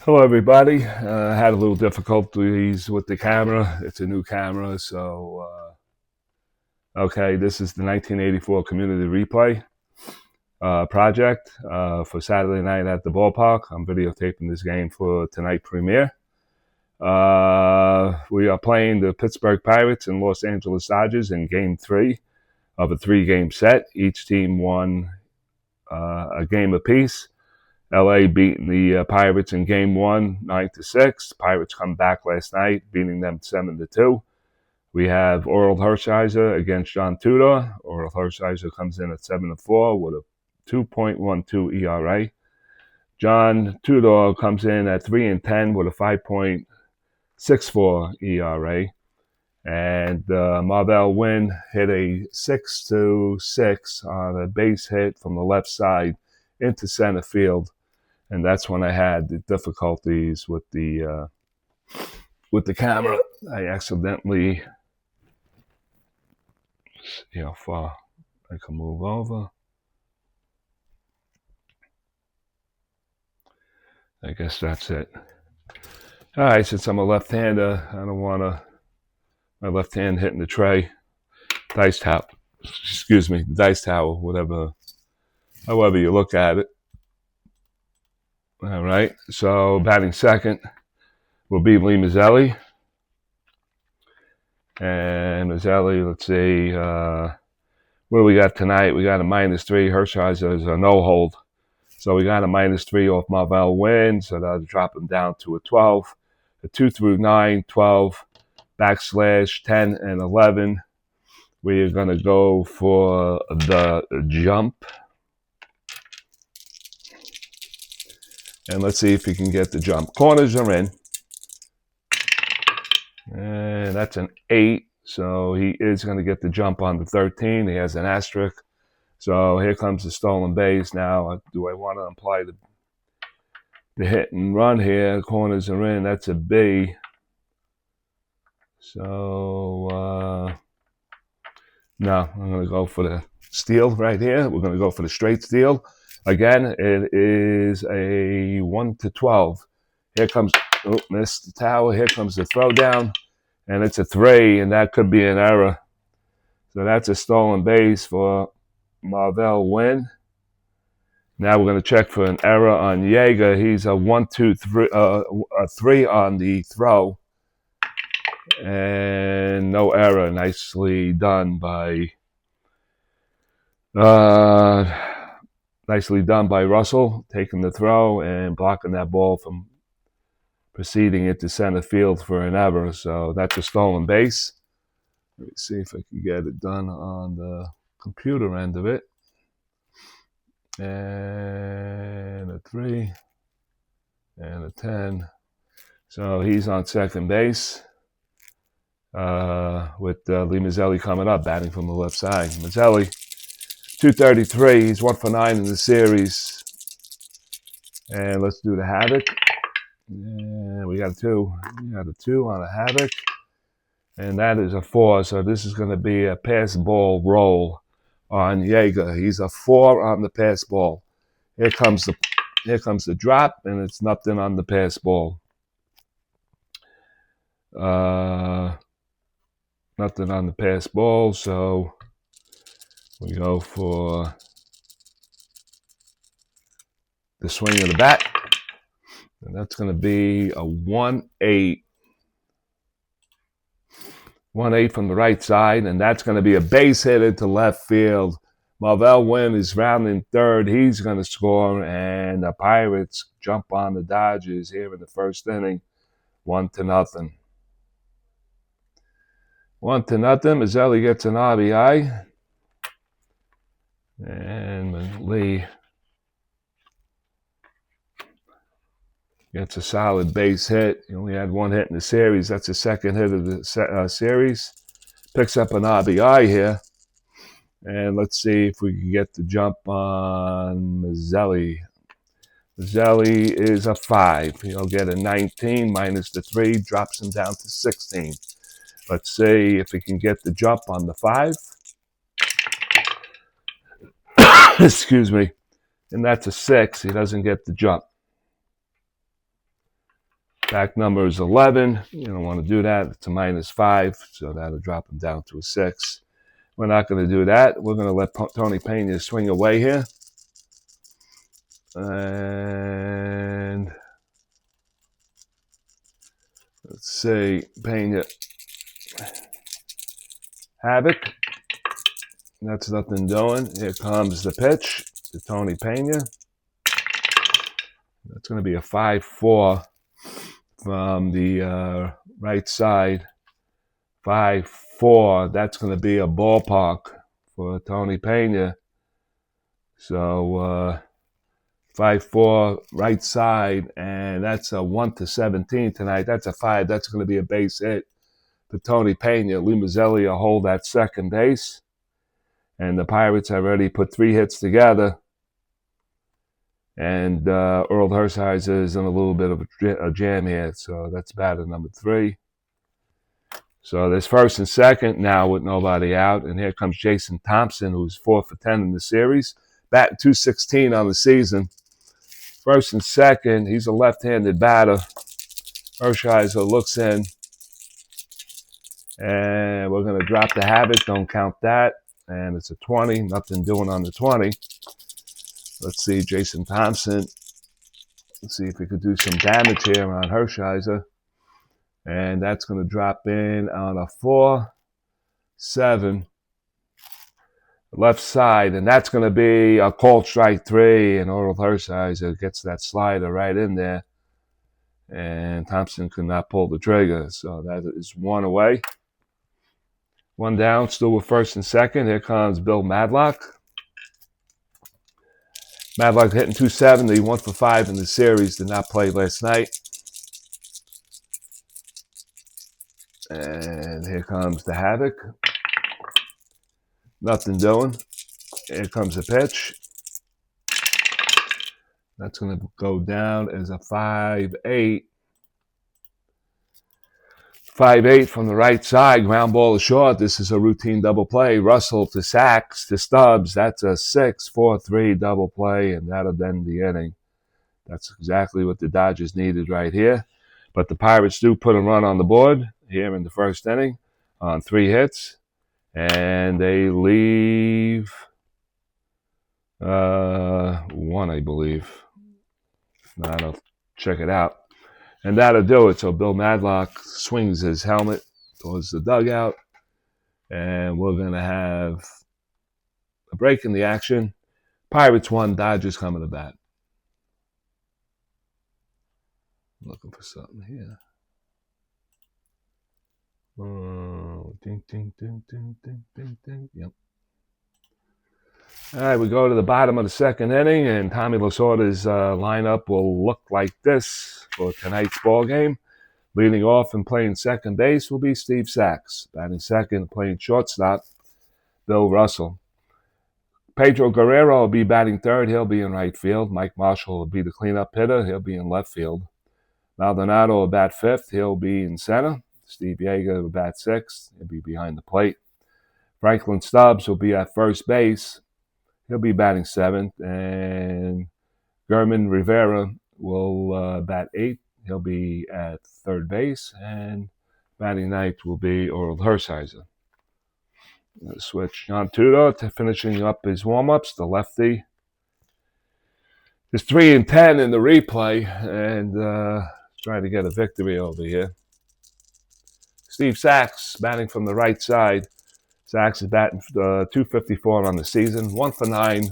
Hello, everybody. Had a little difficulties with the camera. It's a new camera, so okay. This is the 1984 community replay project for Saturday night at the ballpark. I'm videotaping this game for tonight premiere. We are playing the Pittsburgh Pirates and Los Angeles Dodgers in Game 3 of a 3-game set. Each team won a game apiece. LA beating the Pirates in Game 1, 9-6. Pirates come back last night, beating them 7-2. We have Oral Hershiser against J.Tudor. Oral Hershiser comes in at 7-4 with a 2.12 ERA. J.Tudor comes in at 3-10 with a 5.64 ERA. And Marvell Wynn hit a 6-6 on a base hit from the left side into center field. And that's when I had the difficulties with the camera. I accidentally, see how far I can move over. I guess that's it. All right, since I'm a left-hander, I don't want my left hand hitting the tray, dice towel. Excuse me, dice towel, whatever, however you look at it. All right, so batting second will be Lee Mazzelli. And Mazzelli, let's see, what do we got tonight? We got a -3. Hershiser is a no-hold. So we got a -3 off Marvell Wynn, so that'll drop him down to a 12. A 2 through 9, 12, / 10 and 11. We are going to go for the jump. And let's see if he can get the jump. Corners are in. And that's an 8. So he is going to get the jump on the 13. He has an asterisk. So here comes the stolen base. Now, do I want to apply the hit and run here? Corners are in. That's a B. So, no, I'm going to go for the steal right here. We're going to go for the straight steal. Again, it is a 1-12. Here comes, missed the tower. Here comes the throw down. And it's a 3, and that could be an error. So that's a stolen base for Marvell Wynn. Now we're going to check for an error on Yeager. He's a 1-2-3, a 3 on the throw. And no error. Nicely done by Russell, taking the throw and blocking that ball from proceeding into center field for an error. So that's a stolen base. Let me see if I can get it done on the computer end of it. And a 3 and a 10. So he's on second base with Lee Mazzelli coming up, batting from the left side. Mazzelli, 233. He's 1 for 9 in the series. And let's do the havoc. And we got a 2. We got a 2 on a havoc. And that is a 4. So this is going to be a pass ball roll on Yeager. He's a 4 on the pass ball. Here comes the drop, and it's nothing on the pass ball. Nothing on the pass ball, so we go for the swing of the bat. And that's going to be a 1-8. 1-8 from the right side, and that's going to be a base hit into left field. Marvell Wynn is rounding third. He's going to score, and the Pirates jump on the Dodgers here in the first inning, 1-0. 1-0. Mazzelli gets an RBI, and Lee gets a solid base hit. He only had 1 hit in the series. That's the second hit of the series. Picks up an RBI here. And let's see if we can get the jump on Mazzelli. Mazzelli is a 5. He'll get a 19 minus the 3, drops him down to 16. Let's see if he can get the jump on the 5. Excuse me. And that's a 6. He doesn't get the jump. Back number is 11. You don't want to do that. It's a -5, so that'll drop him down to a 6. We're not going to do that. We're going to let Tony Pena swing away here. And let's see, Pena Havoc. That's nothing doing. Here comes the pitch to Tony Pena. That's going to be a 5-4 from the right side. 5-4. That's going to be a ballpark for Tony Pena. So 5-4 right side, and that's a 1-17 tonight. That's a 5. That's going to be a base hit for Tony Pena. Lou Mazzelli will hold that second base. And the Pirates have already put 3 hits together. And Earl Hershiser is in a little bit of a jam here. So that's batter number 3. So there's first and second now with nobody out. And here comes Jason Thompson, who's 4 for 10 in the series. Batting .216 on the season. First and second, he's a left-handed batter. Hershiser looks in. And we're going to drop the Havoc. Don't count that. And it's a 20. Nothing doing on the 20. Let's see, Jason Thompson. Let's see if we could do some damage here on Hershiser. And that's going to drop in on a 4-7. Left side. And that's going to be a called strike 3. And Earl Hershiser gets that slider right in there. And Thompson could not pull the trigger. So that is 1 away. 1 down, still with first and second. Here comes Bill Madlock. Madlock hitting .270, 1 for 5 in the series. Did not play last night. And here comes the Havoc. Nothing doing. Here comes the pitch. That's going to go down as a 5-8. 5-8 from the right side. Ground ball is short. This is a routine double play. Russell to Sachs to Stubbs. That's a 6-4-3 double play, and that'll end the inning. That's exactly what the Dodgers needed right here. But the Pirates do put a run on the board here in the first inning on 3 hits. And they leave 1, I believe. Now I'll check it out. And that'll do it. So Bill Madlock swings his helmet towards the dugout. And we're going to have a break in the action. Pirates 1, Dodgers coming to bat. I'm looking for something here. Ding, ding, ding, ding, ding, ding, ding. Yep. All right, we go to the bottom of the second inning, and Tommy Lasorda's lineup will look like this for tonight's ball game. Leading off and playing second base will be Steve Sachs. Batting second, playing shortstop, Bill Russell. Pedro Guerrero will be batting third. He'll be in right field. Mike Marshall will be the cleanup hitter. He'll be in left field. Maldonado will bat fifth. He'll be in center. Steve Yeager will bat sixth. He'll be behind the plate. Franklin Stubbs will be at first base. He'll be batting seventh. And German Rivera will bat eighth. He'll be at third base. And batting ninth will be Earl Hershiser. Switch J.Tudor to finishing up his warm-ups, the lefty. There's 3-10 in the replay, and trying to get a victory over here. Steve Sachs batting from the right side. Sachs is batting .254 on the season, 1 for 9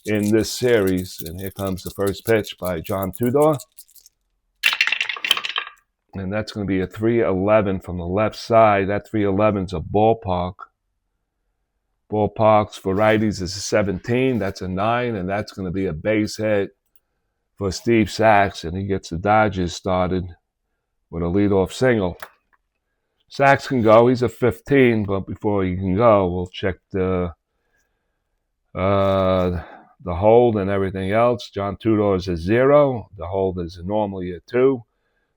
in this series. And here comes the first pitch by J.Tudor. And that's going to be a 3-11 from the left side. That 3-11's a ballpark. Ballparks for righties is a 17. That's a 9, and that's going to be a base hit for Steve Sachs, and he gets the Dodgers started with a leadoff single. Sachs can go. He's a 15, but before he can go, we'll check the hold and everything else. J.Tudor is a 0. The hold is normally a 2.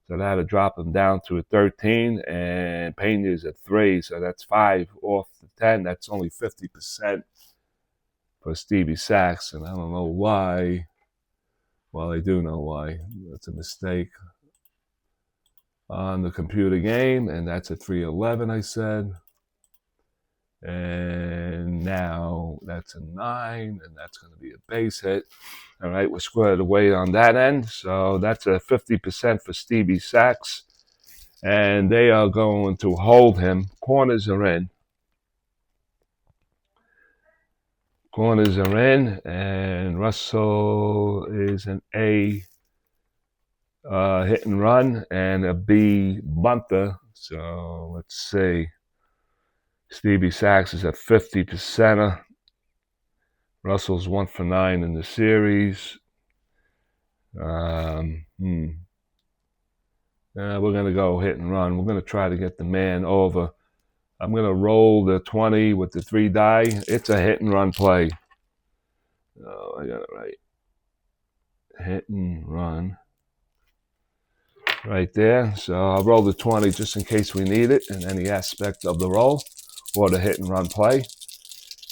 So that'll drop him down to a 13, and Pena is at 3, so that's 5 off the 10. That's only 50% for Stevie Sachs, and I don't know why. Well, I do know why. That's a mistake. on the computer game, and that's a 311, I said. And now that's a 9, and that's going to be a base hit. All right, we're squared away on that end. So that's a 50% for Stevie Sachs. And they are going to hold him. Corners are in. Corners are in, and Russell is an A hit and run and a B bunter. So let's see. Stevie Sachs is a 50%er. Russell's 1 for 9 in the series. We're going to go hit and run. We're going to try to get the man over. I'm going to roll the 20 with the 3 die. It's a hit and run play. Oh, I got it right. Hit and run. Right there. So I'll roll the 20 just in case we need it in any aspect of the roll or the hit and run play.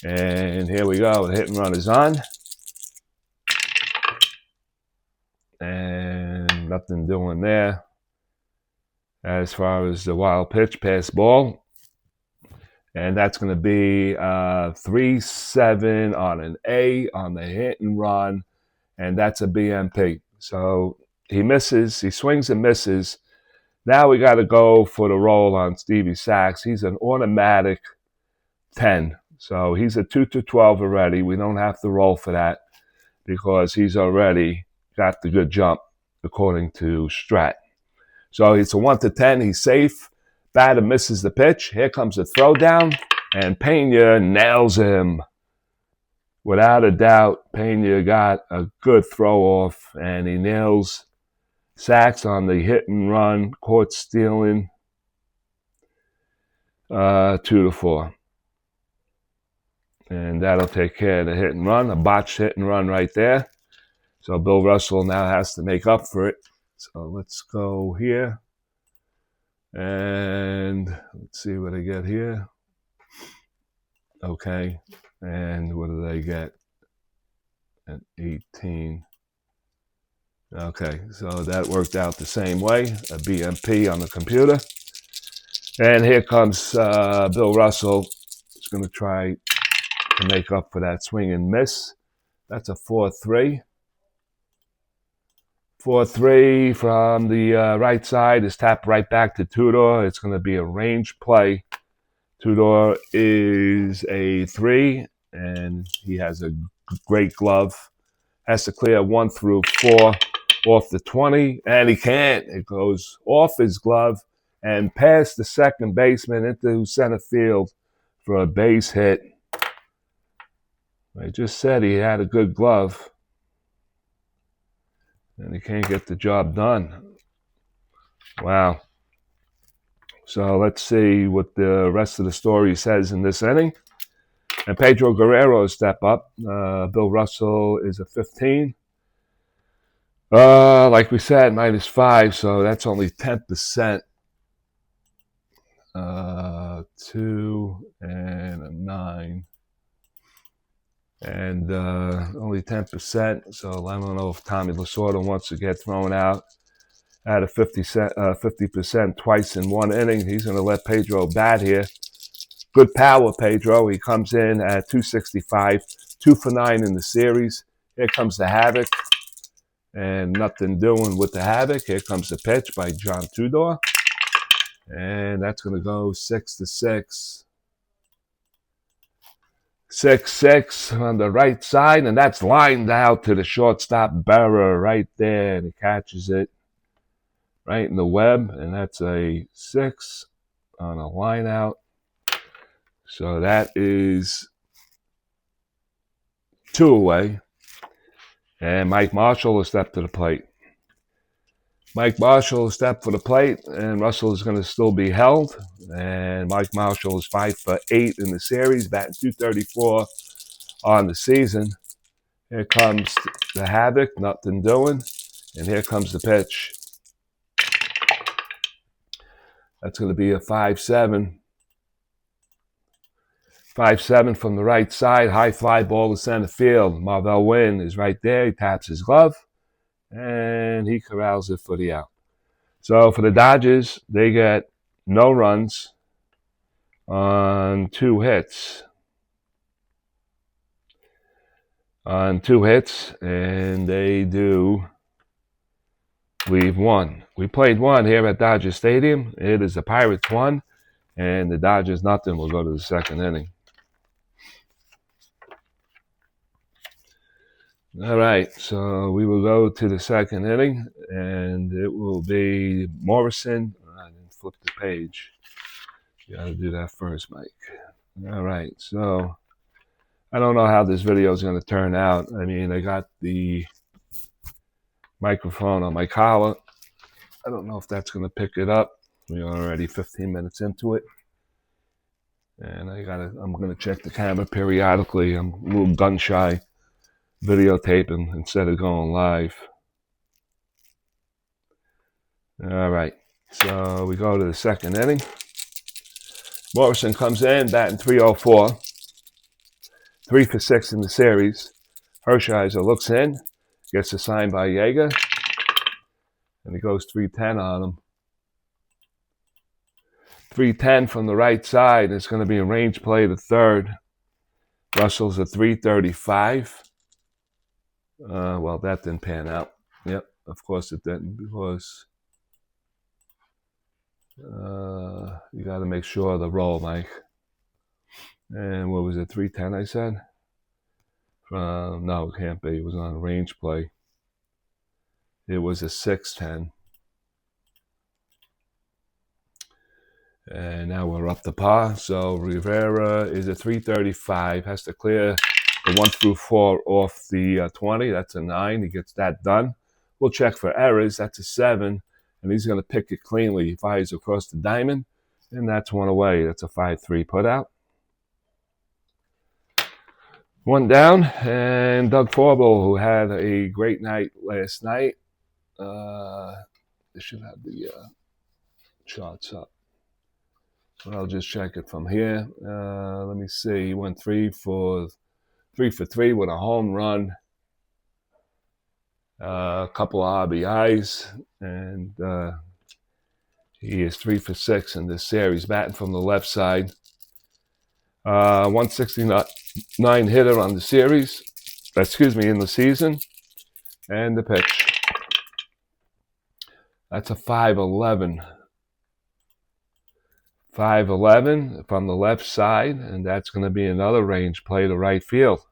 And here we go. The hit and run is on. And nothing doing there. As far as the wild pitch, pass ball. And that's going to be 3-7 on an A on the hit and run. And that's a BMP. So he misses. He swings and misses. Now we got to go for the roll on Stevie Sachs. He's an automatic 10. So he's a 2-12 already. We don't have to roll for that because he's already got the good jump according to Strat. So it's a 1-10. He's safe. Batter misses the pitch. Here comes the throw down, and Pena nails him. Without a doubt, Pena got a good throw off, and he nails Sachs on the hit and run, caught stealing, 2-4. And that'll take care of the hit and run, a botched hit and run right there. So Bill Russell now has to make up for it. So let's go here. And let's see what I get here. Okay. And what do they get? At 18. Okay, so that worked out the same way. A BMP on the computer. And here comes Bill Russell. He's going to try to make up for that swing and miss. That's a 4-3. 4-3 from the right side is tapped right back to Tudor. It's going to be a range play. Tudor is a 3, and he has a great glove. Has to clear 1 through 4 off the 20, and he can't. It goes off his glove and past the second baseman into center field for a base hit. I just said he had a good glove, and he can't get the job done. Wow. So let's see what the rest of the story says in this inning. And Pedro Guerrero step up. Bill Russell is a 15. Like we said, -5, so that's only 10%. 2 and a 9. And only 10%. So I don't know if Tommy Lasorda wants to get thrown out at a 50% twice in one inning. He's going to let Pedro bat here. Good power, Pedro. He comes in at 265, 2 for 9 in the series. Here comes the Havoc. And nothing doing with the Havoc. Here comes the pitch by J.Tudor. And that's going to go 6-6. 6-6 on the right side. And that's lined out to the shortstop Berra right there. And he catches it right in the web. And that's a 6 on a line out. So that is 2 away. And Mike Marshall will step to the plate. Mike Marshall will step for the plate, and Russell is going to still be held. And Mike Marshall is 5 for 8 in the series, batting .234 on the season. Here comes the Havoc, nothing doing. And here comes the pitch. That's going to be a 5-7. 5-7 from the right side, high fly ball to center field. Marvell Wynn is right there. He taps his glove, and he corrals it for the out. So for the Dodgers, they get no runs on 2 hits. And they do leave 1. We played 1 here at Dodger Stadium. It is the Pirates 1, and the Dodgers nothing. We'll go to the 2nd inning. All right, so we will go to the 2nd inning, and it will be Morrison. I didn't flip the page. You got to do that first, Mike. All right, so I don't know how this video is going to turn out. I mean, I got the microphone on my collar. I don't know if that's going to pick it up. We're already 15 minutes into it. And I'm going to check the camera periodically. I'm a little gun shy videotaping instead of going live. All right, so we go to the 2nd inning. Morrison comes in, batting .304, 3 for 6 in the series. Hershiser looks in, gets a sign by Yeager, and he goes 310 on him. 310 from the right side. It's going to be a range play to 3rd. Russell's a 335. Well, that didn't pan out. Yep, of course it didn't, because you got to make sure of the roll, Mike. And what was it, 310 I said? No, it can't be. It was on a range play. It was a 610. And now we're up to par. So Rivera is a 335. Has to clear the 1 through 4 off the 20. That's a 9. He gets that done. We'll check for errors. That's a 7. And he's going to pick it cleanly. He fires across the diamond. And that's 1 away. That's a 5-3 put out. 1 down. And Doug Forble, who had a great night last night. They should have the charts up. So I'll just check it from here. Let me see. He went 3 for 3 with a home run, a couple of RBIs, and he is 3 for 6 in this series, batting from the left side. 169 hitter on the series. In the season. And the pitch. That's a 5-11. 5-11 from the left side, and that's going to be another range play to right field.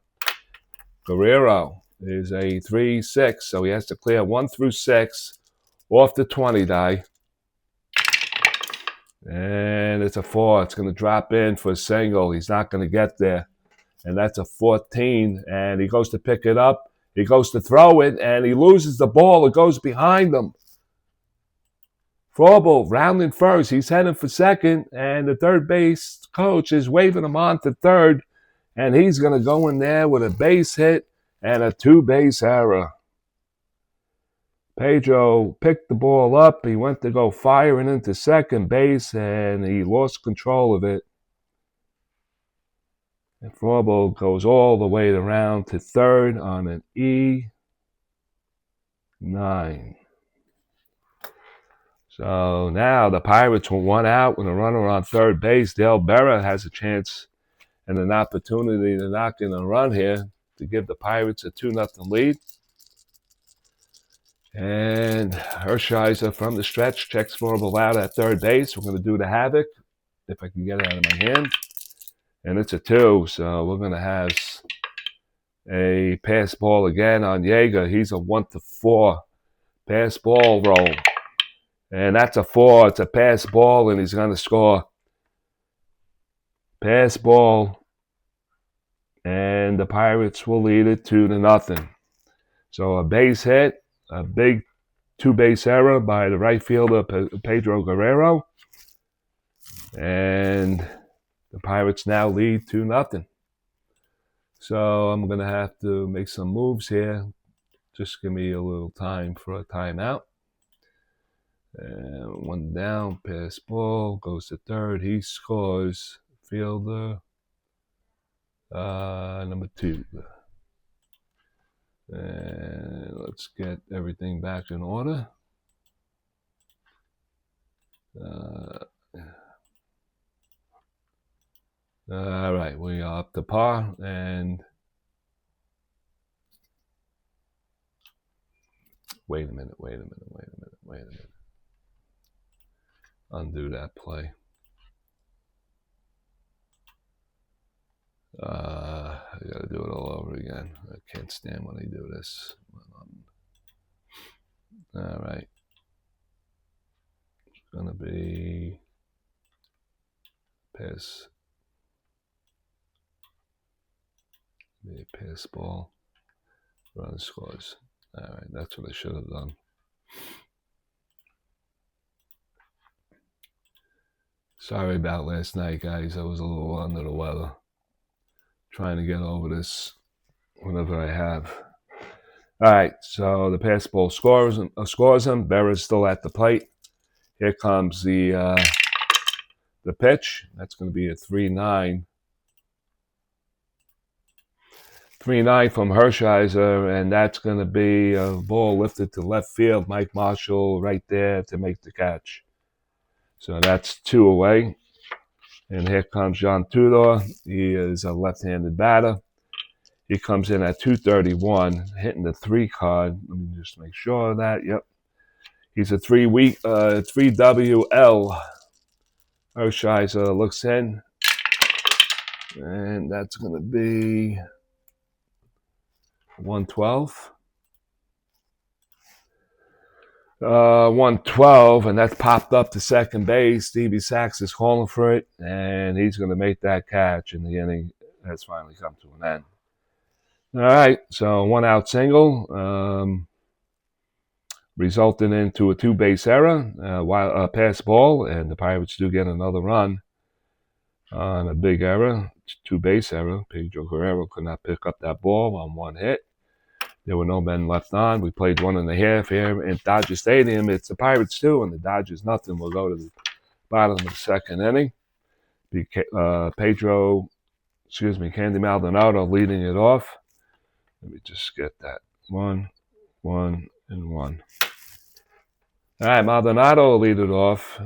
Guerrero is a 3-6, so he has to clear 1 through 6 off the 20 die. And it's a 4. It's going to drop in for a single. He's not going to get there. And that's a 14, and he goes to pick it up. He goes to throw it, and he loses the ball. It goes behind him. Forble rounding first. He's heading for 2nd, and the 3rd base coach is waving him on to 3rd, and he's going to go in there with a base hit and a 2-base error. Pedro picked the ball up. He went to go firing into 2nd base, and he lost control of it. And Forble goes all the way around to 3rd on an E9. So now the Pirates were 1 out with a runner on 3rd base. Dale Berra has a chance and an opportunity to knock in a run here to give the Pirates a 2-0 lead. And Hershiser from the stretch checks Forble out at 3rd base. We're going to do the havoc, if I can get it out of my hand. And it's a 2, so we're going to have a pass ball again on Yeager. He's a 1-4 pass ball roll. And that's a 4. It's a pass ball, and he's going to score. Pass ball. And the Pirates will lead it 2-0. So a base hit, a big 2-base error by the right fielder, Pedro Guerrero. And the Pirates now lead 2-0. So I'm going to have to make some moves here. Just give me a little time for a timeout. And 1 down, pass ball, goes to 3rd. He scores. Fielder, number 2. And let's get everything back in order. All right, we are up to par, and wait a minute. Undo that play. I gotta do it all over again. I can't stand when they do this. All right. It's gonna be pass. Be a pass ball. Run scores. All right, that's what I should have done. Sorry about last night, guys. I was a little under the weather. Trying to get over this whenever I have. All right, so the pass ball scores him. Berra's still at the plate. Here comes the pitch. That's going to be a 3-9. 3-9 from Hershiser, and that's going to be a ball lifted to left field. Mike Marshall right there to make the catch. So that's 2 away. And here comes J.Tudor. He is a left-handed batter. He comes in at 231, hitting the 3 card. Let me just make sure of that. Yep. He's a 3WL. Hershiser looks in. And that's going to be 112. 112, and that's popped up to second base. Stevie Sachs is calling for it, and he's going to make that catch, and the inning has finally come to an end. All right, so 1 out single, resulting into a 2-base error, while pass ball, and the Pirates do get another run on a big error, 2-base error. Pedro Guerrero could not pick up that ball on 1 hit. There were no men left on. We played 1.5 here in Dodger Stadium. It's the Pirates 2 and the Dodgers nothing. We'll go to the bottom of the second inning. Candy Maldonado leading it off. Let me just get that. 1, 1, and 1. All right, Maldonado will lead it off.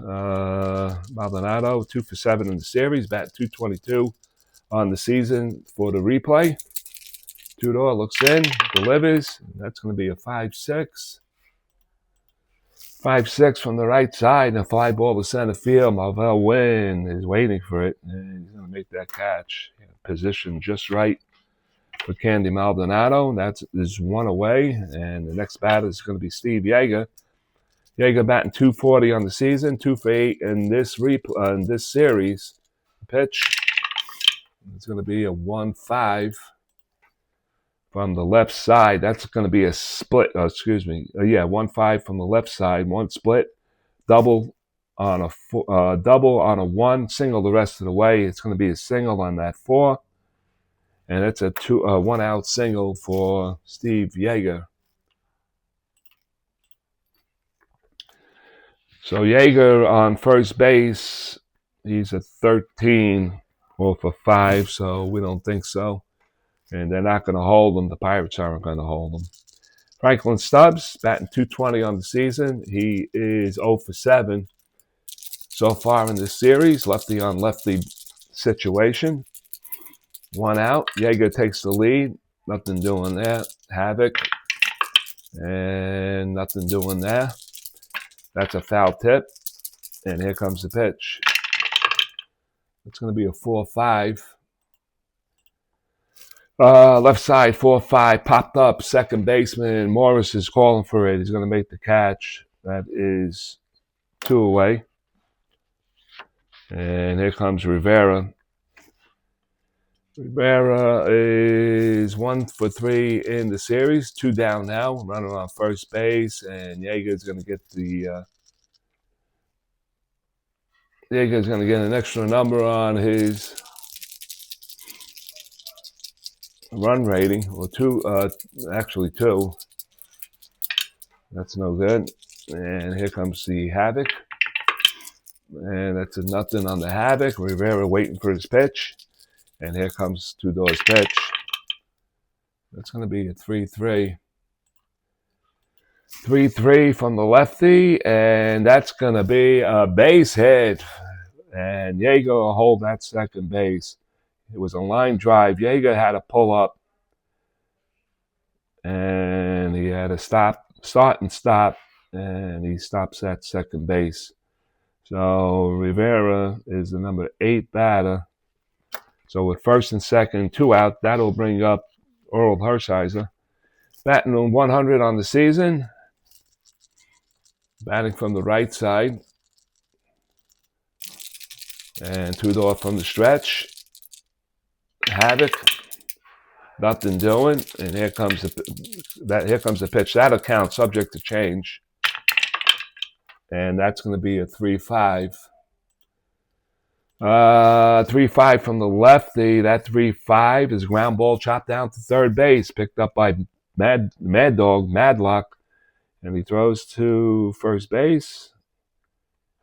Maldonado, 2 for 7 in the series, batting .222 on the season for the replay. Tudor looks in, delivers. That's going to be a 5-6. 5-6 from the right side. A fly ball to center field. Marvell Wynn is waiting for it, and he's going to make that catch. Position just right for Candy Maldonado. That is 1 away, and the next batter is going to be Steve Yeager. Yeager batting .240 on the season, 2 for 8 in this series. Pitch. It's going to be a 1-5. From the left side, that's going to be a split. 1-5 from the left side, 1 split, double on a 1, single the rest of the way. It's going to be a single on that 4, and it's a 1 out single for Steve Yeager. So Yeager on first base, he's a 13 for 5, so we don't think so. And they're not going to hold him. The Pirates aren't going to hold him. Franklin Stubbs, batting .220 on the season. He is 0 for 7 so far in this series. Lefty on lefty situation. 1 out. Yeager takes the lead. Nothing doing there. Havoc. And nothing doing there. That's a foul tip. And here comes the pitch. It's going to be a 4-5. Left side, 4-5, popped up. Second baseman Morris is calling for it. He's going to make the catch. That is 2 away. And here comes Rivera. Rivera is 1 for 3 in the series. 2 down now. Running on first base, and Yeager's going to get an extra number on his run rating, or 2, actually 2. That's no good. And here comes the Havoc. And that's a nothing on the Havoc. Rivera waiting for his pitch. And here comes Tudor's pitch. That's going to be a 3-3. 3-3 from the lefty, and that's going to be a base hit. And Jaeger will hold that second base. It was a line drive. Jaeger had to pull up, and he had to start and stop, and he stops at second base. So Rivera is the number 8 batter. So with first and second, 2 out, that'll bring up Earl Hershiser. Batting on 100 on the season. Batting from the right side. And Tudor from the stretch. Havoc. Nothing doing. And here comes the pitch. That'll count, subject to change. And that's going to be a 3-5. 3-5 from the lefty. That 3-5 is ground ball chopped down to third base, picked up by Mad Dog, Madlock, and he throws to first base,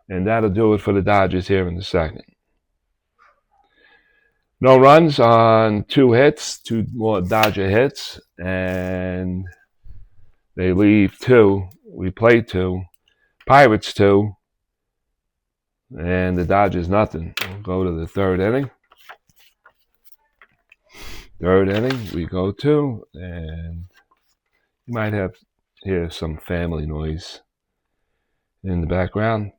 and that'll do it for the Dodgers here in the second. No runs on 2 hits, 2 more Dodger hits, and they leave 2. We play 2. Pirates 2. And the Dodgers nothing. We'll go to the third inning. Third inning we go to, and you might hear some family noise in the background.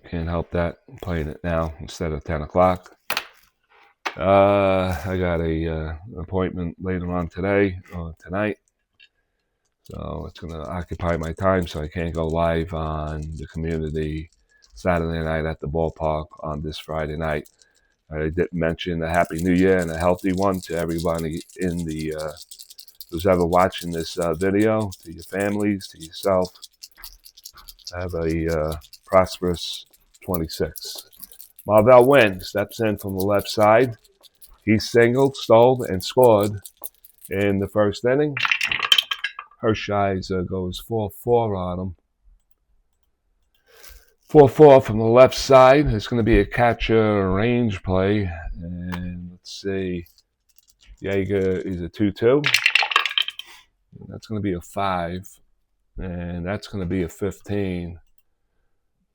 Can't help that. I'm playing it now instead of 10 o'clock. I got a appointment later on tonight. So it's going to occupy my time, so I can't go live on the community Saturday night at the ballpark on this Friday night. I did mention a Happy New Year and a healthy one to everybody in the who's ever watching this video, to your families, to yourself. Have a prosperous 26. Marvell Wynn steps in from the left side. He singled, stole, and scored in the first inning. Hershiser goes 4-4 on him. 4-4 from the left side. It's going to be a catcher range play. And let's see. Jaeger is a 2-2. That's going to be a 5. And that's going to be a 15.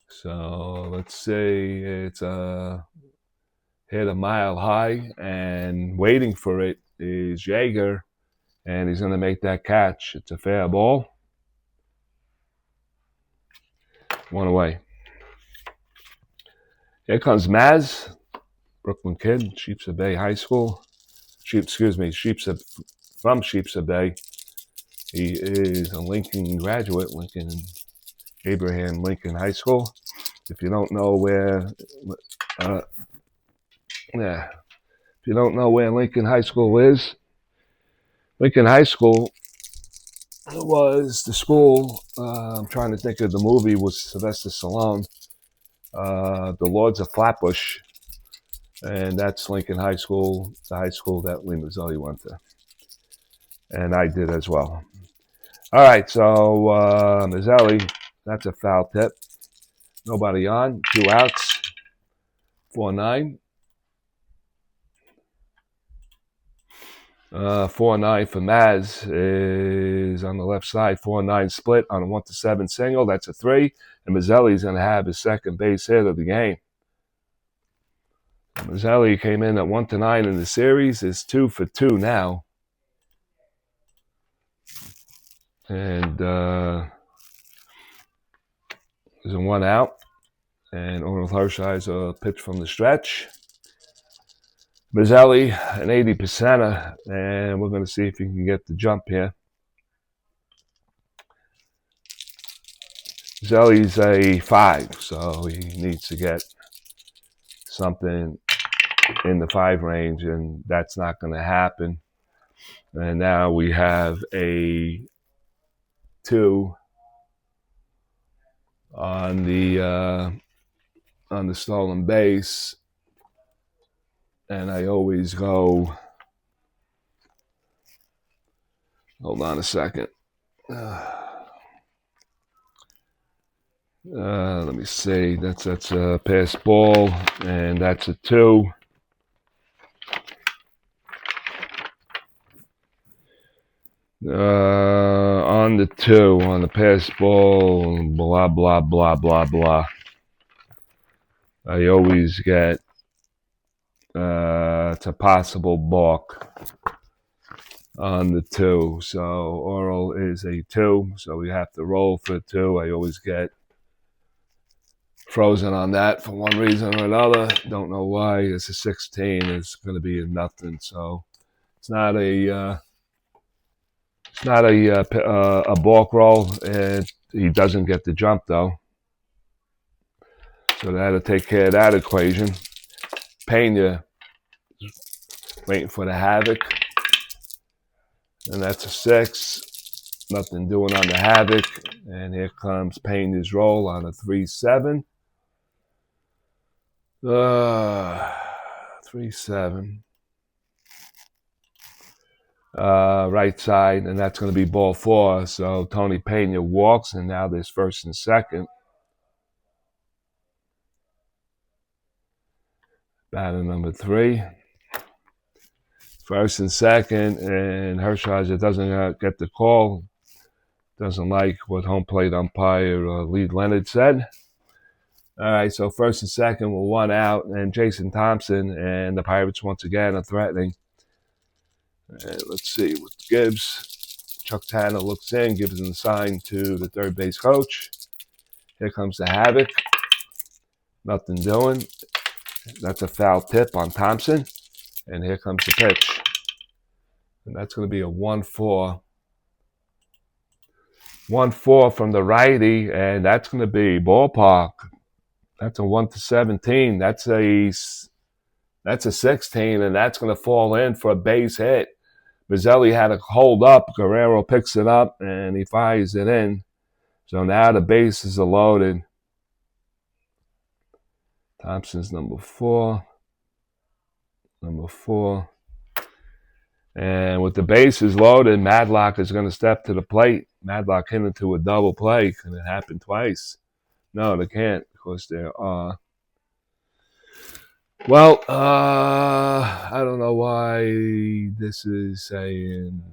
So let's say it's hit a mile high. And waiting for it is Jaeger. And he's going to make that catch. It's a fair ball. 1 away. Here comes Maz, Brooklyn kid, Sheepshead Bay High School. From Sheepshead Bay. He is a Lincoln graduate, Abraham Lincoln High School. If you don't know where, Lincoln High School is, Lincoln High School was the school, I'm trying to think of the movie, was Sylvester Stallone, The Lords of Flatbush, and that's Lincoln High School, the high school that Lee Mazzilli went to, and I did as well. All right, so Mazzilli, that's a foul tip. Nobody on, 2 outs, 4-9. 4-9 for Maz is on the left side. 4-9 split on a 1-7 single. That's a 3. And Mazzilli's going to have his second base hit of the game. Mazzilli came in at 1-9 in the series. Is 2 for 2 now. And there's a 1 out. And Orel Hershiser pitch from the stretch. Mazzilli, an 80%er, and we're going to see if he can get the jump here. Mazzilli's a 5, so he needs to get something in the 5 range, and that's not going to happen. And now we have a 2 on the stolen base. And I always go, hold on a second. Let me see. That's a pass ball, and that's a 2. On the 2, on the pass ball, blah, blah, blah, blah, blah. I always get it's a possible balk on the 2. So oral is a 2, so we have to roll for 2. I always get frozen on that for one reason or another. Don't know why. It's a 16. It's going to be a nothing. So it's not a balk roll. He doesn't get the jump though. So that'll take care of that equation. Pena waiting for the havoc, and that's a 6. Nothing doing on the havoc, and here comes Pena's roll on a 3-7. 3-7. Right side, and that's going to be ball 4. So Tony Pena walks, and now there's first and second. Batter number 3. First and second, and Hershiser doesn't get the call. Doesn't like what home plate umpire Lee Leonard said. All right, so first and second with 1 out, and Jason Thompson and the Pirates once again are threatening. And let's see what Gibbs. Chuck Tanner looks in, gives a sign to the third base coach. Here comes the havoc. Nothing doing. That's a foul tip on Thompson. And here comes the pitch. And that's going to be a 1-4. 1-4 from the righty, and that's going to be ballpark. That's a 1-17. That's a 16, and that's going to fall in for a base hit. Mazzelli had to hold up. Guerrero picks it up, and he fires it in. So now the bases are loaded. Thompson's number 4. And with the bases loaded, Madlock is going to step to the plate. Madlock hit into a double play. Can it happen twice? No, they can't, because there are. Well, I don't know why this is saying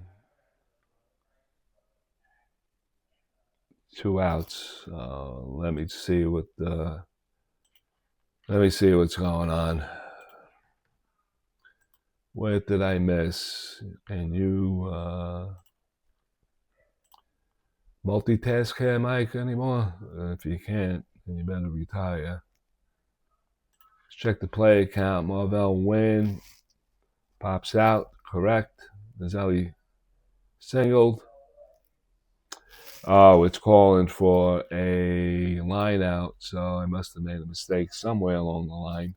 2 outs. Let me see what's going on. What did I miss? Can you multitask here, Mike, anymore? If you can't, then you better retire. Let's check the play account. Marvell win. Pops out. Correct. Mazzelli singled. Oh, it's calling for a line out, so I must have made a mistake somewhere along the line.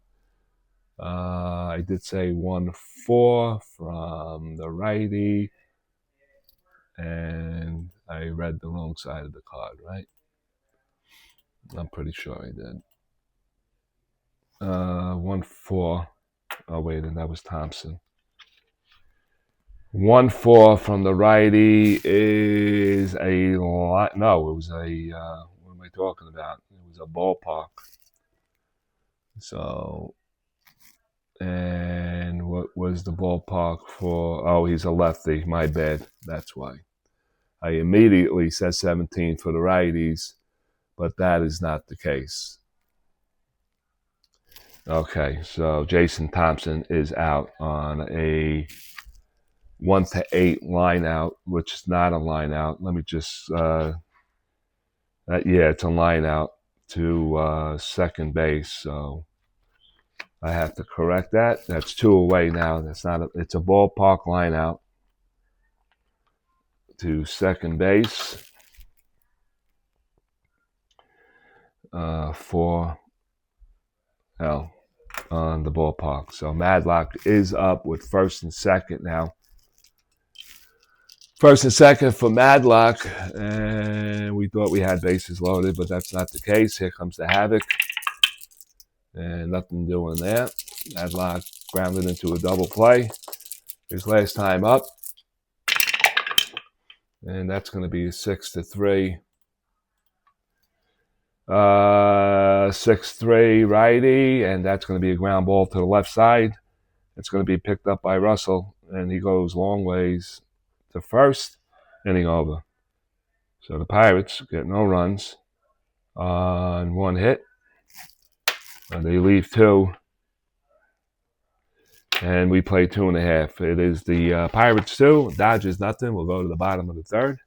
I did say 1-4 from the righty, and I read the wrong side of the card, right? I'm pretty sure I did. 1-4. Oh, wait, and that was Thompson. 1-4 from the righty is a lot. No, it was a, what am I talking about? It was a ballpark. So, and what was the ballpark for? Oh, he's a lefty. My bad. That's why. I immediately said 17 for the righties, but that is not the case. Okay, so Jason Thompson is out on a 1-8 line out, which is not a line out. Let me just, it's a line out to second base. So I have to correct that. That's 2 away now. It's a ballpark line out to second base. 4 L on the ballpark. So Madlock is up with first and second now. First and second for Madlock, and we thought we had bases loaded, but that's not the case. Here comes the havoc, and nothing doing there. Madlock grounded into a double play. His last time up, and that's going to be 6-3. 6-3 righty, and that's going to be a ground ball to the left side. It's going to be picked up by Russell, and he goes long ways to first. inning over. So the Pirates get no runs on one hit. And they leave 2. And we play 2.5. It is the Pirates 2, Dodgers nothing. We'll go to the bottom of the 3rd.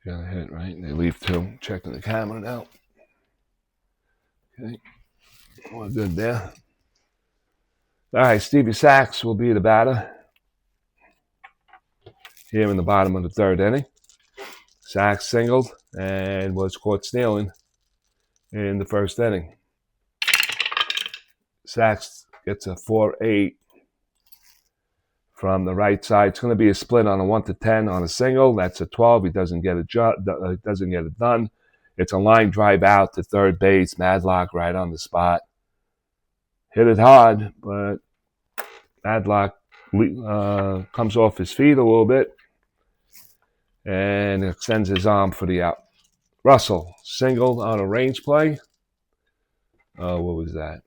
Got a hit, right? They leave 2. Checking the camera now. Okay. We're good there. All right, Stevie Sachs will be the batter here in the bottom of the 3rd inning. Sachs singled and was caught stealing in the 1st inning. Sachs gets a 4-8 from the right side. It's going to be a split on a 1-10 on a single. That's a 12. He doesn't get it done. It's a line drive out to 3rd base. Madlock right on the spot. Hit it hard, but Madlock comes off his feet a little bit and extends his arm for the out. Russell singled on a range play. What was that?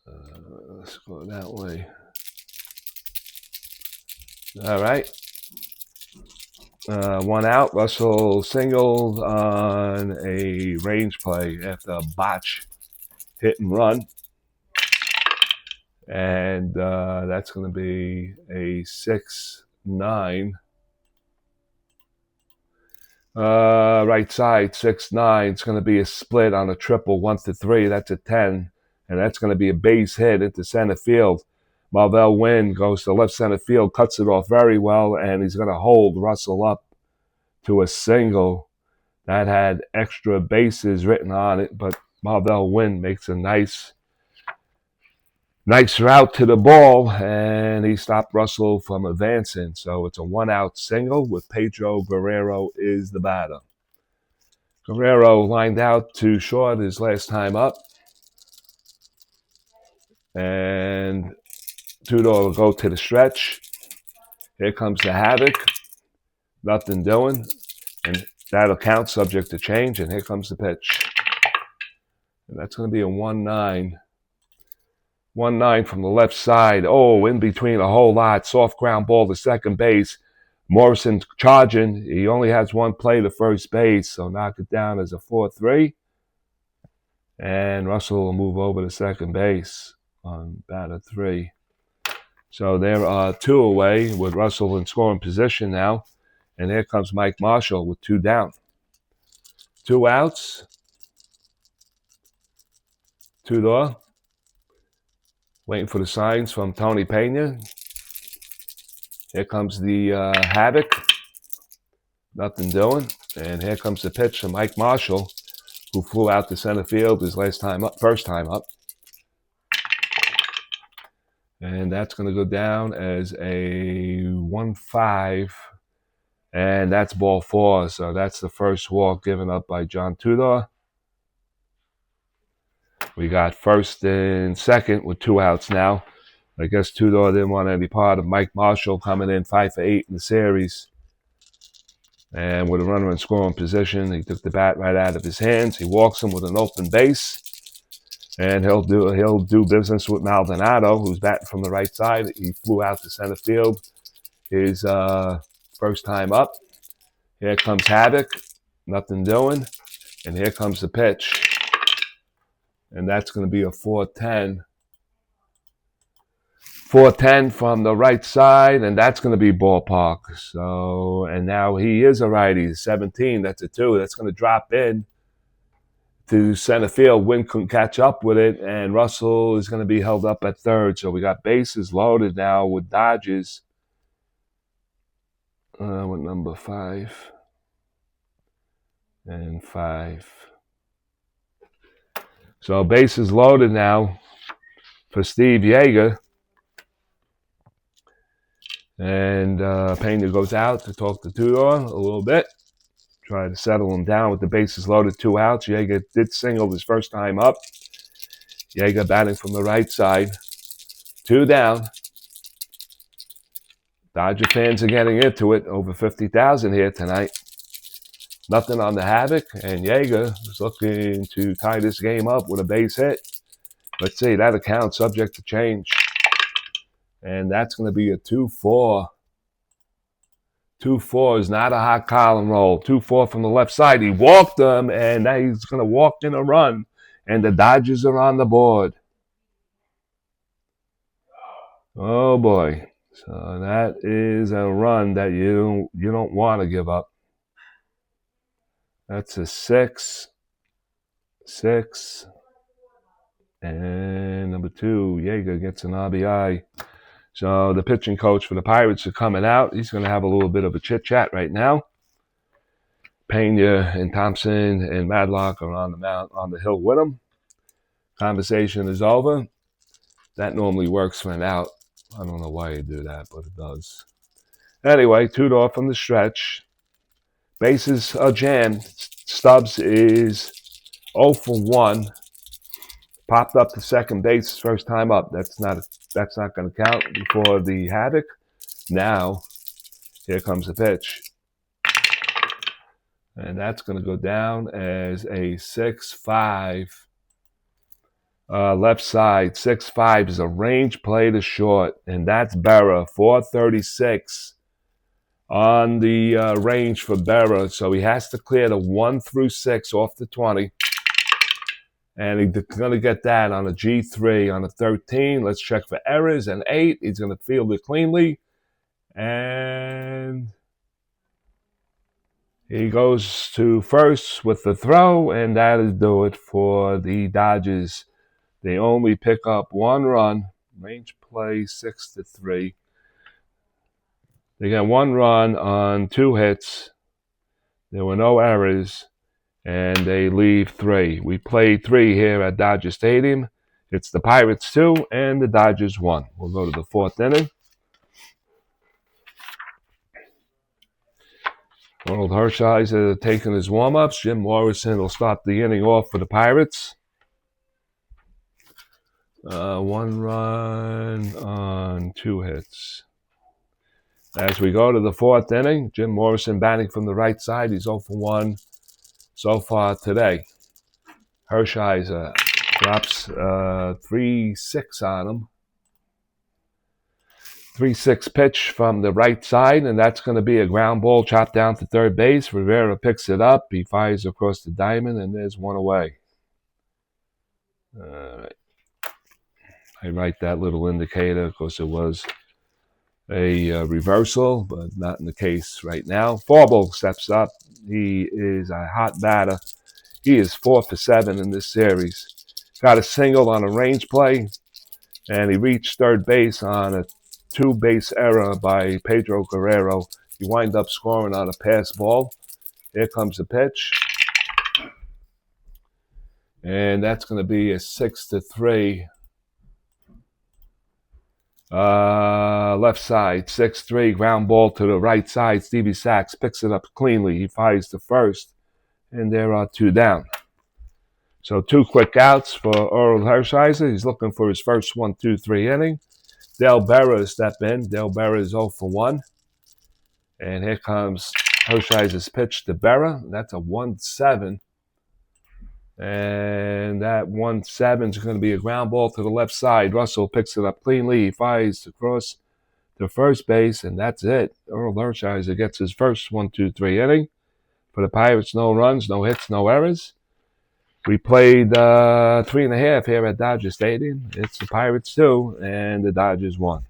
Let's go that way. All right. 1 out. Russell singled on a range play after a botch hit and run. And that's going to be a 6-9. Right side, 6-9. It's going to be a split on a triple, 1-3. That's a 10. And that's going to be a base hit into center field. Marvell Wynn goes to left center field, cuts it off very well, and he's going to hold Russell up to a single that had extra bases written on it, but Marvell Wynn makes a nice route to the ball, and he stopped Russell from advancing. So it's a 1-out single with Pedro Guerrero is the batter. Guerrero lined out to short his last time up, and Tudor will go to the stretch. Here comes the havoc. Nothing doing. And that'll count subject to change. And here comes the pitch. And that's going to be a 1-9. 1-9 from the left side. Oh, in between a whole lot. Soft ground ball to second base. Morrison charging. He only has one play to first base. So knock it down as a 4-3. And Russell will move over to second base on batter 3. So there are 2 away with Russell in scoring position now. And here comes Mike Marshall with 2 down. 2 outs. Tudor waiting for the signs from Tony Pena. Here comes the havoc. Nothing doing. And here comes the pitch from Mike Marshall, who flew out to center field his first time up. And that's going to go down as a 1-5. And that's ball 4. So that's the first walk given up by J.Tudor. We got first and second with 2 outs now. I guess Tudor didn't want any part of Mike Marshall coming in 5 for 8 in the series. And with a runner in scoring position, he took the bat right out of his hands. He walks him with an open base. And he'll do business with Maldonado, who's batting from the right side. He flew out to center field his first time up. Here comes havoc. Nothing doing. And here comes the pitch. And that's going to be a 4-10. 4-10 from the right side, and that's going to be ballpark. So, and now he is a righty. 17, that's a 2. That's going to drop in to center field. Wynn couldn't catch up with it, and Russell is going to be held up at third. So we got bases loaded now with Dodgers. With number 5 and 5. So bases loaded now for Steve Yeager. And Pena goes out to talk to Tudor a little bit. Try to settle him down with the bases loaded, 2 outs. Yeager did single his first time up. Yeager batting from the right side. 2 down. Dodger fans are getting into it. Over 50,000 here tonight. Nothing on the Havoc, and Yeager is looking to tie this game up with a base hit. Let's see, that account subject to change. And that's going to be a 2-4. 2-4 is not a hot column roll. 2-4 from the left side. He walked them, and now he's going to walk in a run. And the Dodgers are on the board. Oh, boy. So that is a run that you don't want to give up. That's a 6. And number 2, Yeager gets an RBI. So the pitching coach for the Pirates are coming out. He's going to have a little bit of a chit-chat right now. Pena and Thompson and Madlock are on the hill with him. Conversation is over. That normally works for an out. I don't know why you do that, but it does. Anyway, Tudor from the stretch. Bases are jammed. Stubbs is 0 for 1. Popped up to second base first time up. That's not going to count before the Havoc. Now, here comes the pitch. And that's going to go down as a 6-5. Left side, 6-5 is a range play to short. And that's Berra, 436 on the range for Berra. So he has to clear the 1 through 6 off the 20. And he's going to get that on a G3 on a 13. Let's check for errors. And 8, he's going to field it cleanly. And he goes to first with the throw. And that is do it for the Dodgers. They only pick up 1 run. Range play 6-3. They got 1 run on 2 hits. There were no errors. And they leave 3. We played 3 here at Dodger Stadium. It's the Pirates 2 and the Dodgers 1. We'll go to the 4th inning. Ronald Hershiser taking his warm-ups. Jim Morrison will start the inning off for the Pirates. 1 run on 2 hits. As we go to the 4th inning, Jim Morrison batting from the right side. He's 0 for 1. So far today, Hershiser drops 3-6 on him. 3-6 pitch from the right side, and that's going to be a ground ball chopped down to third base. Rivera picks it up. He fires across the diamond, and there's 1 away. All right. I write that little indicator because it was a reversal, but not in the case right now. Forble steps up. He is a hot batter. He is 4 for 7 in this series. Got a single on a range play, and he reached third base on a 2-base error by Pedro Guerrero. He wind up scoring on a pass ball. Here comes the pitch. And that's going to be a 6-3. Left side, 6-3, ground ball to the right side. Stevie Sachs picks it up cleanly. He fires to first, and there are 2 down. So 2 quick outs for Earl Hershiser. He's looking for his first 1-2-3 inning. Del Berra step in. Del Berra is 0 for 1. And here comes Hershiser's pitch to Berra. That's a 1-7. And that 1-7 is going to be a ground ball to the left side. Russell picks it up cleanly. He fires across to first base, and that's it. Earl Hershiser gets his first 1-2-3 inning. For the Pirates, no runs, no hits, no errors. We played 3.5 here at Dodger Stadium. It's the Pirates 2 and the Dodgers 1.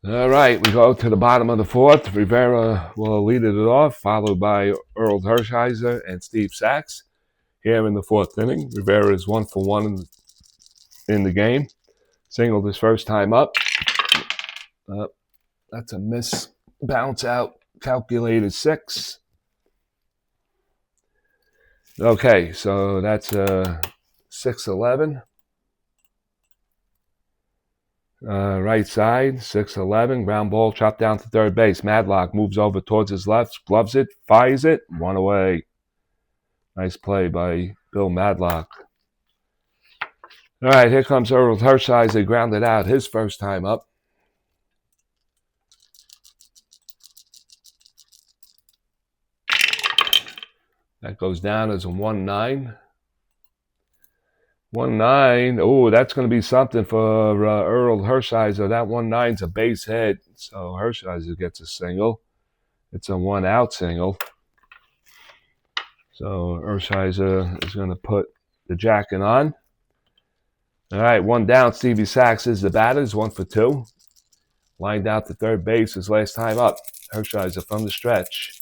All right, we go to the bottom of the 4th. Rivera will lead it off, followed by Earl Hershiser and Steve Sachs. Here in the 4th inning, Rivera is 1 for 1 in the game. Singled his first time up. That's a miss. Bounce out. Calculated 6. Okay, so that's 6-11. Right side, 6-11. Ground ball chopped down to third base. Madlock moves over towards his left, gloves it, fires it, 1 away. Nice play by Bill Madlock. All right, here comes Earl Hershiser, grounded out his first time up. That goes down as a 1-9. 1-9. Oh, that's going to be something for Earl Hershiser. That 1-9's a base hit, so Hershiser gets a single. It's a 1-out single. So Hershiser is going to put the jacket on. All right, 1 down. Stevie Sachs is the batter. He's 1 for 2. Lined out to third base his last time up. Hershiser from the stretch.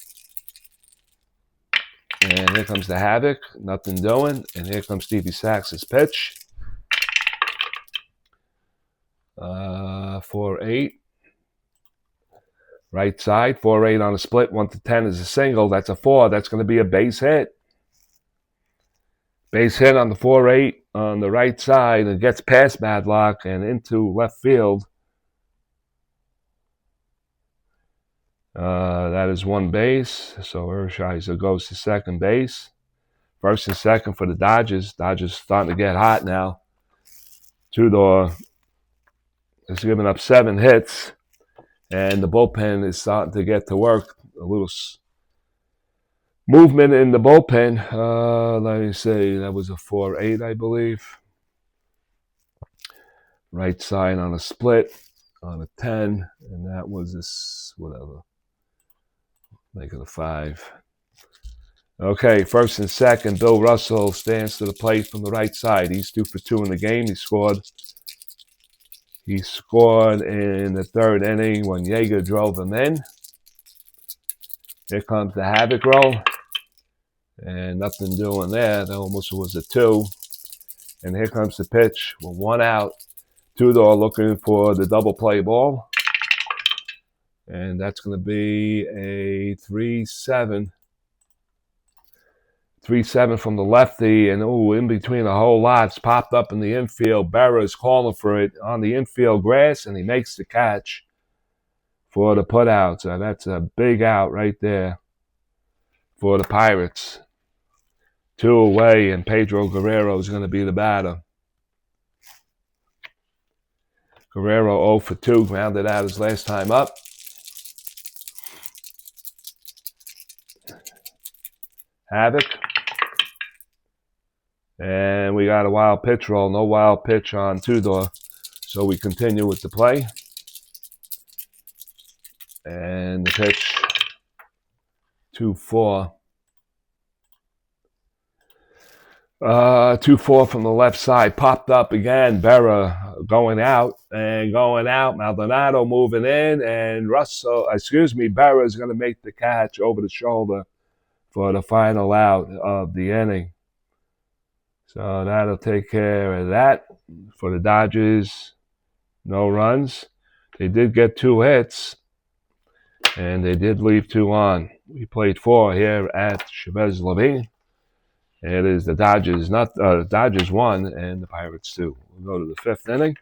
And here comes the havoc. Nothing doing. And here comes Stevie Sachs' pitch. 4-8. Right side. 4-8 on a split. 1-10 is a single. That's a 4. That's going to be a base hit. Base hit on the 4-8 on the right side. And gets past Madlock and into left field. That is 1 base. So Hershiser goes to second base. First and second for the Dodgers. Dodgers starting to get hot now. Tudor has given up 7 hits. And the bullpen is starting to get to work. A little movement in the bullpen. Let me see. That was a 4-8, I believe. Right side on a split on a 10. And that was this, whatever. Make it a 5. Okay, first and second, Bill Russell stands to the plate from the right side. He's 2 for 2 in the game. He scored in the third inning when Yeager drove him in. Here comes the havoc roll. And nothing doing there. That almost was a 2. And here comes the pitch with 1 out. Tudor looking for the double play ball. And that's going to be a 3-7. 3-7 from the lefty, and in between a whole lot, it's popped up in the infield. Berra is calling for it on the infield grass, and he makes the catch for the putout. So that's a big out right there for the Pirates. 2 away, and Pedro Guerrero is going to be the batter. Guerrero 0 for 2, grounded out his last time up. Havoc. And we got a wild pitch roll. No wild pitch on Tudor. So we continue with the play. And the pitch. 2-4. 2-4 from the left side. Popped up again. Berra going out. Maldonado moving in. And Berra is going to make the catch over the shoulder for the final out of the inning. So that'll take care of that for the Dodgers. No runs. They did get 2 hits, and they did leave 2 on. We played 4 here at Chavez Levine. It is the Dodgers, Dodgers 1 and the Pirates 2. We'll go to the 5th inning.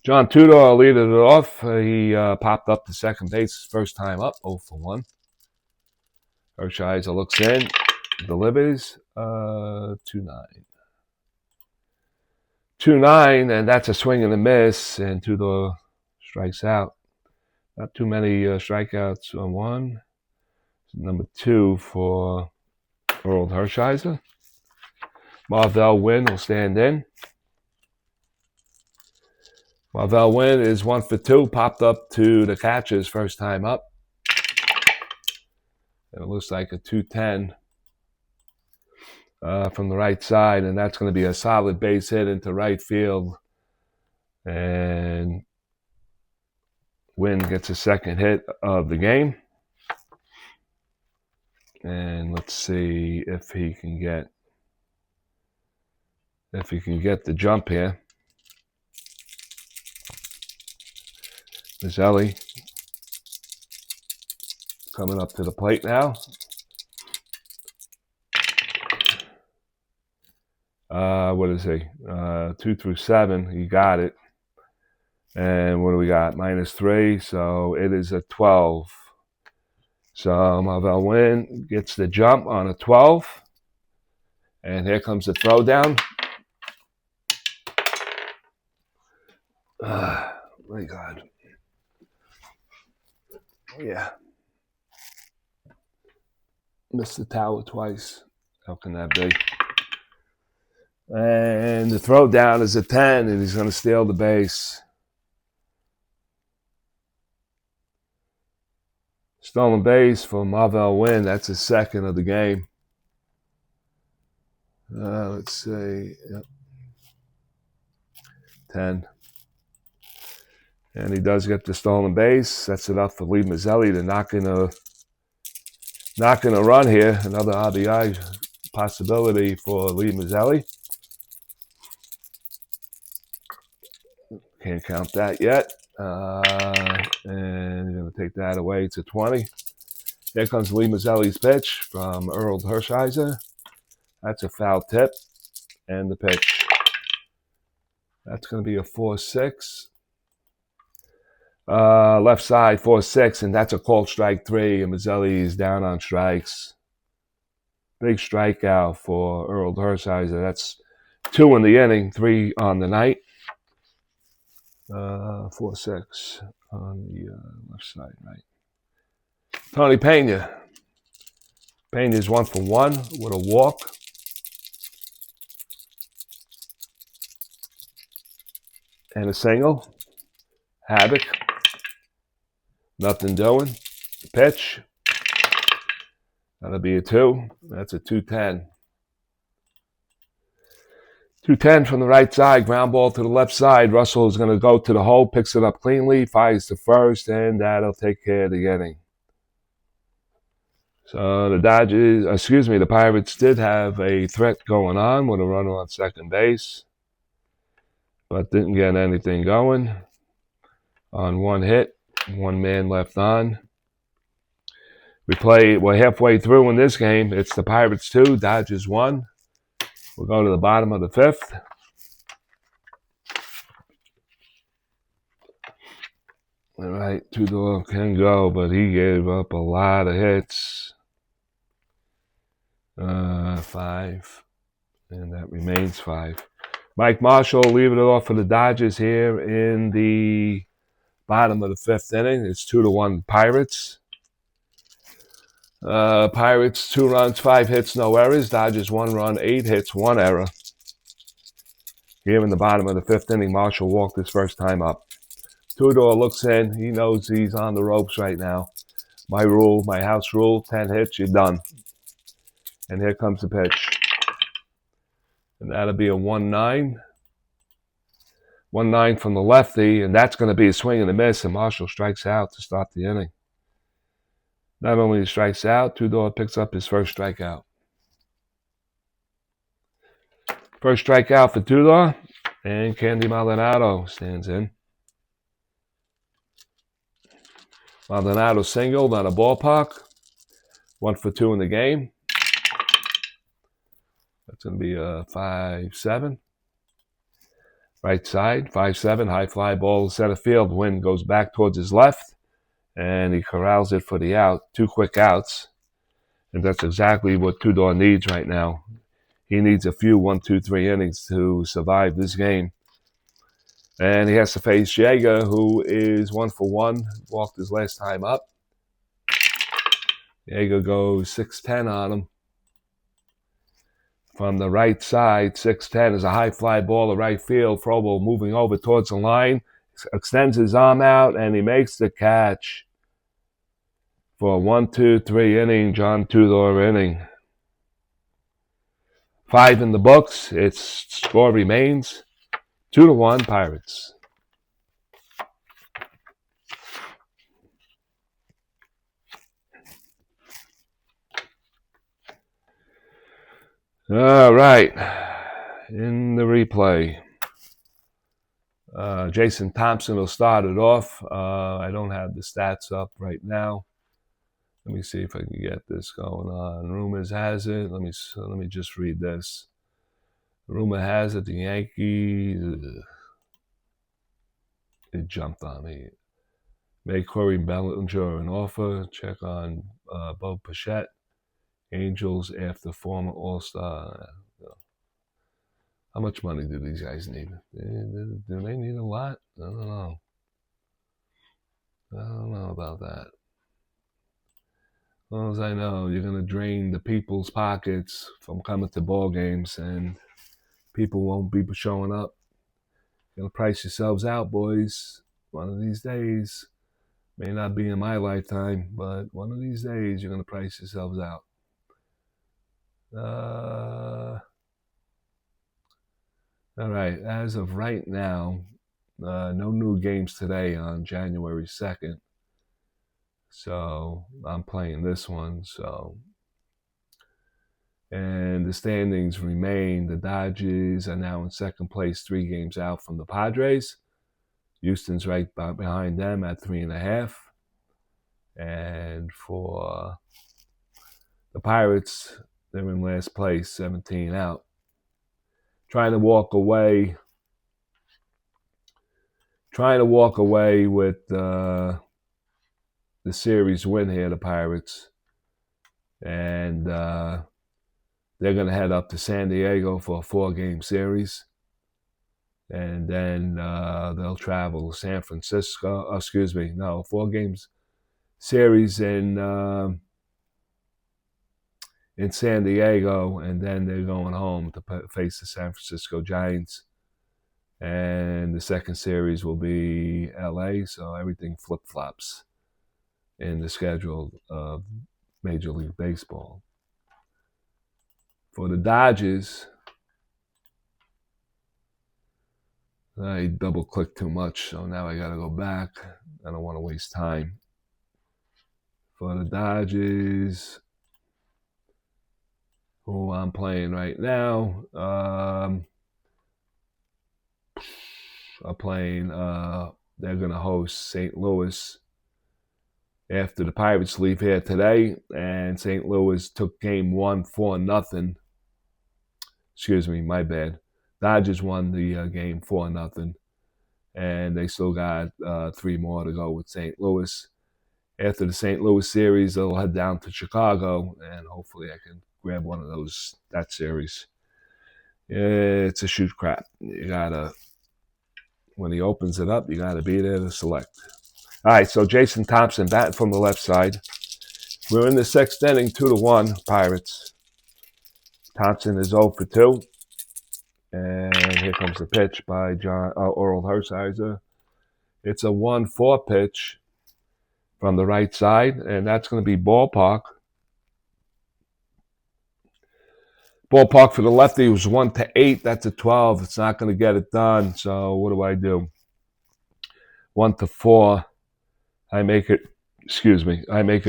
J.Tudor leaded it off. He popped up to second base his first time up, 0 for 1. Hershiser looks in, delivers, 2-9. 2-9, and that's a swing and a miss, and Tudor strikes out. Not too many strikeouts on 1. Number 2 for Earl Hershiser. Marvell Wynn will stand in. Marvell Wynn is 1 for 2, popped up to the catcher's first time up. And it looks like a 2-10 from the right side, and that's going to be a solid base hit into right field. And Wynn gets a second hit of the game. And let's see if he can get the jump here. Mazzelli coming up to the plate now. What is he? 2 through 7. He got it. And what do we got? -3. So it is a 12. So Marvell Wynn gets the jump on a 12. And here comes the throwdown. My God. Yeah. Missed the tower twice. How can that be? And the throwdown is a 10, and he's going to steal the base. Stolen base for Marvell Wynn. That's his second of the game. Let's see. Yep. 10. And he does get the stolen base. That's enough for Lee Mazzelli to knock in a run here. Another RBI possibility for Lee Mazzelli. Can't count that yet. And you're going to take that away to 20. Here comes Lee Mazzelli's pitch from Hershiser. That's a foul tip. And the pitch. That's going to be a 4-6. Left side, 4-6, and that's a called strike 3. And Mazzelli is down on strikes. Big strikeout for Hershiser. That's 2 in the inning, 3 on the night. 4-6 on the left side, right. Tony Pena. Pena's 1 for 1 with a walk. And a single. Havoc. Nothing doing. Pitch. That'll be a 2. That's a 2-10. 2-10 from the right side. Ground ball to the left side. Russell is going to go to the hole, picks it up cleanly, fires to first, and that'll take care of the inning. So the Pirates did have a threat going on with a runner on second base, but didn't get anything going. On 1 hit, 1 man left on. We're halfway through in this game. It's the Pirates 2, Dodgers 1. We'll go to the bottom of the 5th. All right, Tudor can go, but he gave up a lot of hits. 5, and that remains 5. Mike Marshall leaving it off for the Dodgers here in the bottom of the 5th inning. It's 2-1 Pirates. Pirates 2 runs, 5 hits, no errors. Dodgers 1 run, 8 hits, 1 error. Here in the bottom of the 5th inning, Marshall walked his first time up. Tudor looks in. He knows he's on the ropes right now. My house rule, 10 hits, you're done. And here comes the pitch. And that'll be a 1-9. 1-9 from the lefty, and that's going to be a swing and a miss, and Marshall strikes out to start the inning. Not only he strikes out, Tudor picks up his first strikeout. First strikeout for Tudor, and Candy Maldonado stands in. Maldonado singled on a ballpark. 1 for 2 in the game. That's going to be a 5-7. Right side, 5-7, high fly ball to center field. Wynn goes back towards his left, and he corrals it for the out. 2 quick outs, and that's exactly what Tudor needs right now. He needs a few 1, 2, 3 innings to survive this game. And he has to face Jaeger, who is 1 for 1, walked his last time up. Jaeger goes 6-10 on him. From the right side, 6-10 is a high fly ball to right field. Frobo moving over towards the line, extends his arm out, and he makes the catch for a 1, 2, 3 inning, John Tudor inning. 5 in the books. Its score remains 2-1 Pirates. All right, in the replay, Jason Thompson will start it off. I don't have the stats up right now. Let me see if I can get this going on. Rumors has it. Let me just read this. Rumor has it the Yankees. It jumped on me. Make Corey Bellinger an offer. Check on Bo Pichette. Angels after former All-Star. How much money do these guys need? Do they need a lot? I don't know. I don't know about that. As long as I know, you're going to drain the people's pockets from coming to ball games, and people won't be showing up. You're going to price yourselves out, boys. One of these days, may not be in my lifetime, but one of these days, you're going to price yourselves out. All right, as of right now, no new games today on January 2nd. So I'm playing this one. And the standings remain. The Dodgers are now in second place, 3 games out from the Padres. Houston's right behind them at 3.5. And for the Pirates, they're in last place, 17 out. Trying to walk away with the series win here, the Pirates. And they're going to head up to San Diego for a 4-game series. And then they'll travel to San Francisco. 4 games series in San Diego. And then they're going home to face the San Francisco Giants. And the second series will be LA. So everything flip-flops in the schedule of Major League Baseball. For the Dodgers, I double-clicked too much, so now I got to go back. I don't want to waste time. For the Dodgers, who I'm playing right now, I'm playing, they're going to host St. Louis after the Pirates leave here today, and St. Louis took game 1 4-0. Excuse me, my bad. Dodgers won the game 4-0, and they still got 3 more to go with St. Louis. After the St. Louis series, they'll head down to Chicago, and hopefully I can grab one of that series. It's a shoot crap. You gotta, when he opens it up, you gotta be there to select. All right, so Jason Thompson batting from the left side. We're in the 6th inning, 2-1 Pirates. Thompson is 0 for 2. And here comes the pitch by Oral Hershiser. It's a 1-4 pitch from the right side, and that's going to be ballpark. Ballpark for the lefty was 1-8. That's a 12. It's not going to get it done. So what do? 1-4. I make it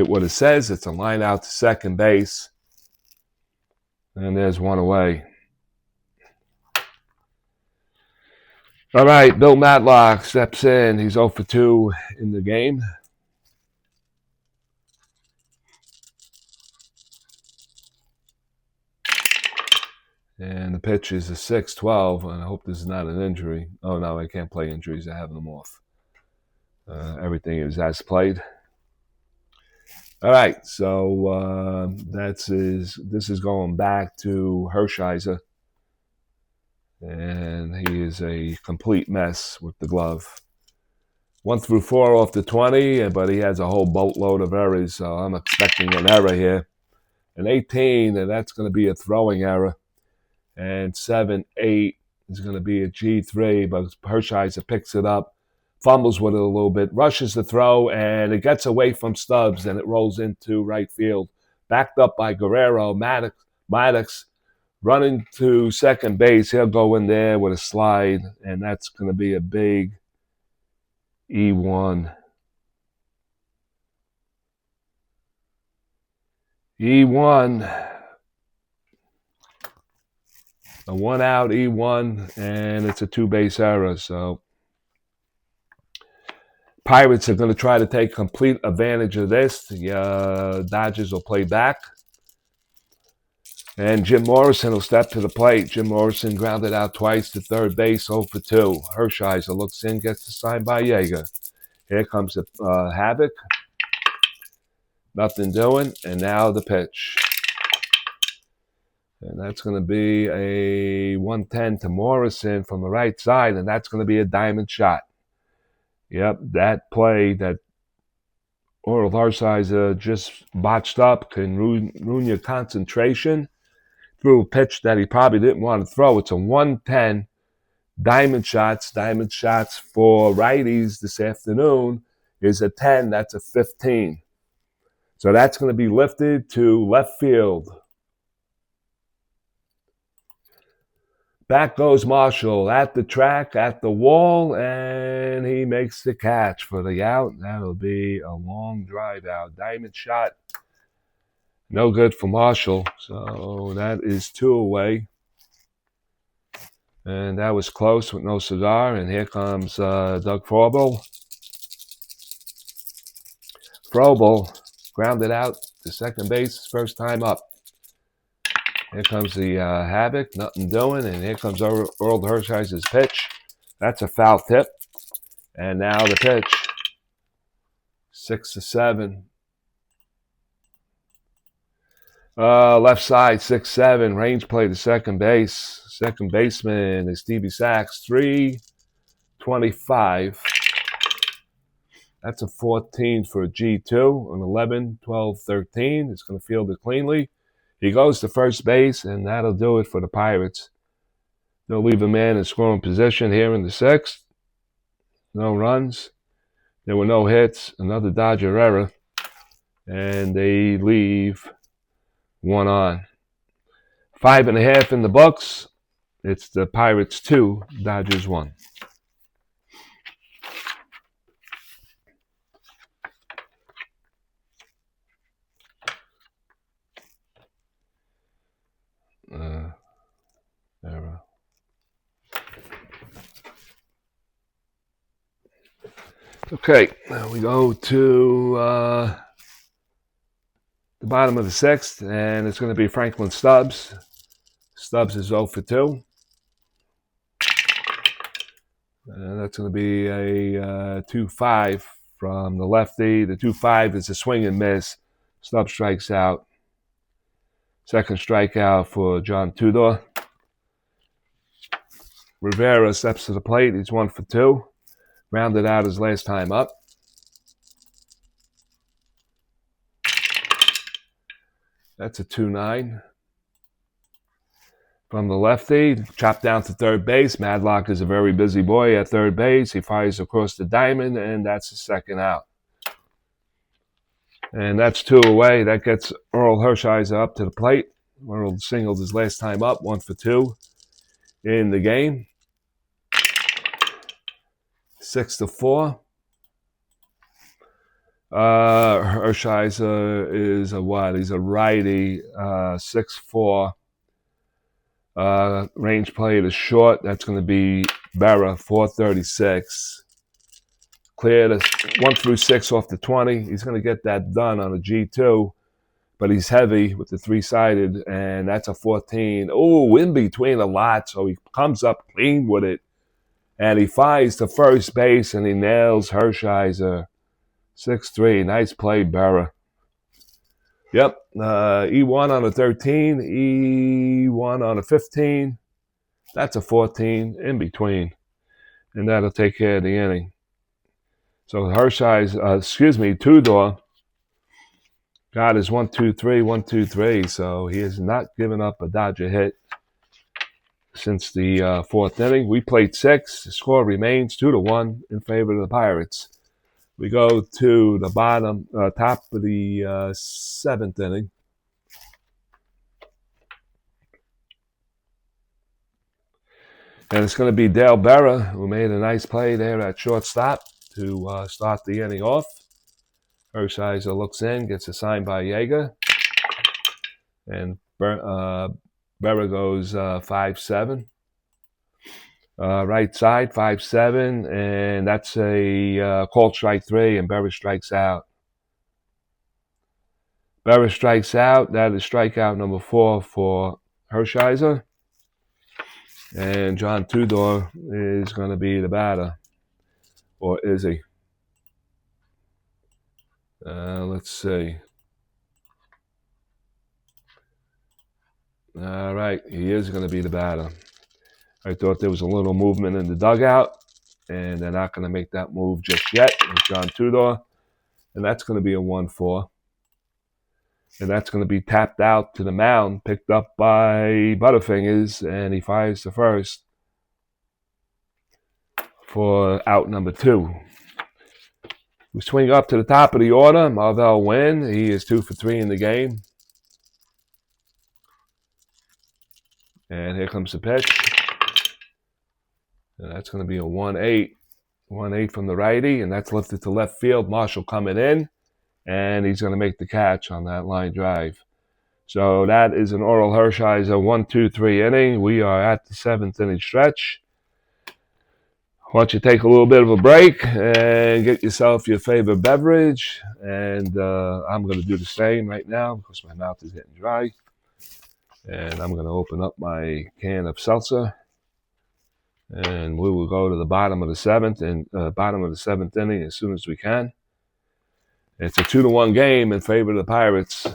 what it says. It's a line out to second base. And there's one away. All right, Bill Matlock steps in. He's 0 for 2 in the game. And the pitch is a 6-12, and I hope this is not an injury. Oh, no, I can't play injuries. I have them off. Everything is as played. All right, so this is going back to Hershiser. And he is a complete mess with the glove. 1-4 off the 20, but he has a whole boatload of errors, so I'm expecting an error here. An 18, and that's going to be a throwing error. And 7-8 is going to be a G3, but Hershiser picks it up, fumbles with it a little bit, rushes the throw, and it gets away from Stubbs, and it rolls into right field. Backed up by Guerrero. Maddox running to second base. He'll go in there with a slide, and that's going to be a big E1. E1. A 1-out E1, and it's a 2-base error. So Pirates are going to try to take complete advantage of this. The Dodgers will play back. And Jim Morrison will step to the plate. Jim Morrison grounded out twice to third base, 0 for 2. Hershiser looks in, gets the sign by Yeager. Here comes Havoc. Nothing doing. And now the pitch. And that's going to be a 110 to Morrison from the right side, and that's going to be a diamond shot. Yep, that play that Oral Hershiser just botched up can ruin your concentration. Threw a pitch that he probably didn't want to throw. It's a 110 diamond shots. Diamond shots for righties this afternoon is a 10. That's a 15. So that's going to be lifted to left field. Back goes Marshall at the track, at the wall, and he makes the catch for the out. That'll be a long drive out. Diamond shot. No good for Marshall. So that is 2 away. And that was close with no cigar. And here comes Doug Frobel. Frobel grounded out to second base, first time up. Here comes the Havoc, nothing doing, and here comes Earl Hershiser's pitch. That's a foul tip. And now the pitch. 6-7. Left side, 6-7. Range play to second base. Second baseman is Stevie Sachs, 325. That's a 14 for a G2. An 11, 12, 13. It's going to field it cleanly. He goes to first base, and that'll do it for the Pirates. They'll leave a man in scoring position here in the 6th. No runs. There were no hits. Another Dodger error. And they leave 1 on. 5.5 in the books. It's the Pirates 2, Dodgers 1. Error. Okay, now we go to the bottom of the 6th, and it's going to be Franklin Stubbs. Stubbs is 0 for 2. And that's going to be a 2-5 from the lefty. The 2-5 is a swing and miss. Stubbs strikes out. Second strikeout for J.Tudor. Rivera steps to the plate. He's 1 for 2. Rounded out his last time up. That's a 2-9. From the lefty, chopped down to third base. Madlock is a very busy boy at third base. He fires across the diamond, and that's the second out. And that's 2 away. That gets Earl Hershiser up to the plate. Earl singled his last time up, 1 for 2 in the game. 6-4. Hershiser is a what? He's a righty, 6'4". Range play to short. That's going to be Berra, 436. Cleared 1 through 6 off the 20. He's going to get that done on a G2, but he's heavy with the 3-sided, and that's a 14. Oh, in between a lot, so he comes up clean with it, and he fires to first base, and he nails Hershiser. 6-3. Nice play, Berra. Yep. E1 on a 13. E1 on a 15. That's a 14 in between. And that'll take care of the inning. So Hershiser, Tudor got his 1-2-3, 1-2-3. So he has not given up a Dodger hit since the 4th inning. We played 6. The score remains 2-1 in favor of the Pirates. We go to the top of the 7th inning. And it's going to be Dale Berra, who made a nice play there at shortstop to start the inning off. Hershiser looks in, gets a sign by Yeager. And Berra goes 5-7. Right side, 5-7, and that's a called strike 3, and Berra strikes out. Berra strikes out. That is strikeout number 4 for Hershiser. And J.Tudor is going to be the batter. Or is he? Let's see. All right, he is going to be the batter. I thought there was a little movement in the dugout, and they're not going to make that move just yet with J.Tudor. And that's going to be a 1-4. And that's going to be tapped out to the mound, picked up by Butterfingers, and he fires the first for out number 2. We swing up to the top of the order. Marvell Wynn, he is 2 for 3 in the game. And here comes the pitch. And that's going to be a 1-8. 1-8 from the righty, and that's lifted to left field. Marshall coming in, and he's going to make the catch on that line drive. So that is an Oral Hershiser 1-2-3 inning. We are at the 7th inning stretch. Why don't you take a little bit of a break and get yourself your favorite beverage. And I'm going to do the same right now because my mouth is getting dry. And I'm going to open up my can of seltzer. And we will go to the bottom of the 7th inning as soon as we can. It's a 2-1 game in favor of the Pirates.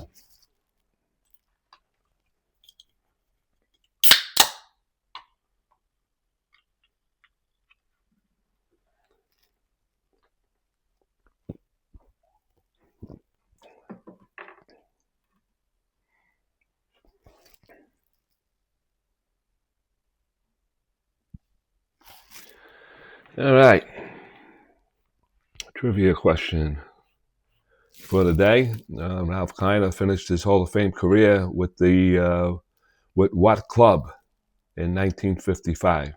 All right. Trivia question for the day. Ralph Kiner finished his Hall of Fame career with what club in 1955?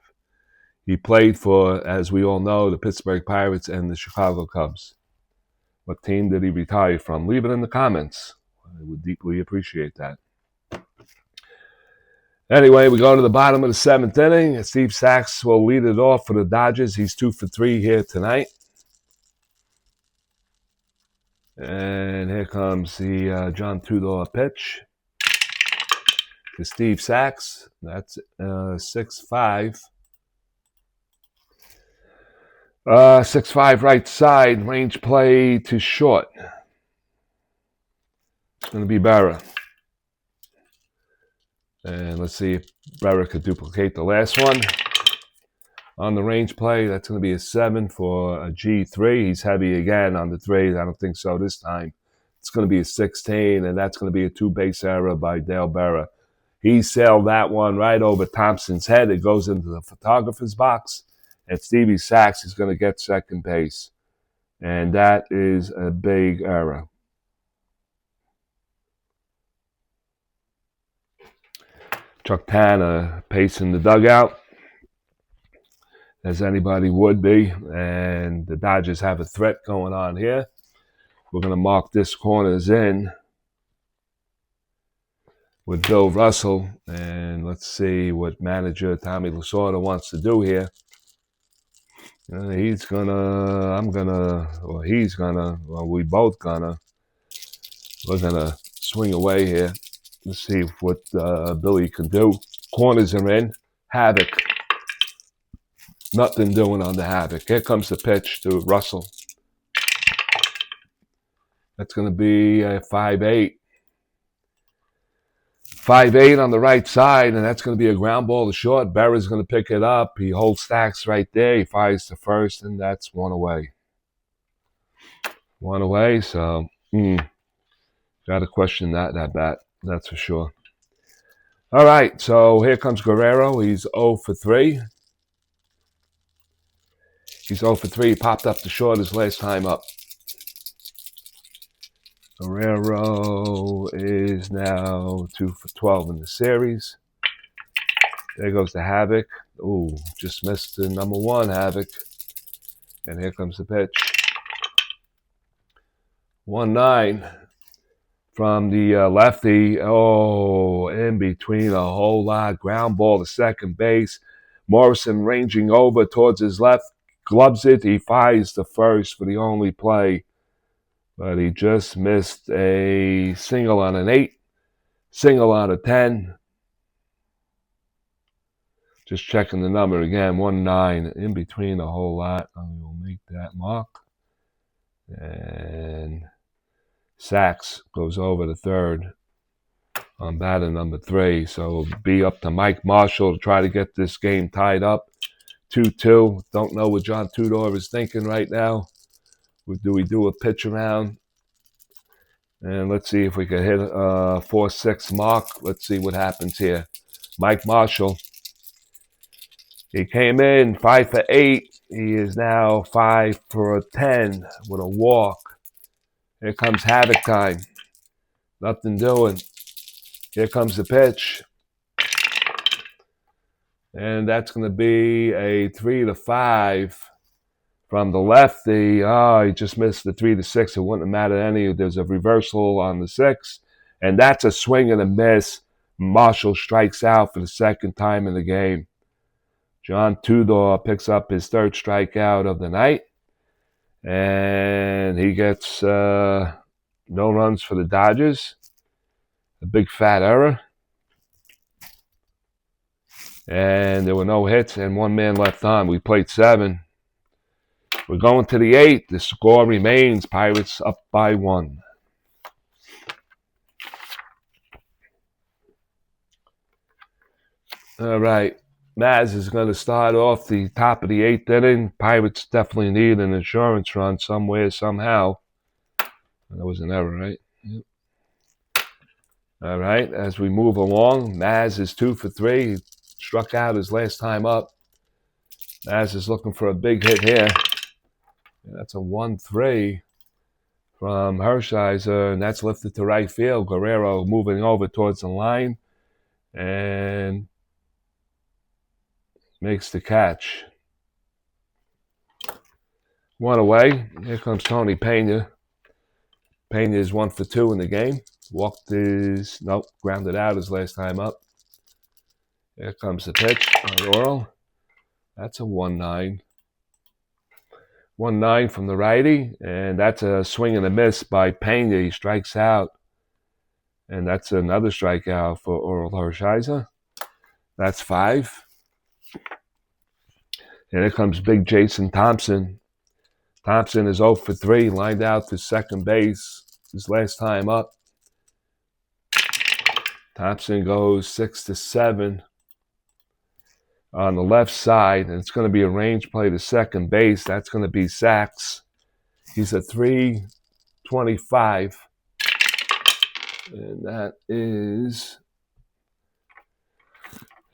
He played for, as we all know, the Pittsburgh Pirates and the Chicago Cubs. What team did he retire from? Leave it in the comments. I would deeply appreciate that. Anyway, we go to the bottom of the 7th inning. Steve Sachs will lead it off for the Dodgers. He's 2 for 3 here tonight. And here comes the J.Tudor pitch to Steve Sachs. That's 6-5. 6-5 right side. Range play to short. It's going to be Berra. And let's see if Berra could duplicate the last one. On the range play, that's going to be a 7 for a G3. He's heavy again on the 3. I don't think so this time. It's going to be a 16, and that's going to be a 2-base error by Dale Berra. He sailed that one right over Thompson's head. It goes into the photographer's box, and Stevie Sachs is going to get second base. And that is a big error. Chuck Tanner pacing the dugout, as anybody would be, and the Dodgers have a threat going on here. We're going to mark this corners in with Bill Russell, and let's see what manager Tommy Lasorda wants to do here. We're gonna swing away here. Let's see what Billy can do. Corners are in. Havoc. Nothing doing on the Havoc. Here comes the pitch to Russell. That's going to be a 5-8. 5-8 on the right side, and that's going to be a ground ball to short. Berra's going to pick it up. He holds Stacks right there. He fires to first, and that's 1 away. 1 away, so got to question that bat. That's for sure. All right, so here comes Guerrero. He's 0 for 3. He's 0 for 3. He popped up to short his last time up. Guerrero is now 2 for 12 in the series. There goes the Havoc. Ooh, just missed the number 1 Havoc. And here comes the pitch. 1-9 from the lefty. Oh, in between a whole lot. Ground ball to second base. Morrison ranging over towards his left. Gloves it. He fires the first for the only play. But he just missed a single on an 8. Single on a 10. Just checking the number again. 1-9. In between a whole lot. I will make that mark. And Sachs goes over the third on batter number 3. So it'll be up to Mike Marshall to try to get this game tied up. 2-2. Don't know what J.Tudor is thinking right now. Do we do a pitch around? And let's see if we can hit a 4-6 mark. Let's see what happens here. Mike Marshall. He came in 5 for 8. He is now 5 for 10 with a walk. Here comes havoc time. Nothing doing. Here comes the pitch. And that's going to be a 3-5 from the lefty. Oh, he just missed the 3-6. It wouldn't have mattered any. There's a reversal on the 6. And that's a swing and a miss. Marshall strikes out for the second time in the game. J.Tudor picks up his 3rd strikeout of the night. And he gets no runs for the Dodgers. A big fat error. And there were no hits and 1 man left on. We played 7. We're going to the 8th. The score remains Pirates up by 1. All right. Maz is going to start off the top of the 8th inning. Pirates definitely need an insurance run somewhere, somehow. That was an error, right? Yep. All right. As we move along, Maz is 2 for 3. He struck out his last time up. Maz is looking for a big hit here. That's a 1-3 from Hershiser, and that's lifted to right field. Guerrero moving over towards the line and makes the catch. 1 away. Here comes Tony Pena. Pena is 1 for 2 in the game. Grounded out his last time up. Here comes the pitch by Oral. That's a 1-9. 1-9 from the righty, and that's a swing and a miss by Pena. He strikes out, and that's another strikeout for Oral Hershiser. That's 5. And here comes big Jason Thompson. Thompson is 0 for 3, lined out to second base his last time up. Thompson goes 6-7 on the left side, and it's going to be a range play to second base. That's going to be Sachs. He's at 325, and that is,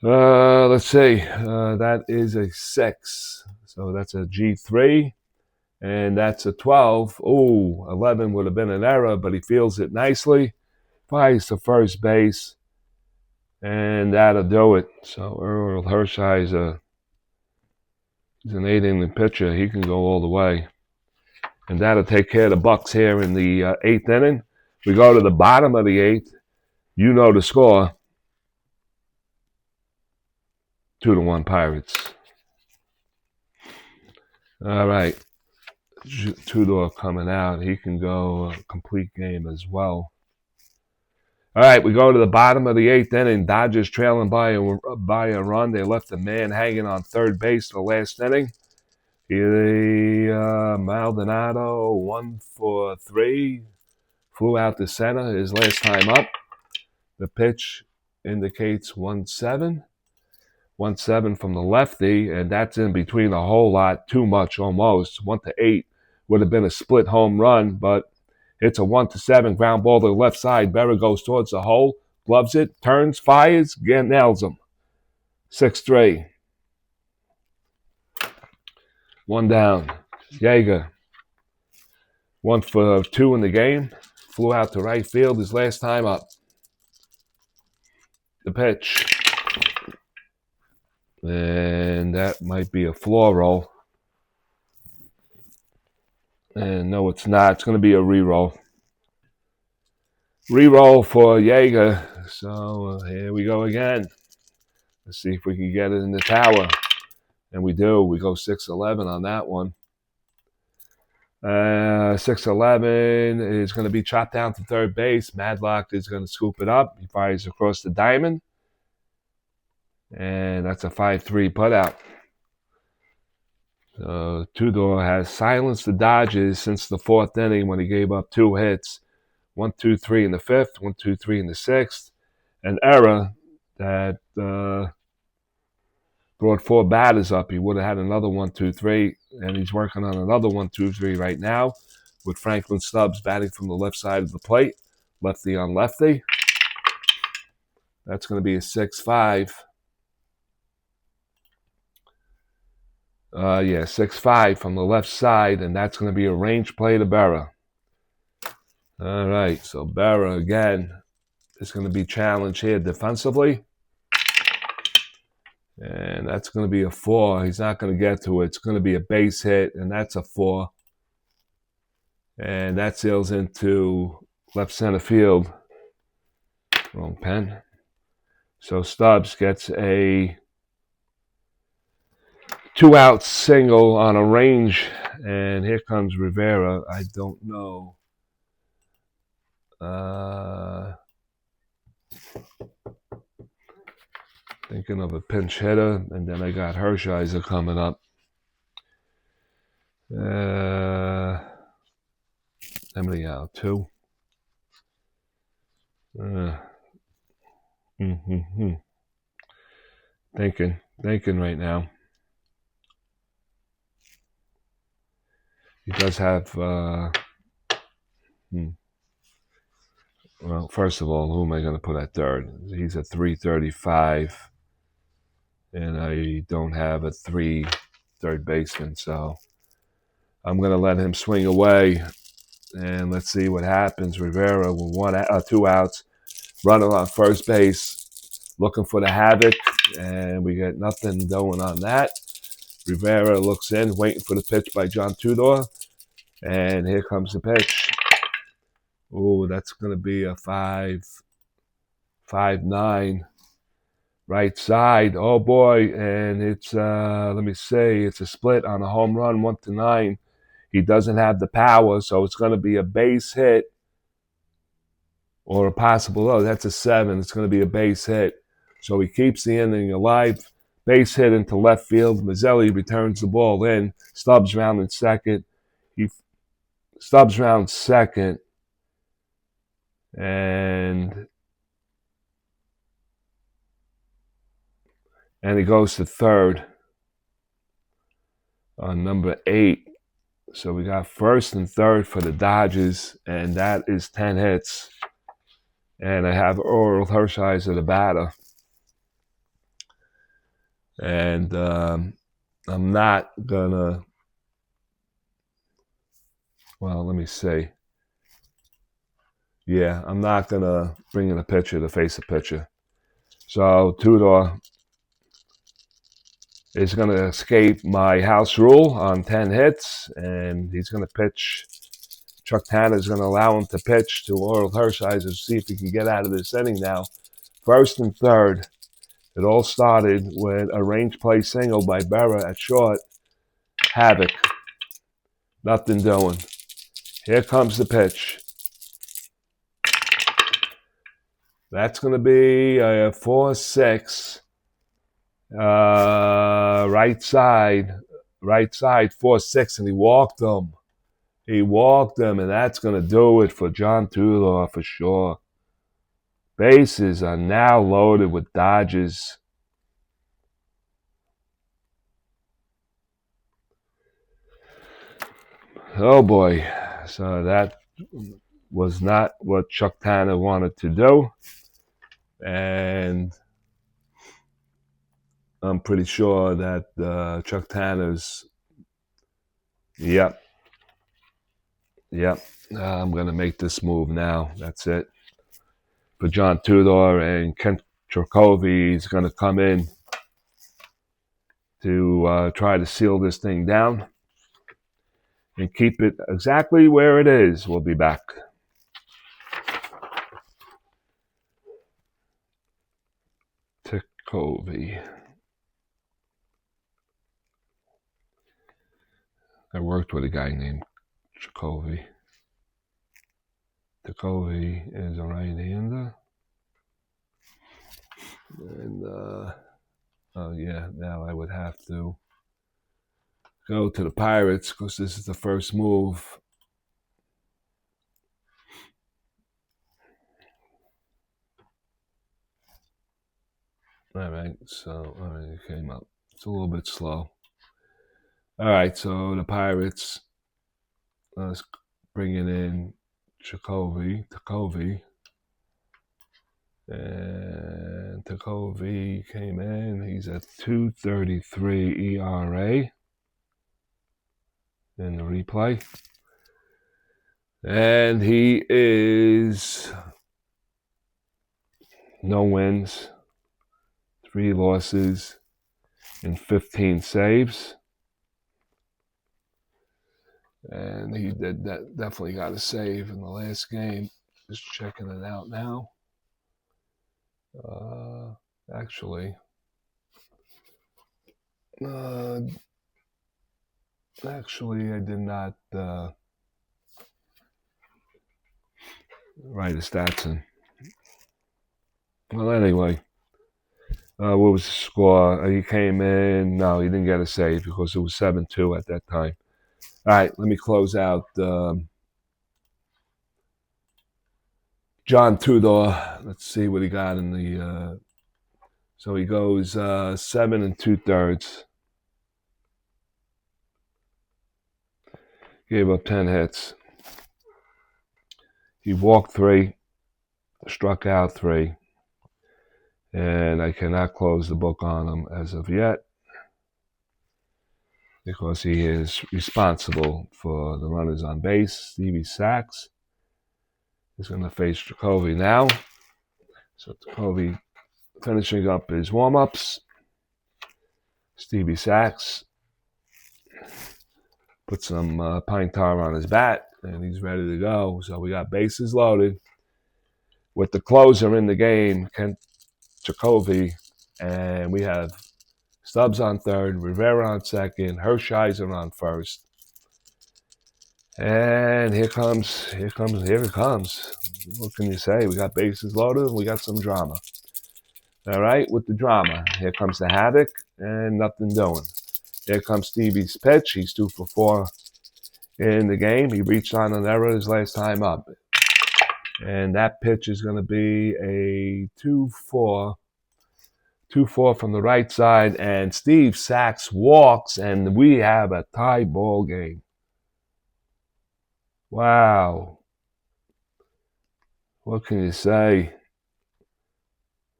let's see, that is a 6. So that's a G3, and that's a 12. Oh, 11 would have been an error, but he fields it nicely. Flies to first base. And that'll do it. So Earl Hershiser, he's an 8-inning pitcher. He can go all the way. And that'll take care of the Bucks here in the 8th inning. We go to the bottom of the 8th. You know the score. 2-1 Pirates. All right. Tudor coming out. He can go a complete game as well. All right, we go to the bottom of the 8th inning. Dodgers trailing by a run. They left a man hanging on third base the last inning. Maldonado, 1 for 3. Flew out to center his last time up. The pitch indicates 1-7. 1-7 from the lefty, and that's in between a whole lot. Too much almost. 1-8 would have been a split home run, but it's a 1-7 ground ball to the left side. Berra goes towards the hole, gloves it, turns, fires, again nails him. 6-3. 1 down. Yeager, 1 for 2 in the game. Flew out to right field his last time up. The pitch. And that might be a floor roll. And no, it's not. It's going to be a re-roll. Re-roll for Yeager. So here we go again. Let's see if we can get it in the tower. And we do. We go 6-11 on that one. 6-11 is going to be chopped down to third base. Madlock is going to scoop it up. He fires across the diamond. And that's a 5-3 putout. So Tudor has silenced the Dodgers since the 4th inning when he gave up 2 hits. 1, 2, 3 in the 5th, 1, 2, 3 in the 6th. an error that brought 4 batters up. He would have had another 1, 2, 3, and he's working on another 1, 2, 3 right now with Franklin Stubbs batting from the left side of the plate, lefty on lefty. That's going to be a 6-5. 6-5 from the left side, and that's going to be a range play to Berra. All right, so Berra again is going to be challenged here defensively. And that's going to be a 4. He's not going to get to it. It's going to be a base hit, and that's a 4. And that sails into left center field. Wrong pen. So Stubbs gets a 2-out single on a range. And here comes Rivera. I don't know. Thinking of a pinch hitter, and then I got Hershiser coming up. How many out? 2. Thinking right now. He does have. Well, first of all, who am I going to put at third? He's at 335, and I don't have a 3 third baseman, so I'm going to let him swing away, and let's see what happens. Rivera with 2 outs, runner on first base, looking for the havoc, and we get nothing going on that. Rivera looks in, waiting for the pitch by J.Tudor, and here comes the pitch. Oh, that's going to be a 5-9 right side. Oh boy, and it's it's a split on a home run, 1-9. He doesn't have the power, so it's going to be a base hit or a possible. That's a 7. It's going to be a base hit, so he keeps the inning alive. Base hit into left field. Mazzelli returns the ball in. Stubbs round in second. Stubbs round second. And he goes to third on number 8. So we got first and third for the Dodgers, and that is 10 hits. And I have Oral Hershiser, the batter. And I'm not gonna. Well, let me see. Yeah, I'm not gonna bring in a pitcher to face a pitcher. So Tudor is going to escape my house rule on 10 hits, and he's going to pitch. Chuck Tanner is going to allow him to pitch to Oral Hershiser to see if he can get out of this inning now. First and third. It all started with a range play single by Berra at short. Havoc. Nothing doing. Here comes the pitch. That's going to be a 4-6. Right side, 4-6, and he walked him. And that's going to do it for J.Tudor for sure. Bases are now loaded with Dodgers. Oh boy. So that was not what Chuck Tanner wanted to do. And I'm pretty sure that Chuck Tanner's, yep. I'm going to make this move now. That's it. For J.Tudor, and Kent Trakovey is going to come in to try to seal this thing down and keep it exactly where it is. We'll be back. Trakovey. I worked with a guy named Trakovey. Trakovey is a right-hander. And, now I would have to go to the Pirates because this is the first move. All right, so it came up. It's a little bit slow. All right, so the Pirates, let's bring it in Takovi. And Takovi came in. He's at 2.33 ERA in the replay. And he is no wins, 3 losses, and 15 saves. And he did that. Definitely got a save in the last game. Just checking it out now. Actually, I did not write his stats in. Well, anyway, what was the score? He came in. No, he didn't get a save because it was 7-2 at that time. All right, let me close out J.Tudor. Let's see what he got in the. So he goes 7 2/3. Gave up 10 hits. He walked 3, struck out 3, and I cannot close the book on him as of yet because he is responsible for the runners on base. Stevie Sachs is going to face Jacoby now. So Jacoby finishing up his warm-ups. Stevie Sachs put some pine tar on his bat, and he's ready to go. So we got bases loaded with the closer in the game, Kent Jacoby, and we have Stubbs on third, Rivera on second, Hershiser on first. And here it comes. What can you say? We got bases loaded and we got some drama. All right, with the drama. Here comes the havoc and nothing doing. Here comes Stevie's pitch. He's 2 for 4 in the game. He reached on an error his last time up. And that pitch is going to be a 2-4. 2-4 from the right side. And Steve Sachs walks, and we have a tie ball game. Wow. What can you say?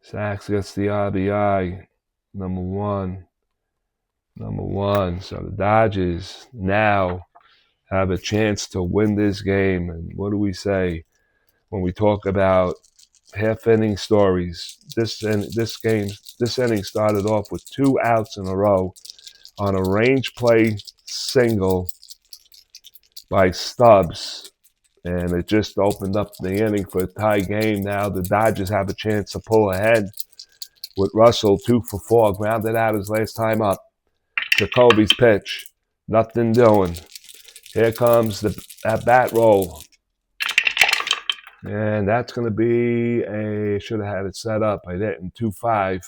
Sachs gets the RBI, number one. So the Dodgers now have a chance to win this game. And what do we say when we talk about half-inning stories? This inning started off with 2 outs in a row on a range play single by Stubbs. And it just opened up the inning for a tie game. Now the Dodgers have a chance to pull ahead with Russell 2 for 4, grounded out his last time up. Jacoby's pitch, nothing doing. Here comes that bat roll. And that's going to be should have had it set up. I didn't. 2-5.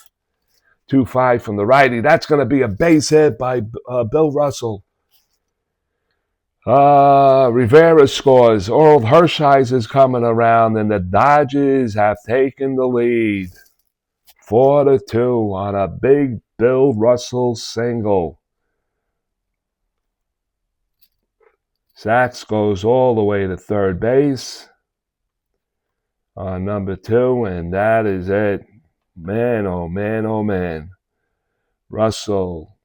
2-5 from the righty. That's going to be a base hit by Bill Russell. Rivera scores. Oral Hershiser is coming around, and the Dodgers have taken the lead 4-2 on a big Bill Russell single. Sachs goes all the way to third base on number 2, and that is it. Man, oh man, oh man. Russell,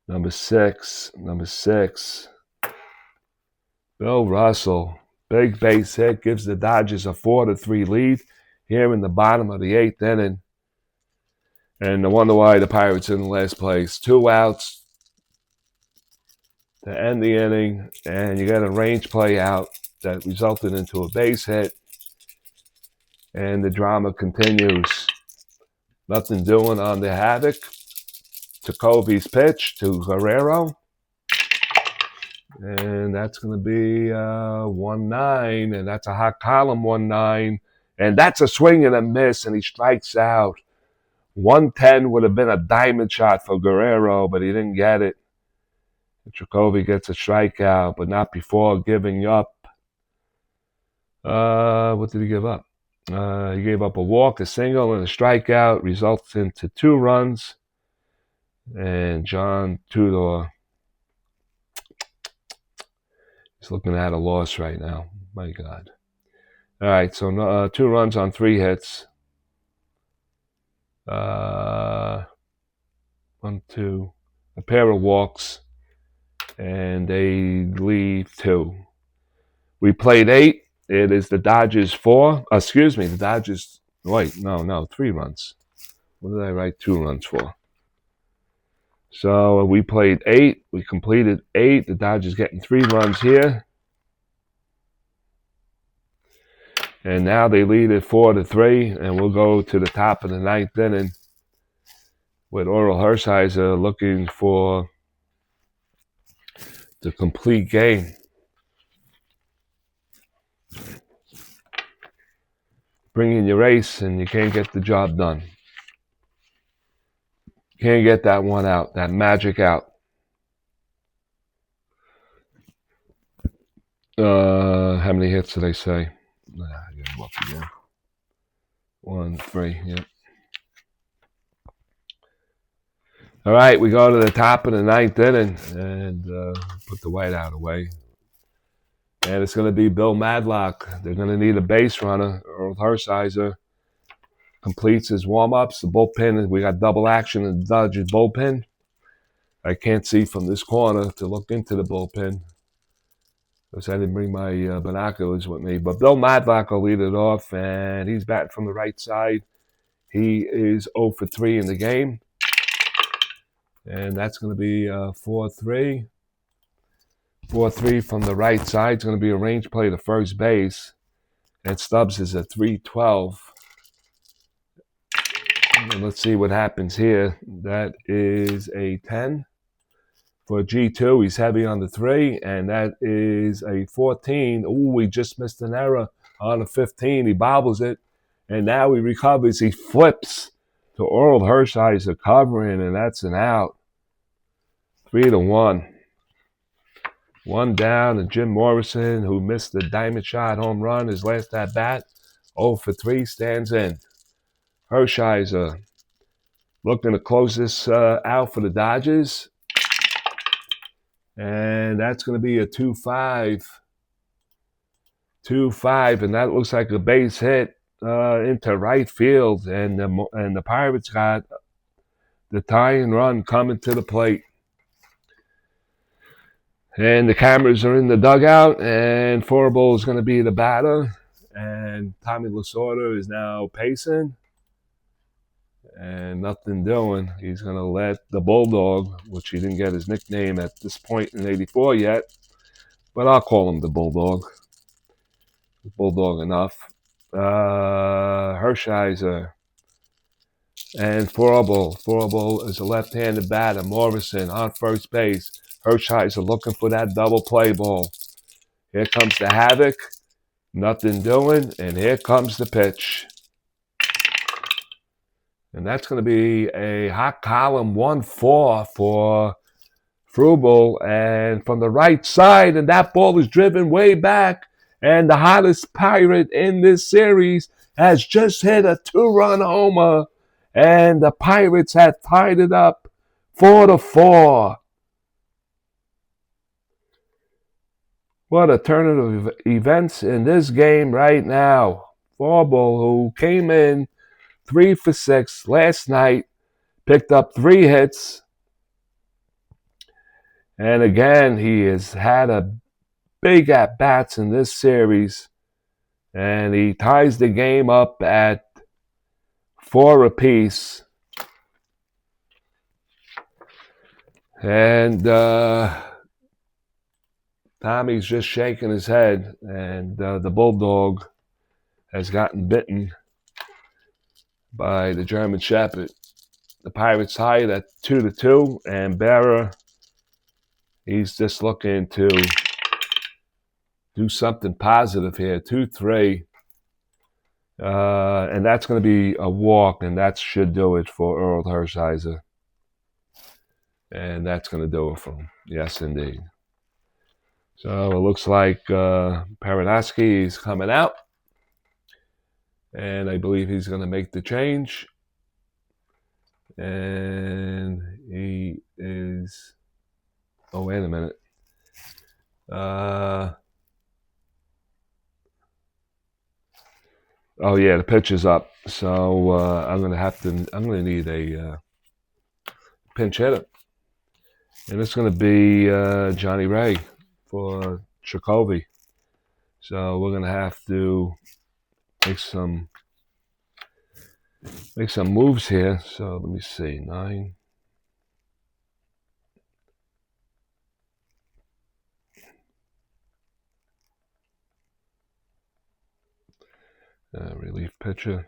number 6. Bill Russell, big base hit, gives the Dodgers a 4-3 lead here in the bottom of the 8th inning. And I wonder why the Pirates in the last place. 2 outs to end the inning, and you got a range play out that resulted into a base hit. And the drama continues. Nothing doing on the havoc. Jacoby's pitch to Guerrero. And that's going to be 1-9. And that's a hot column 1-9. And that's a swing and a miss, and he strikes out. 110 would have been a diamond shot for Guerrero, but he didn't get it. Jacoby gets a strikeout, but not before giving up. What did he give up? He gave up a walk, a single, and a strikeout, results into 2 runs. And J.Tudor is looking at a loss right now. My God. All right, so 2 runs on 3 hits. 1, 2, a pair of walks, and they leave 2. We played 8. It is the Dodgers 4. The Dodgers. Wait, no, 3 runs. What did I write 2 runs for? So we played 8. We completed 8. The Dodgers getting 3 runs here. And now they lead it 4-3. And we'll go to the top of the 9th inning with Hershiser looking for the complete game. Bring in your ace and you can't get the job done. Can't get that one out, that magic out. How many hits did I say? I gotta look again. 1, 3, yep. All right, we go to the top of the 9th inning and put the whiteout away. And it's going to be Bill Madlock. They're going to need a base runner. Earl Hershiser completes his warm-ups. The bullpen, we got double action in the Dodgers bullpen. I can't see from this corner to look into the bullpen because I didn't bring my binoculars with me. But Bill Madlock will lead it off, and he's batting from the right side. He is 0 for 3 in the game. And that's going to be 4-3. 4-3 from the right side. It's going to be a range play to first base. And Stubbs is at 3-12. And let's see what happens here. That is a 10 for G2. He's heavy on the 3. And that is a 14. Ooh, he just missed an error on the 15. He bobbles it. And now he recovers. He flips to Earl Hershiser covering. And that's an out. 3-1. 1 down, and Jim Morrison, who missed the diamond shot home run, his last at bat, 0 for 3, stands in. Hershiser looking to close this out for the Dodgers. And that's going to be a 2-5. 2-5, and that looks like a base hit into right field. And the Pirates got the tying run coming to the plate. And the cameras are in the dugout, and Forable is going to be the batter. And Tommy Lasorda is now pacing. And nothing doing. He's going to let the Bulldog, which he didn't get his nickname at this point in '84 yet, but I'll call him the Bulldog. Bulldog enough. Hershiser and Forable. Forable is a left-handed batter. Morrison on first base. Hershiser looking for that double play ball. Here comes the havoc. Nothing doing. And here comes the pitch. And that's going to be a hot column 1-4 for Frubel. And from the right side, and that ball is driven way back. And the hottest Pirate in this series has just hit a 2-run homer. And the Pirates have tied it up 4-4. What a turn of events in this game right now. Forble, who came in 3 for 6 last night, picked up 3 hits. And again, he has had a big at-bats in this series. And he ties the game up at 4 apiece. And Tommy's just shaking his head, and the Bulldog has gotten bitten by the German Shepherd. The Pirates tied at 2-2, and Berra, he's just looking to do something positive here, 2-3. And that's going to be a walk, and that should do it for Earl Hershiser. And that's going to do it for him. Yes, indeed. So it looks like Paradowski is coming out. And I believe he's going to make the change. And he is... Oh, wait a minute. Oh yeah, the pitch is up. So I'm gonna need a pinch hitter, and it's gonna be Johnny Ray for Jacoby. So we're gonna have to make some moves here. So let me see, 9. Relief pitcher.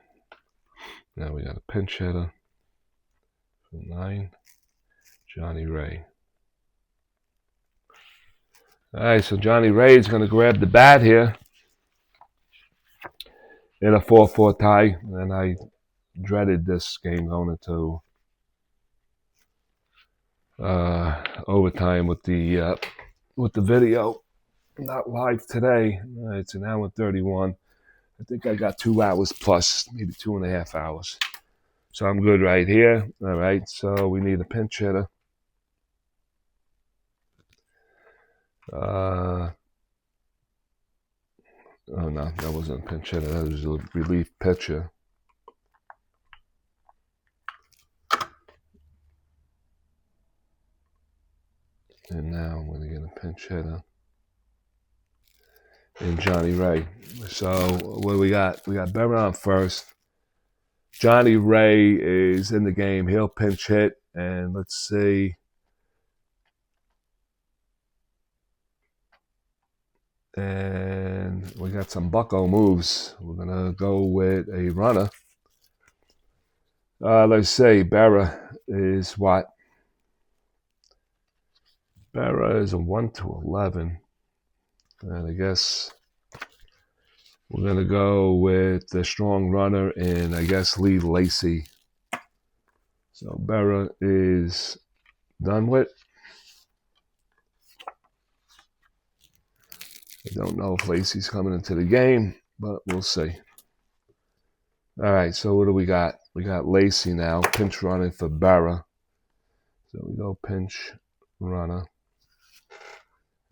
Now we got a pinch hitter for 9, Johnny Ray. All right, so Johnny Ray is going to grab the bat here in a 4-4 tie, and I dreaded this game going into overtime with the video. Not live today. It's an hour and 31. I think I got 2 hours plus, maybe 2.5 hours. So I'm good right here. All right, so we need a pinch hitter. Oh no, that wasn't a pinch hitter. That was a relief pitcher. And now I'm going to get a pinch hitter in Johnny Ray. So what do we got? We got Berra on first. Johnny Ray is in the game. He'll pinch hit. And let's see. And we got some bucko moves. We're going to go with a runner. Let's say Berra is what? Berra is a 1-11. And I guess we're going to go with the strong runner and I guess Lee Lacey. So Berra is done with. I don't know if Lacey's coming into the game, but we'll see. All right, so what do we got? We got Lacey now, pinch running for Berra. So we go pinch runner.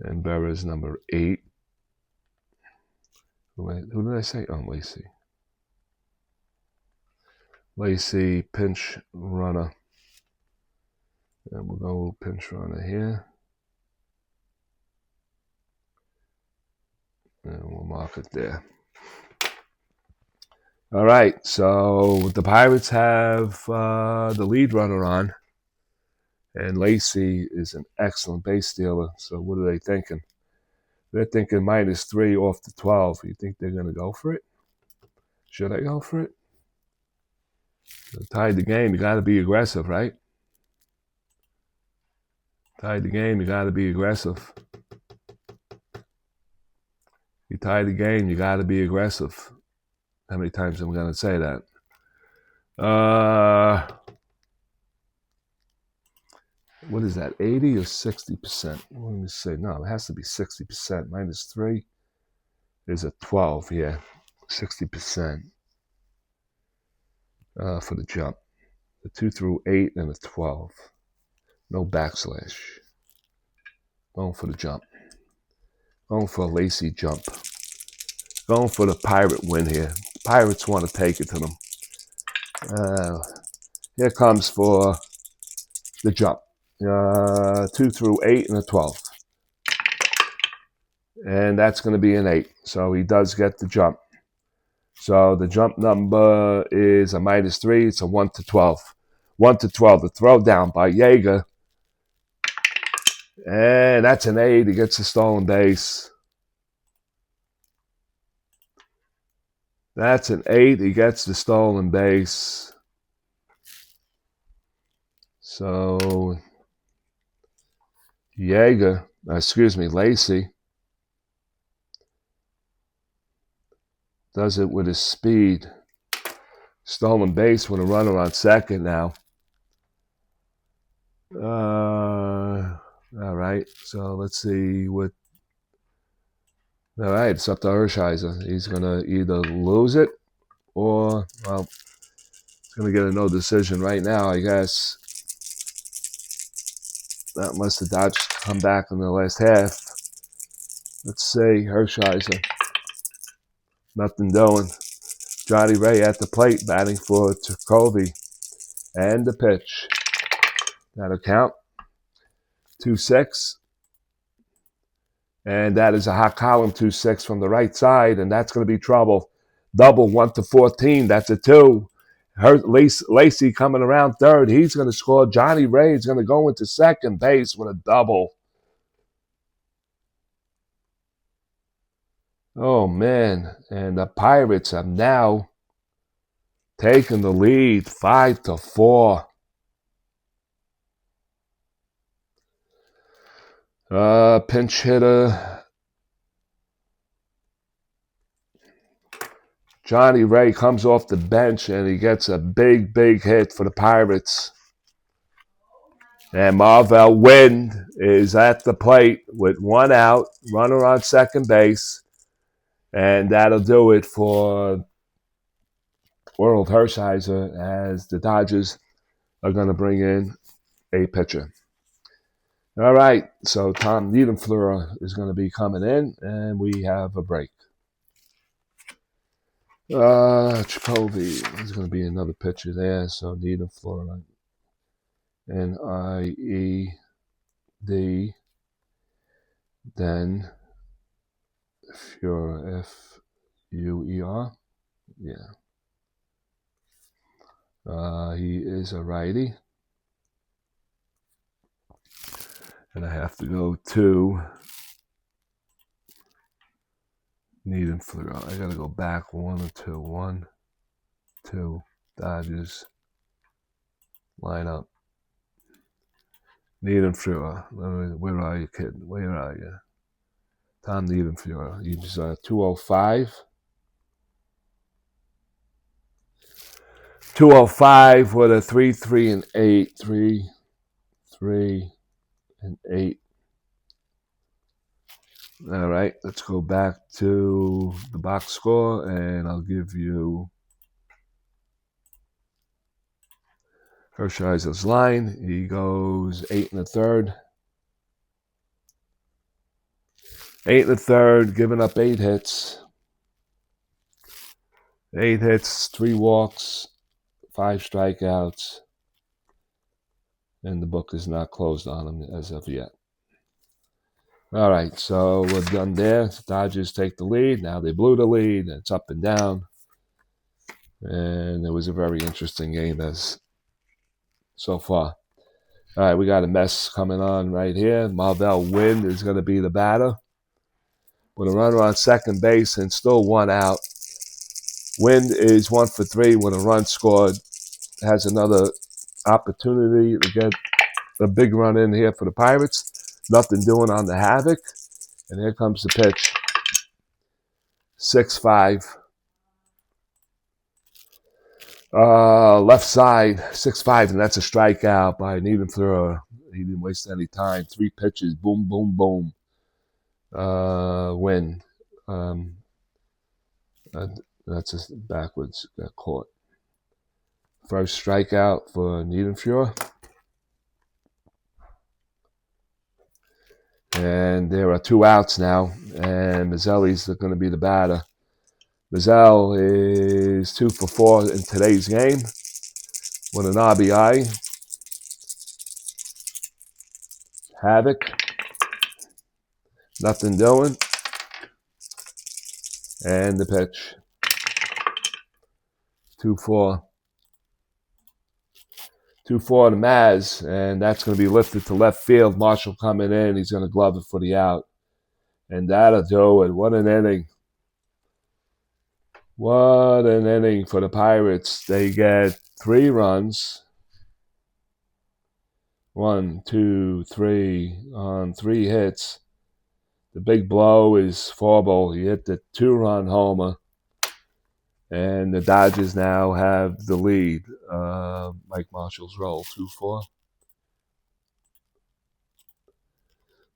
And Berra is number 8. Who did I say? Oh, Lacey. Lacey, pinch runner. And we'll go pinch runner here. And we'll mark it there. All right, so the Pirates have the lead runner on. And Lacey is an excellent base stealer. So what are they thinking? They're thinking -3 off the 12. You think they're going to go for it? Should I go for it? Tied the game, you got to be aggressive, right? Tied the game, you got to be aggressive. You tie the game, you got to be aggressive. How many times am I going to say that? What is that, 80 or 60%? Let me see. No, it has to be 60%. -3 is a 12 here. 60% for the jump. The 2 through 8 and a 12. No backslash. Going for the jump. Going for a Lacey jump. Going for the Pirate win here. Pirates want to take it to them. Here comes for the jump. 2 through 8 and a 12. And that's going to be an 8. So he does get the jump. So the jump number is a -3. It's a 1-12. 1-12. The throw down by Yeager. And that's an 8. He gets a stolen base. That's an 8. He gets the stolen base. So Lacey does it with his speed. Stolen base with a runner on second now. All right, so let's see what. All right, it's up to Hershiser. He's going to either lose it or, well, it's going to get a no decision right now, I guess. Unless the Dodgers come back in the last half. Let's see, Hershiser. Nothing doing. Johnny Ray at the plate, batting for Jacoby. And the pitch. That'll count. 2-6. And that is a hot column, 2-6 from the right side, and that's going to be trouble. Double, 1-14. That's a 2. Lacey coming around third. He's going to score. Johnny Ray is going to go into second base with a double. Oh, man. And the Pirates have now taken the lead, 5-4. Pinch hitter Johnny Ray comes off the bench and he gets a big hit for the Pirates. And Marvell Wind is at the plate with 1 out, runner on second base. And that'll do it for World Hershiser as the Dodgers are going to bring in a pitcher. All right, so Tom Niedenfleur is going to be coming in, and we have a break. Jacoby is going to be another pitcher there, so Niedenfleur, N-I-E-D, then Fuhrer, F-U-E-R, yeah. He is a righty. And I have to go to Niedenfleur. I got to go back 1 or 2. 1, 2, Dodgers, lineup. Niedenfleur. Where are you, kid? Where are you? Tom Niedenfleur. He's 205. 205 with a 3-3-8. 3-3-8. All right, let's go back to the box score, and I'll give you Hershiser's line. He goes 8 1/3. 8 1/3, giving up 8 hits. 8 hits, 3 walks, 5 strikeouts. And the book is not closed on him as of yet. All right, so we're done there. The Dodgers take the lead. Now they blew the lead. It's up and down. And it was a very interesting game so far. All right, we got a mess coming on right here. Marvell Wind is going to be the batter with a runner on second base and still 1 out. Wind is 1 for 3 with a run scored. Has another opportunity to get a big run in here for the Pirates. Nothing doing on the Havoc. And here comes the pitch. 6-5. Left side, 6-5, and that's a strikeout by Niedenfleur. He didn't waste any time. 3 pitches, boom, boom, boom. Win. That's just backwards. Got caught. First strikeout for Niedenfleur. And there are 2 outs now, and Mazzelli's going to be the batter. Mazzell is 2 for 4 in today's game with an RBI. Havoc. Nothing doing. And the pitch. 2-4. 2-4 to Maz, and that's going to be lifted to left field. Marshall coming in. He's going to glove it for the out. And that'll do it. What an inning. What an inning for the Pirates. They get 3 runs. 1, 2, 3 on 3 hits. The big blow is Forble. He hit the 2-run homer. And the Dodgers now have the lead. Mike Marshall's roll, 2-4.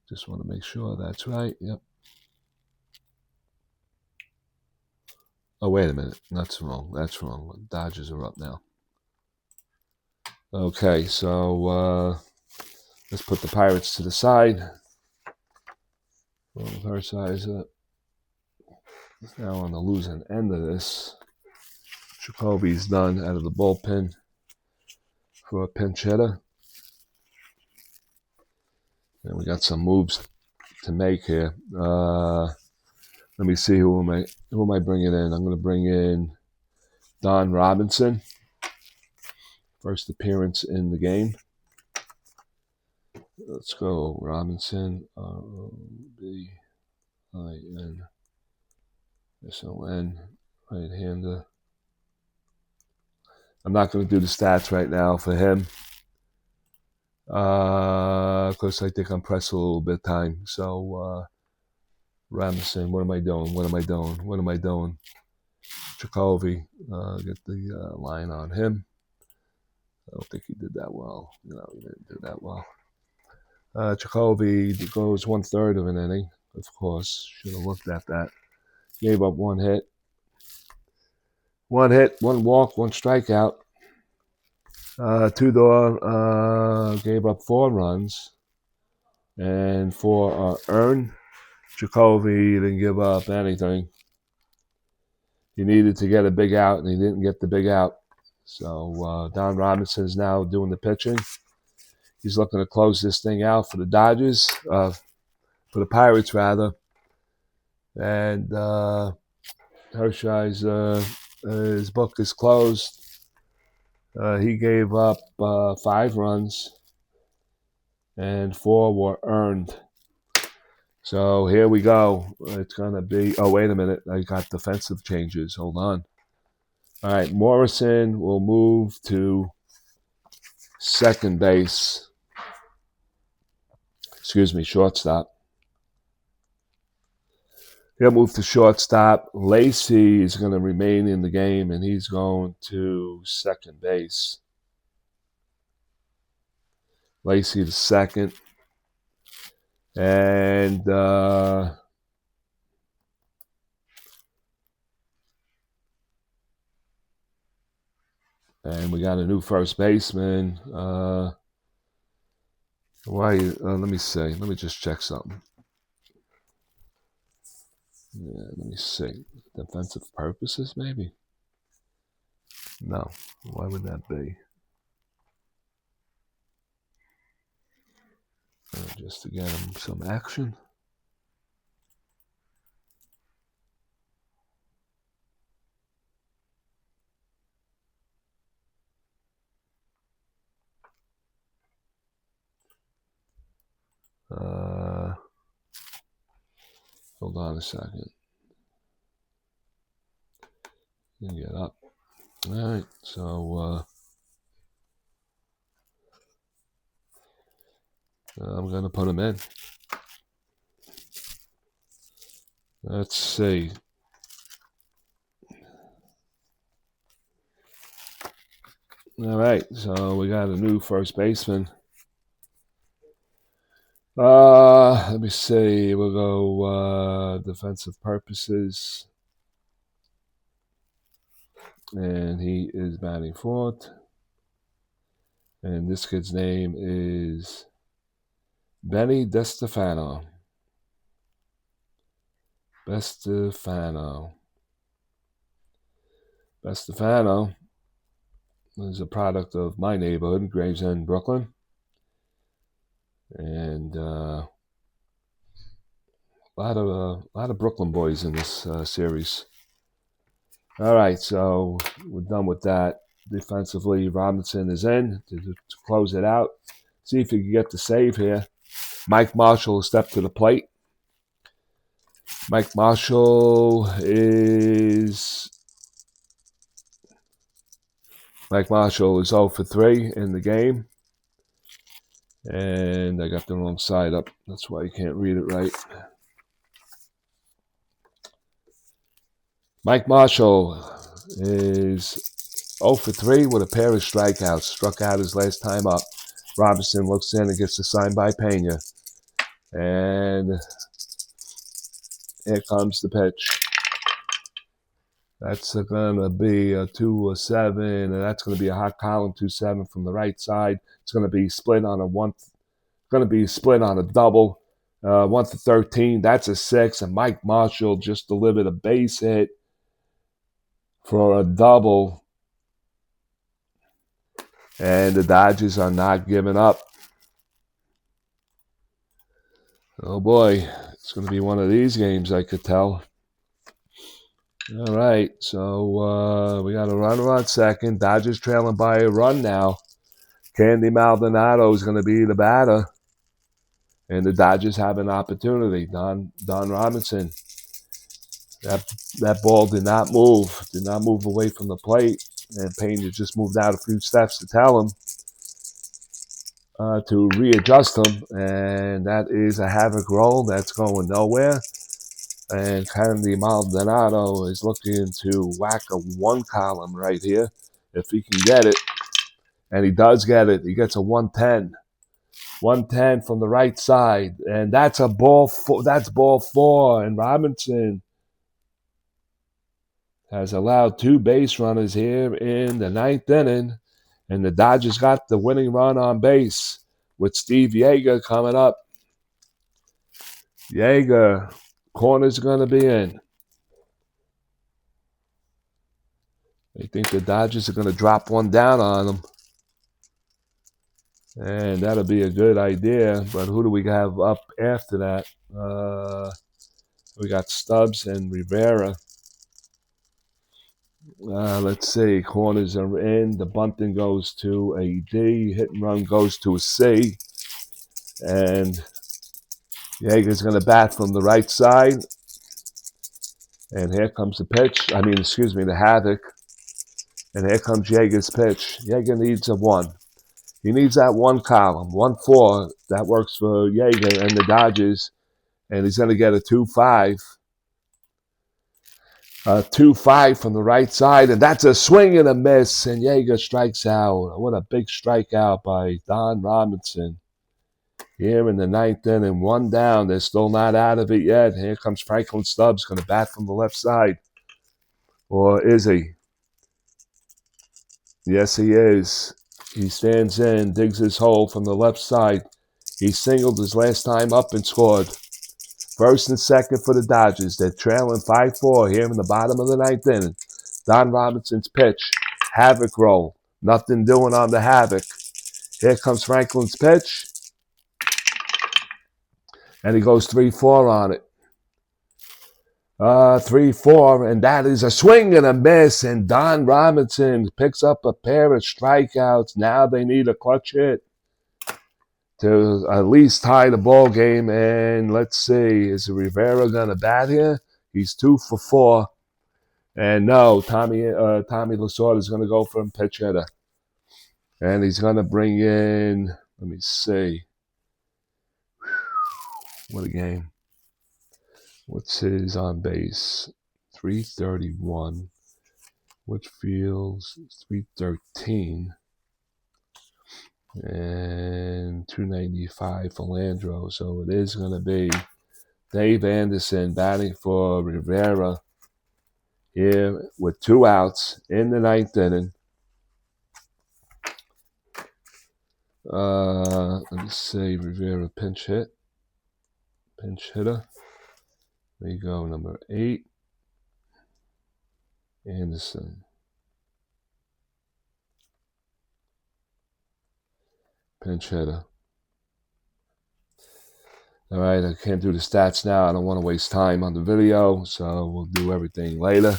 Just want to make sure that's right. Yep. Oh, wait a minute. That's wrong. That's wrong. Dodgers are up now. Okay, so let's put the Pirates to the side. Hershiser is now on the losing end of this. Jacoby's done out of the bullpen for a pinch hitter. And we got some moves to make here. Let me see who am I bringing in. I'm going to bring in Don Robinson. First appearance in the game. Let's go Robinson. R-O-B-I-N-S-O-N. Right-hander. I'm not going to do the stats right now for him. Because I think I'm pressed a little bit of time. So, Robinson, what am I doing? Jacoby, get the line on him. I don't think he did that well. No, he didn't do that well. Jacoby goes 1/3 of an inning. Of course, should have looked at that. Gave up one hit, one walk, one strikeout. Tudor gave up 4 runs, and 4 are earned. Jacoby didn't give up anything. He needed to get a big out, and he didn't get the big out. So Don Robinson is now doing the pitching. He's looking to close this thing out for the Dodgers, for the Pirates rather. And Hershiser, his book is closed. He gave up 5 runs, and 4 were earned. So here we go. It's going to be... Oh, wait a minute. I got defensive changes. Hold on. All right, Morrison will move to second base. Excuse me, shortstop. He'll move to shortstop. Lacey is going to remain in the game, and he's going to second base. Lacey to second. And we got a new first baseman. Let me see. Let me just check something. Yeah, let me see. Defensive purposes, maybe? No. Why would that be? Just to get him some action. Hold on a second. Get up. All right, so I'm going to put him in. Let's see. All right, so we got a new first baseman. Let me see. We'll go defensive purposes. And he is batting fourth. And this kid's name is Benny DeStefano. Bestefano is a product of my neighborhood, Gravesend, Brooklyn. And a lot of Brooklyn boys in this series. All right, so we're done with that. Defensively, Robinson is in to close it out. See if he can get the save here. Mike Marshall will step to the plate. Mike Marshall is 0 for 3 in the game. And I got the wrong side up. That's why you can't read it right. Mike Marshall is 0 for 3 with a pair of strikeouts. Struck out his last time up. Robinson looks in and gets the sign by Pena. And here comes the pitch. That's going to be a 2-7, and that's going to be a hot column 2-7 from the right side. It's going to be split on a one. Going to be split on a double. 1-13. That's a 6, and Mike Marshall just delivered a base hit for a double, and the Dodgers are not giving up. Oh boy, it's going to be one of these games, I could tell. All right, so we got a runner on second. Dodgers trailing by a run now. Candy Maldonado is going to be the batter, and the Dodgers have an opportunity. Don Robinson. That ball did not move away from the plate, and Pena just moved out a few steps to tell him to readjust him, and that is a havoc roll that's going nowhere. And Candy Maldonado is looking to whack a one column right here if he can get it, and he does get it. He gets a 110. 110 from the right side, and that's a ball. That's ball 4, and Robinson has allowed 2 base runners here in the 9th inning, and the Dodgers got the winning run on base with Steve Yeager coming up. Yeager, corner's going to be in. I think the Dodgers are going to drop one down on them, and that'll be a good idea. But who do we have up after that? We got Stubbs and Rivera. Let's see. Corners are in. The bunting goes to a D. Hit and run goes to a C. And Yeager's going to bat from the right side. And here comes the pitch. The havoc. And here comes Yeager's pitch. Yeager needs a 1. He needs that 1 column. 1-4. That works for Yeager and the Dodgers. And he's going to get a 2-5. 2-5 from the right side, and that's a swing and a miss, and Yeager strikes out. What a big strikeout by Don Robinson. Here in the 9th inning, 1 down. They're still not out of it yet. Here comes Franklin Stubbs, going to bat from the left side. Or is he? Yes, he is. He stands in, digs his hole from the left side. He singled his last time up and scored. First and second for the Dodgers. They're trailing 5-4 here in the bottom of the 9th inning. Don Robinson's pitch. Havoc roll. Nothing doing on the havoc. Here comes Franklin's pitch. And he goes 3-4 on it. 3-4, and that is a swing and a miss. And Don Robinson picks up a pair of strikeouts. Now they need a clutch hit to at least tie the ball game. And let's see, is Rivera gonna bat here? He's 2 for 4, and no, Tommy Lasorda is gonna go for a pitch hitter, and he's gonna bring in. Let me see. What a game! What's his on base? 331. Whitfield's 313. And 295 for Landro. So it is going to be Dave Anderson batting for Rivera here with 2 outs in the 9th inning. Let me see. Rivera pinch hitter. There you go, number 8. Anderson. Pinch hitter. All right, I can't do the stats now. I don't want to waste time on the video, so we'll do everything later.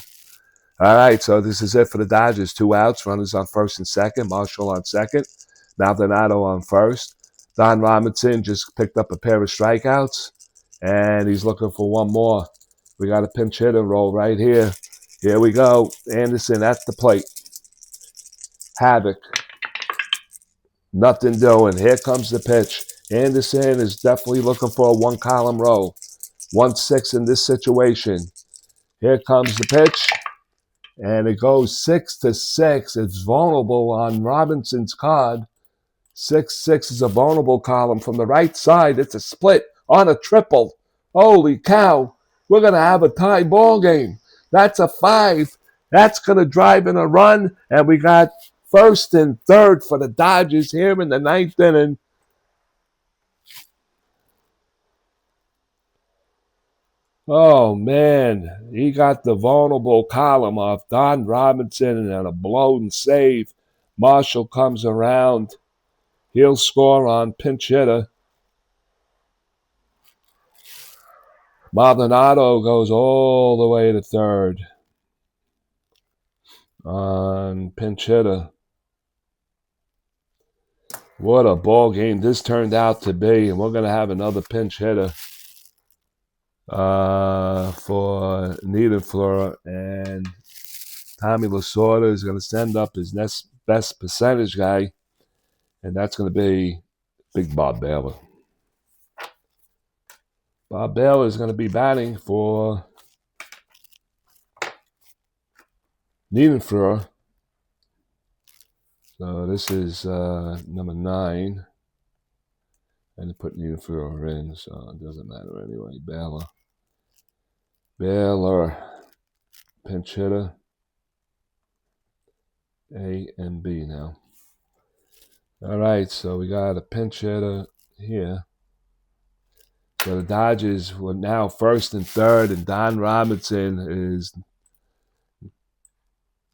All right, so this is it for the Dodgers. 2 outs, runners on first and second. Marshall on second. Maldonado on first. Don Robinson just picked up a pair of strikeouts, and he's looking for 1 more. We got a pinch hitter roll right here. Here we go. Anderson at the plate. Havoc. Nothing doing. Here comes the pitch. Anderson is definitely looking for a 1 column roll. 1-6 in this situation. Here comes the pitch. And it goes 6-6. It's vulnerable on Robinson's card. 6-6 is a vulnerable column from the right side. It's a split on a triple. Holy cow. We're going to have a tie ball game. That's a 5. That's going to drive in a run, and we got first and third for the Dodgers here in the ninth inning. Oh, man. He got the vulnerable column off Don Robinson and a blown save. Marshall comes around. He'll score on pinch hitter. Maldonado goes all the way to third on pinch hitter. What a ball game this turned out to be, and we're going to have another pinch hitter for Niederfleur, and Tommy Lasorda is going to send up his next best percentage guy, and that's going to be Big Bob Baylor. Bob Baylor is going to be batting for Niederfleur. So this is number 9. And to put Niederfleur in, so it doesn't matter anyway. Baylor, pinch hitter, A and B now. All right, so we got a pinch hitter here. So the Dodgers were now first and third, and Don Robinson is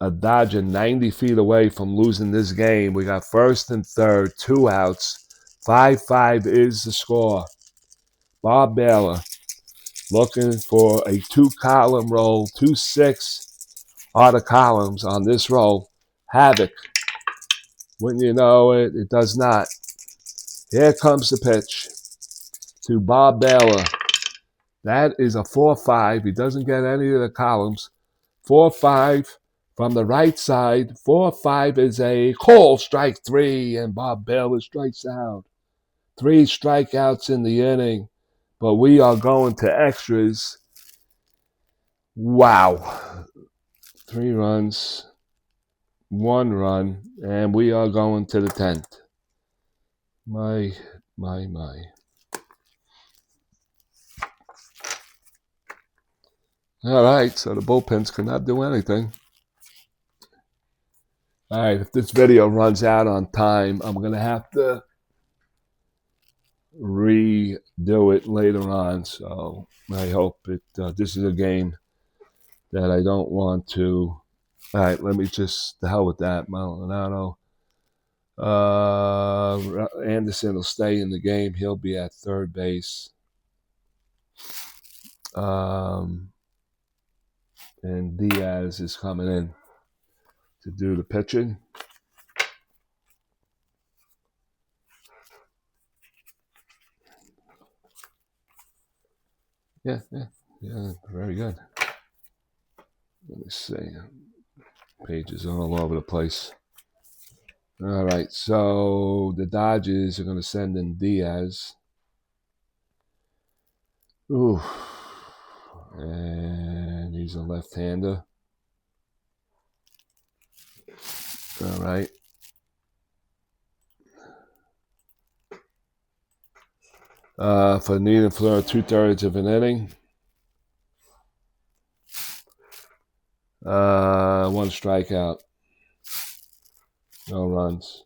a Dodger 90 feet away from losing this game. We got first and third, 2 outs. 5-5 is the score. Bob Baylor looking for a 2-column roll, 2-6 are the columns on this roll. Havoc. When you know it, it does not. Here comes the pitch to Bob Baylor. That is a 4-5. He doesn't get any of the columns. 4-5 from the right side. 4-5 is a call, strike 3, and Bob Baylor strikes out. 3 strikeouts in the inning, but we are going to extras. Wow. 3 runs, 1 run, and we are going to the 10th. My. All right, so the bullpens could not do anything. All right, if this video runs out on time, I'm going to have to redo it later on. So I hope it. This is a game that I don't want to. All right, let me just, the hell with that. Maldonado. Anderson will stay in the game. He'll be at third base. And Diaz is coming in to do the pitching. Yeah, very good. Let me see. Pages all over the place. All right, so the Dodgers are going to send in Diaz. Ooh. And he's a left-hander. All right. For Niederfleur, 2/3 of an inning. 1 strikeout. No runs.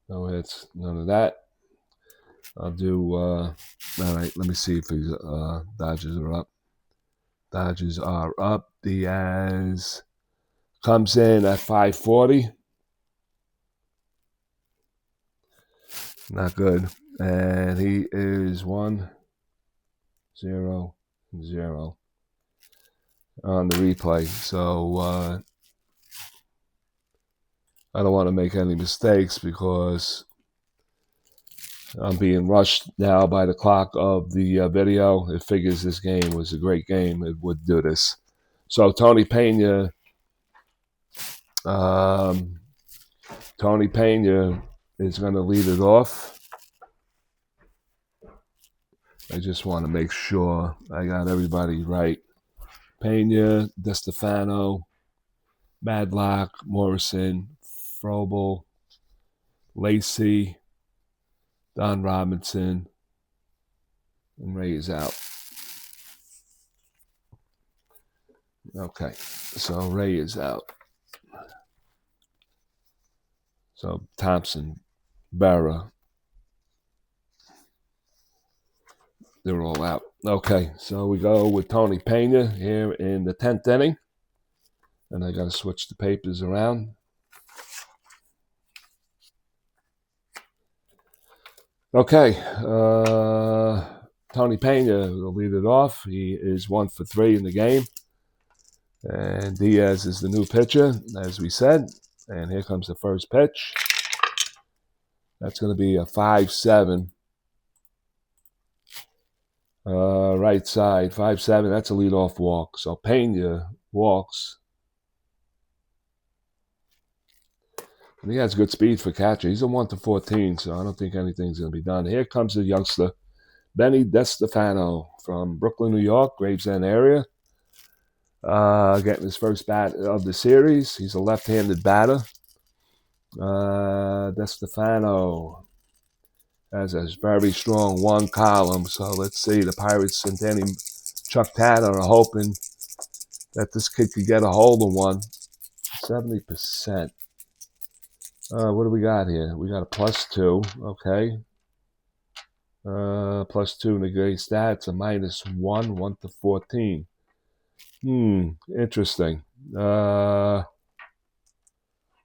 No hits. None of that. I'll do, all right, let me see if he's, Dodgers are up. Dodgers are up. Diaz comes in at 5:40. Not good. And he is 1-0-0 on the replay. So I don't want to make any mistakes because I'm being rushed now by the clock of the video. It figures this game was a great game. It would do this. So Tony Pena is going to lead it off. I just want to make sure I got everybody right. Pena, DeStefano, Madlock, Morrison, Frobel, Lacey, Don Robinson, and Ray is out. Okay, so Ray is out. So Thompson, Barra, they're all out. Okay, so we go with Tony Pena here in the 10th inning. And I got to switch the papers around. Okay, Tony Pena will lead it off. He is 1 for 3 in the game. And Diaz is the new pitcher, as we said. And here comes the first pitch. That's going to be a 5-7. Right side, 5-7. That's a leadoff walk. So Pena walks. And he has good speed for catcher. He's a 1 to 14, so I don't think anything's going to be done. Here comes the youngster, Benny DeStefano from Brooklyn, New York, Gravesend area. Getting his first bat of the series. He's a left-handed batter. DeStefano has a very strong one column. So let's see. The Pirates and Danny Chuck Tanner are hoping that this kid could get a hold of one. 70%. What do we got here? We got a +2. Okay. +2 negates that. It's a -1, 1 to 14. Interesting.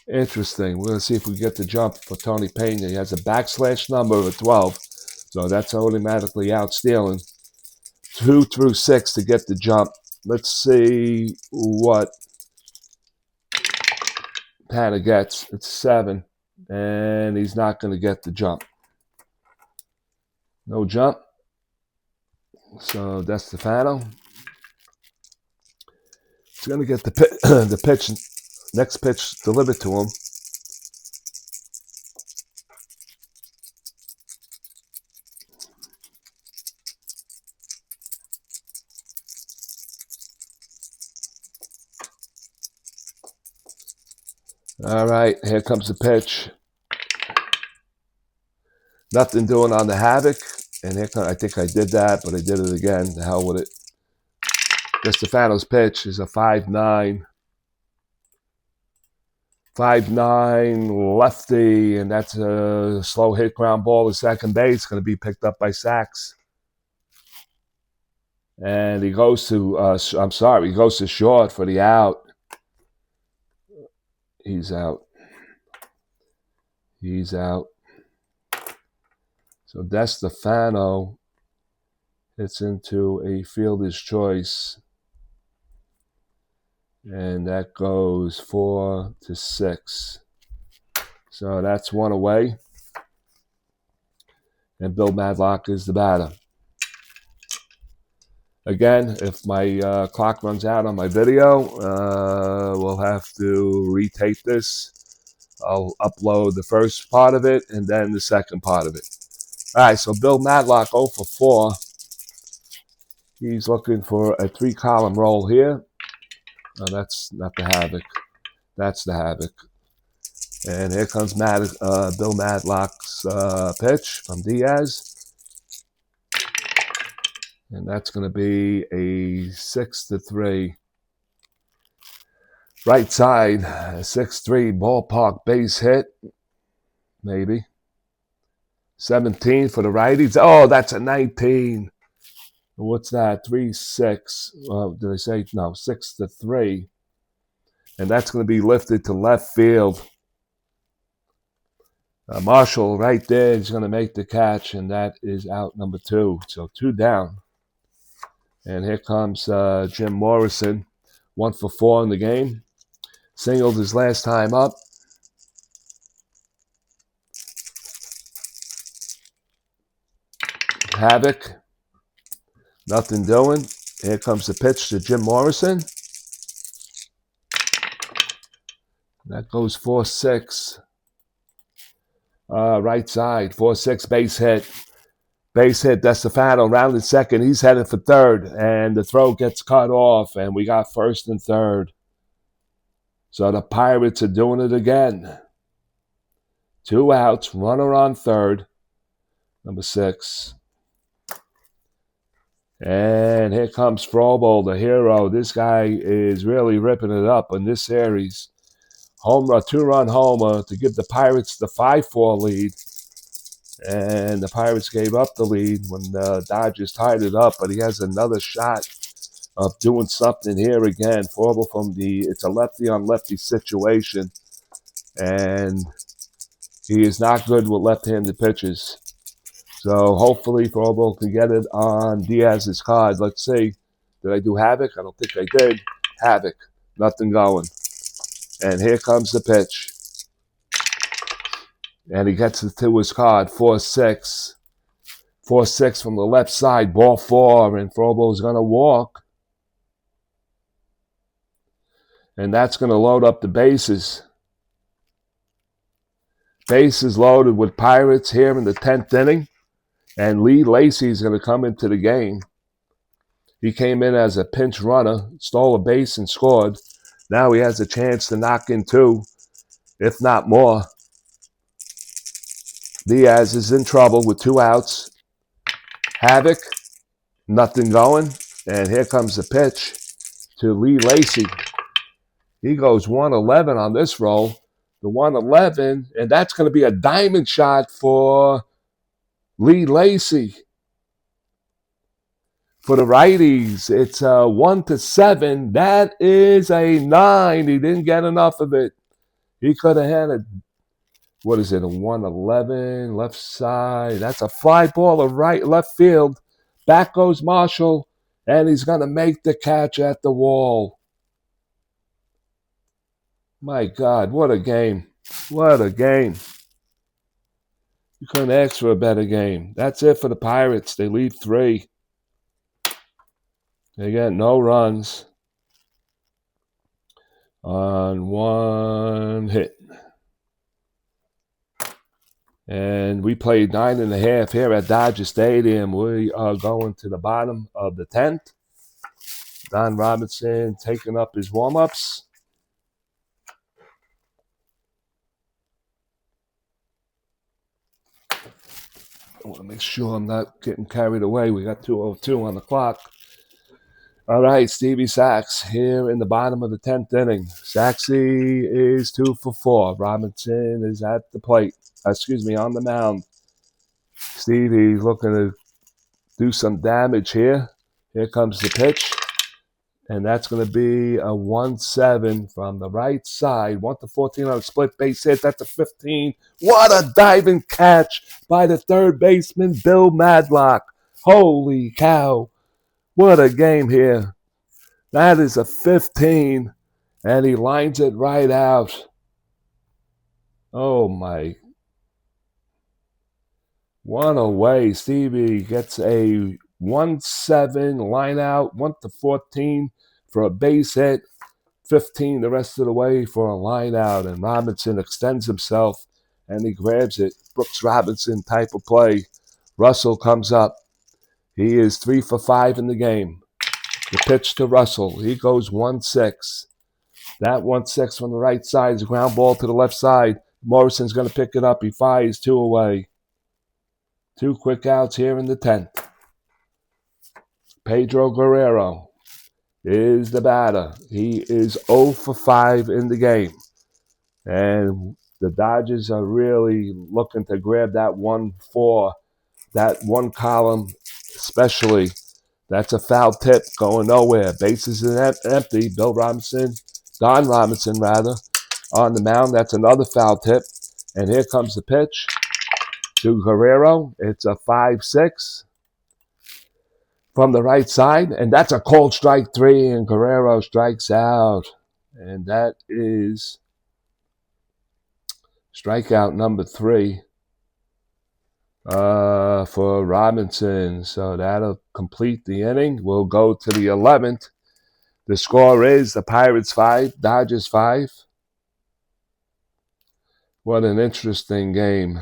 Interesting. We're going to see if we get the jump for Tony Pena. He has a / number of 12, so that's automatically out stealing. 2 through 6 to get the jump. Let's see what Pena gets. It's 7, and he's not going to get the jump. No jump. So DeStefano. He's going to get the pitch, next pitch delivered to him. All right, here comes the pitch. Nothing doing on the Havoc. And here comes, I think I did that, but I did it again. The hell with it. DeStefano's pitch is a 5-9. 5-9 lefty, and that's a slow hit ground ball to second base. Going to be picked up by Sachs. And he goes to, he goes to short for the out. He's out. He's out. So DeStefano hits into a fielder's choice. And that goes 4 to 6. So that's one away. And Bill Madlock is the batter. Again, if my clock runs out on my video, we'll have to retape this. I'll upload the first part of it and then the second part of it. All right, so Bill Madlock 0 for 4. He's looking for a 3-column roll here. No, that's not the Havoc. That's the Havoc. And here comes Bill Madlock's pitch from Diaz. And that's going to be a 6-3. Right side, 6-3 ballpark base hit. Maybe. 17 for the righties. Oh, that's a 19. What's that? 3-6. Did I say? No, 6-3. And that's going to be lifted to left field. Marshall right there is going to make the catch, and that is out number 2. So 2 down. And here comes Jim Morrison, 1 for 4 in the game. Singled his last time up. Havoc. Nothing doing. Here comes the pitch to Jim Morrison. That goes 4-6. Right side, 4-6 base hit. Base hit, DeStefano rounded second. He's headed for third, and the throw gets cut off, and we got first and third. So the Pirates are doing it again. 2 outs, runner on third, number 6. And here comes Frobo, the hero. This guy is really ripping it up in this series. Homer, 2-run homer to give the Pirates the 5-4 lead. And the Pirates gave up the lead when the Dodgers tied it up. But he has another shot of doing something here again. Frobo it's a lefty-on-lefty situation. And he is not good with left-handed pitches. So hopefully Frobo can get it on Diaz's card. Let's see. Did I do Havoc? I don't think I did. Havoc. Nothing going. And here comes the pitch. And he gets it to his card. 4-6. 4-6 from the left side. Ball 4. And Frobo's going to walk. And that's going to load up the bases. Bases loaded with Pirates here in the 10th inning. And Lee Lacy is going to come into the game. He came in as a pinch runner, stole a base and scored. Now he has a chance to knock in 2, if not more. Diaz is in trouble with 2 outs. Havoc, nothing going. And here comes the pitch to Lee Lacy. He goes 111 on this roll. The 111, and that's going to be a diamond shot for Lee Lacy. For the righties, it's 1-7. That is a 9. He didn't get enough of it. He could have had a 111, left side. That's a fly ball to left field. Back goes Marshall, and he's going to make the catch at the wall. My God, what a game. What a game. You couldn't ask for a better game. That's it for the Pirates. They lead 3. They get no runs on 1 hit. And we played 9.5 here at Dodger Stadium. We are going to the bottom of the 10th. Don Robinson taking up his warm-ups. I want to make sure I'm not getting carried away. We got 2:02 on the clock. All right, Stevie Sachs here in the bottom of the 10th inning. Saxy is 2 for 4. Robinson is at the plate. On the mound. Stevie's looking to do some damage here. Here comes the pitch. And that's going to be a 1-7 from the right side. 1-14 on a split base hit. That's a 15. What a diving catch by the third baseman, Bill Madlock. Holy cow. What a game here. That is a 15, and he lines it right out. Oh, my. 1 away. Stevie gets a 1-7 line out, 1-14 for a base hit, 15 the rest of the way for a line out, and Robinson extends himself, and he grabs it. Brooks Robinson type of play. Russell comes up. He is 3 for 5 in the game. The pitch to Russell. He goes 1-6. That 1-6 from the right side is a ground ball to the left side. Morrison's going to pick it up. He fires 2 away. 2 quick outs here in the 10th. Pedro Guerrero is the batter. He is 0 for 5 in the game. And the Dodgers are really looking to grab that 1-4, that one column especially. That's a foul tip going nowhere. Bases are empty. Don Robinson, on the mound. That's another foul tip. And here comes the pitch to Guerrero. It's a 5-6 from the right side. And that's a cold strike 3, and Guerrero strikes out. And that is strikeout number 3 for Robinson. So that'll complete the inning. We'll go to the 11th. The score is the Pirates 5, Dodgers 5. What an interesting game.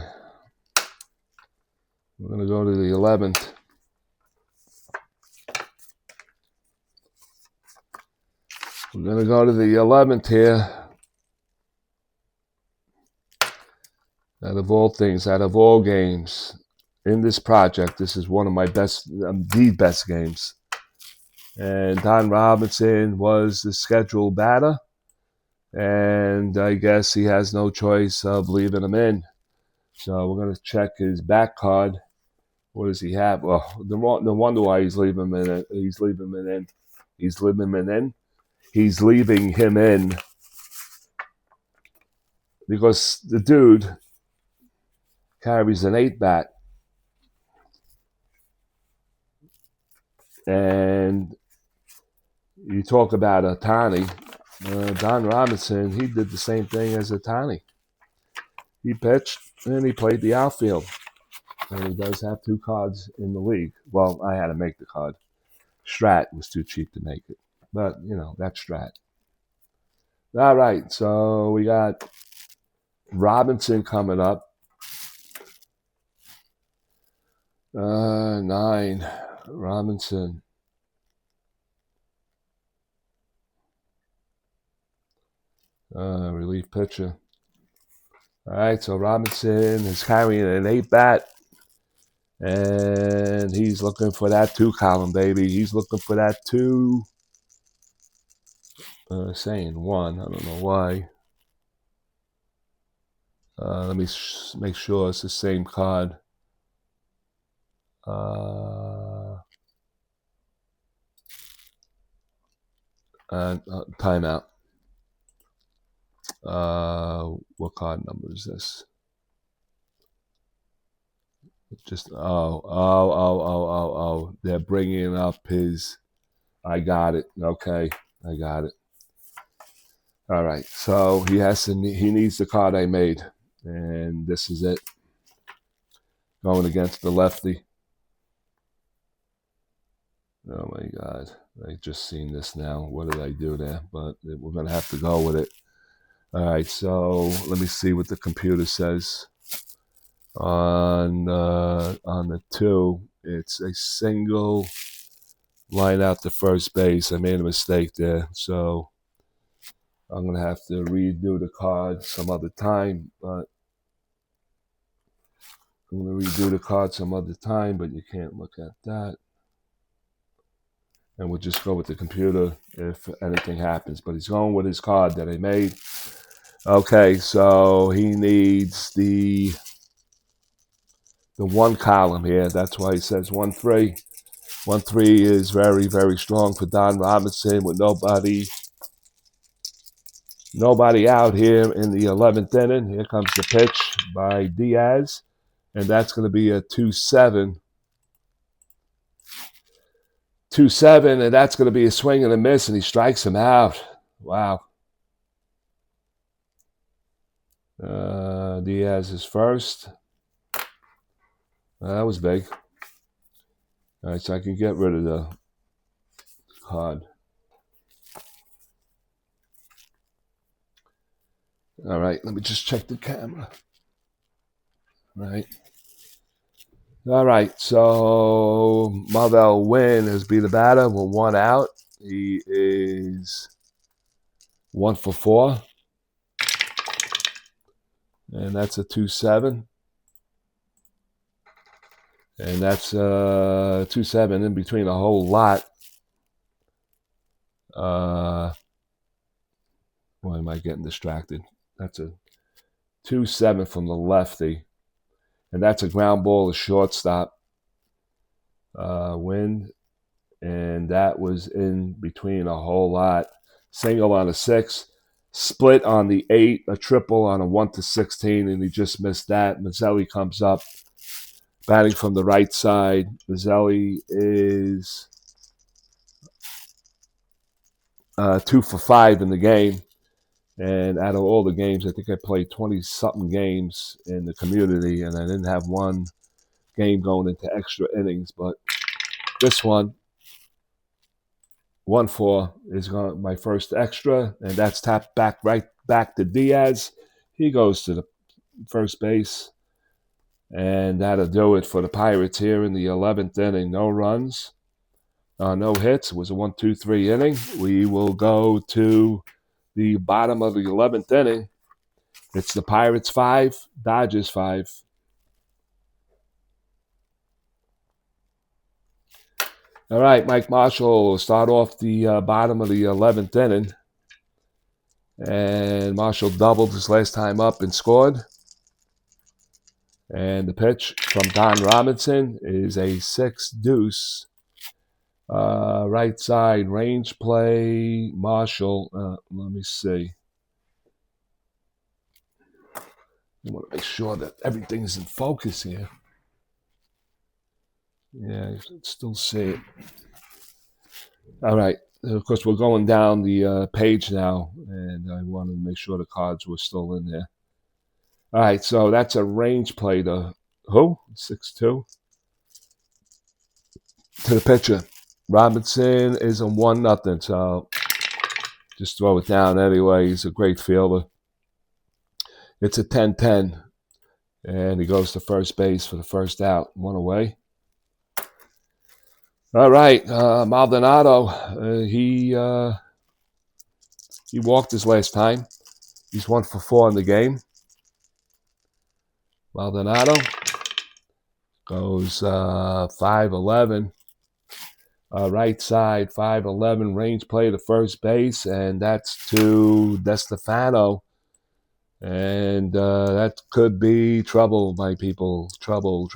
We're going to go to the 11th. We're going to go to the 11th here. Out of all things, out of all games. in this project. This is one of my best, the best games. And Don Robinson was the scheduled batter, and I guess he has no choice of leaving him in. So we're going to check his back card. What does he have? Well, no wonder why he's leaving him in. He's leaving him in. He's leaving him in. He's leaving him in because the dude carries an 8-bat. And you talk about Ohtani. Don Robinson, he did the same thing as Ohtani. He pitched and he played the outfield. And he does have 2 cards in the league. Well, I had to make the card. Strat was too cheap to make it. But, that's Strat. All right, so we got Robinson coming up. 9. Robinson. Relief pitcher. All right, so Robinson is carrying an 8-bat. And he's looking for that 2 column, baby. He's looking for that 2. Saying 1. I don't know why. Let me make sure it's the same card. Timeout. What card number is this? Just they're bringing up his. I got it. Okay, I got it. All right, so he needs the card I made, and this is it. Going against the lefty. Oh my God, I just seen this now. What did I do there? But we're gonna have to go with it. All right, so let me see what the computer says. On the 2, it's a single line out to first base. I made a mistake there, so I'm gonna have to redo the card some other time. But I'm gonna redo the card some other time. But you can't look at that, and we'll just go with the computer if anything happens. But he's going with his card that I made. Okay, so he needs the 1 column here. That's why he says 1-3. 1-3 is very, very strong for Don Robinson with nobody out here in the 11th inning. Here comes the pitch by Diaz, and that's going to be a 2-7. 2-7, and that's going to be a swing and a miss, and he strikes him out. Wow. Diaz is first. That was big. All right, so I can get rid of the card. All right, let me just check the camera. All right, so Marvell Wynn has be the batter with 1 out. He is 1 for 4. And that's a 2-7. And that's 2-7 in between a whole lot. Why am I getting distracted? That's a 2-7 from the lefty. And that's a ground ball to shortstop. Win. And that was in between a whole lot. Single on a 6. Split on the 8. A triple on a 1-16. And he just missed that. Mazzelli comes up. Batting from the right side. Mazzelli is 2 for 5 in the game. And out of all the games, I think I played 20-something games in the community, and I didn't have one game going into extra innings. But this one, 1-4, is my first extra, and that's tapped right back to Diaz. He goes to the first base, and that'll do it for the Pirates here in the 11th inning. No runs, no hits. It was a 1-2-3 inning. We will go to the bottom of the 11th inning. It's the Pirates 5, Dodgers 5. All right, Mike Marshall will start off the bottom of the 11th inning. And Marshall doubled his last time up and scored. And the pitch from Don Robinson is a 6-deuce. Right side, range play, Marshall. Let me see. I want to make sure that everything's in focus here. Yeah, you can still see it. All right. Of course, we're going down the page now, and I wanted to make sure the cards were still in there. All right, so that's a range play to who? 6-2. To the pitcher. Robinson is a 1-0, so just throw it down anyway. He's a great fielder. It's a 10-10, and he goes to first base for the first out. 1 away. All right, Maldonado, he walked his last time. He's 1 for 4 in the game. Maldonado goes 5-11. Right side, 5-11, range play to first base, and that's to DeStefano. And that could be trouble, my people. Trouble.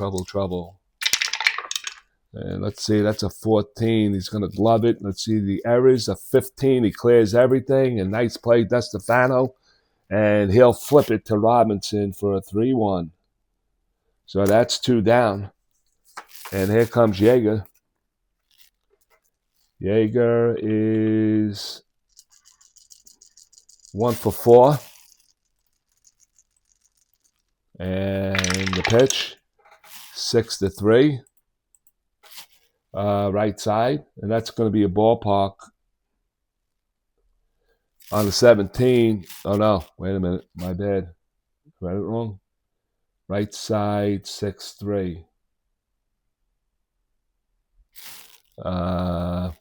And let's see, that's a 14. He's going to glove it. Let's see, the errors, a 15. He clears everything. And nice play, DeStefano. And he'll flip it to Robinson for a 3-1. So that's 2 down. And here comes Yeager. Yeager is 1 for 4. And the pitch, 6-3. Right side, and that's going to be a ballpark on the 17. Oh no, wait a minute, my bad. Read it wrong. Right side, 6-3. Yeah,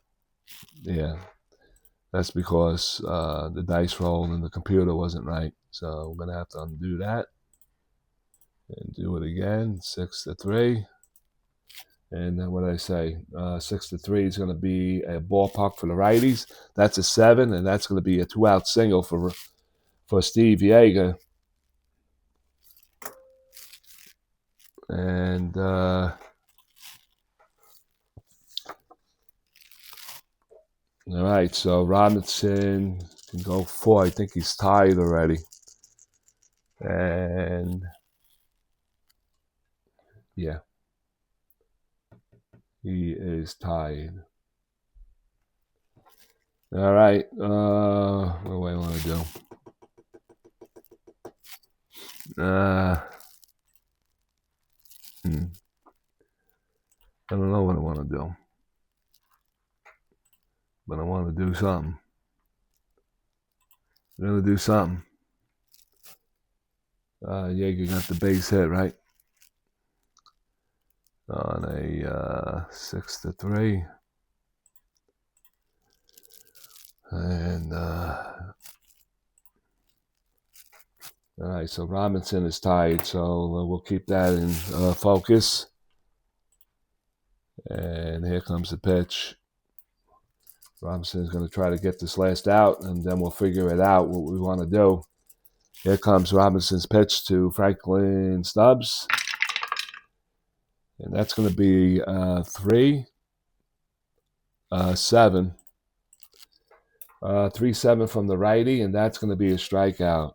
that's because the dice rolled and the computer wasn't right. So we're gonna have to undo that and do it again. 6-3. And then what did I say? 6-3 is going to be a ballpark for the righties. That's a 7, and that's going to be a 2-out single for Steve Yeager. And all right, so Robinson can go 4. I think he's tied already. And yeah, he is tied. All right, what do I want to do? I don't know what I want to do, but I want to do something. I'm going to do something. Yeager got the base hit, right? On a 6-3. And all right, so Robinson is tied, so we'll keep that in focus. And here comes the pitch. Robinson is going to try to get this last out, and then we'll figure it out what we want to do. Here comes Robinson's pitch to Franklin Stubbs. And that's going to be 3-7. 3-7 from the righty, and that's going to be a strikeout.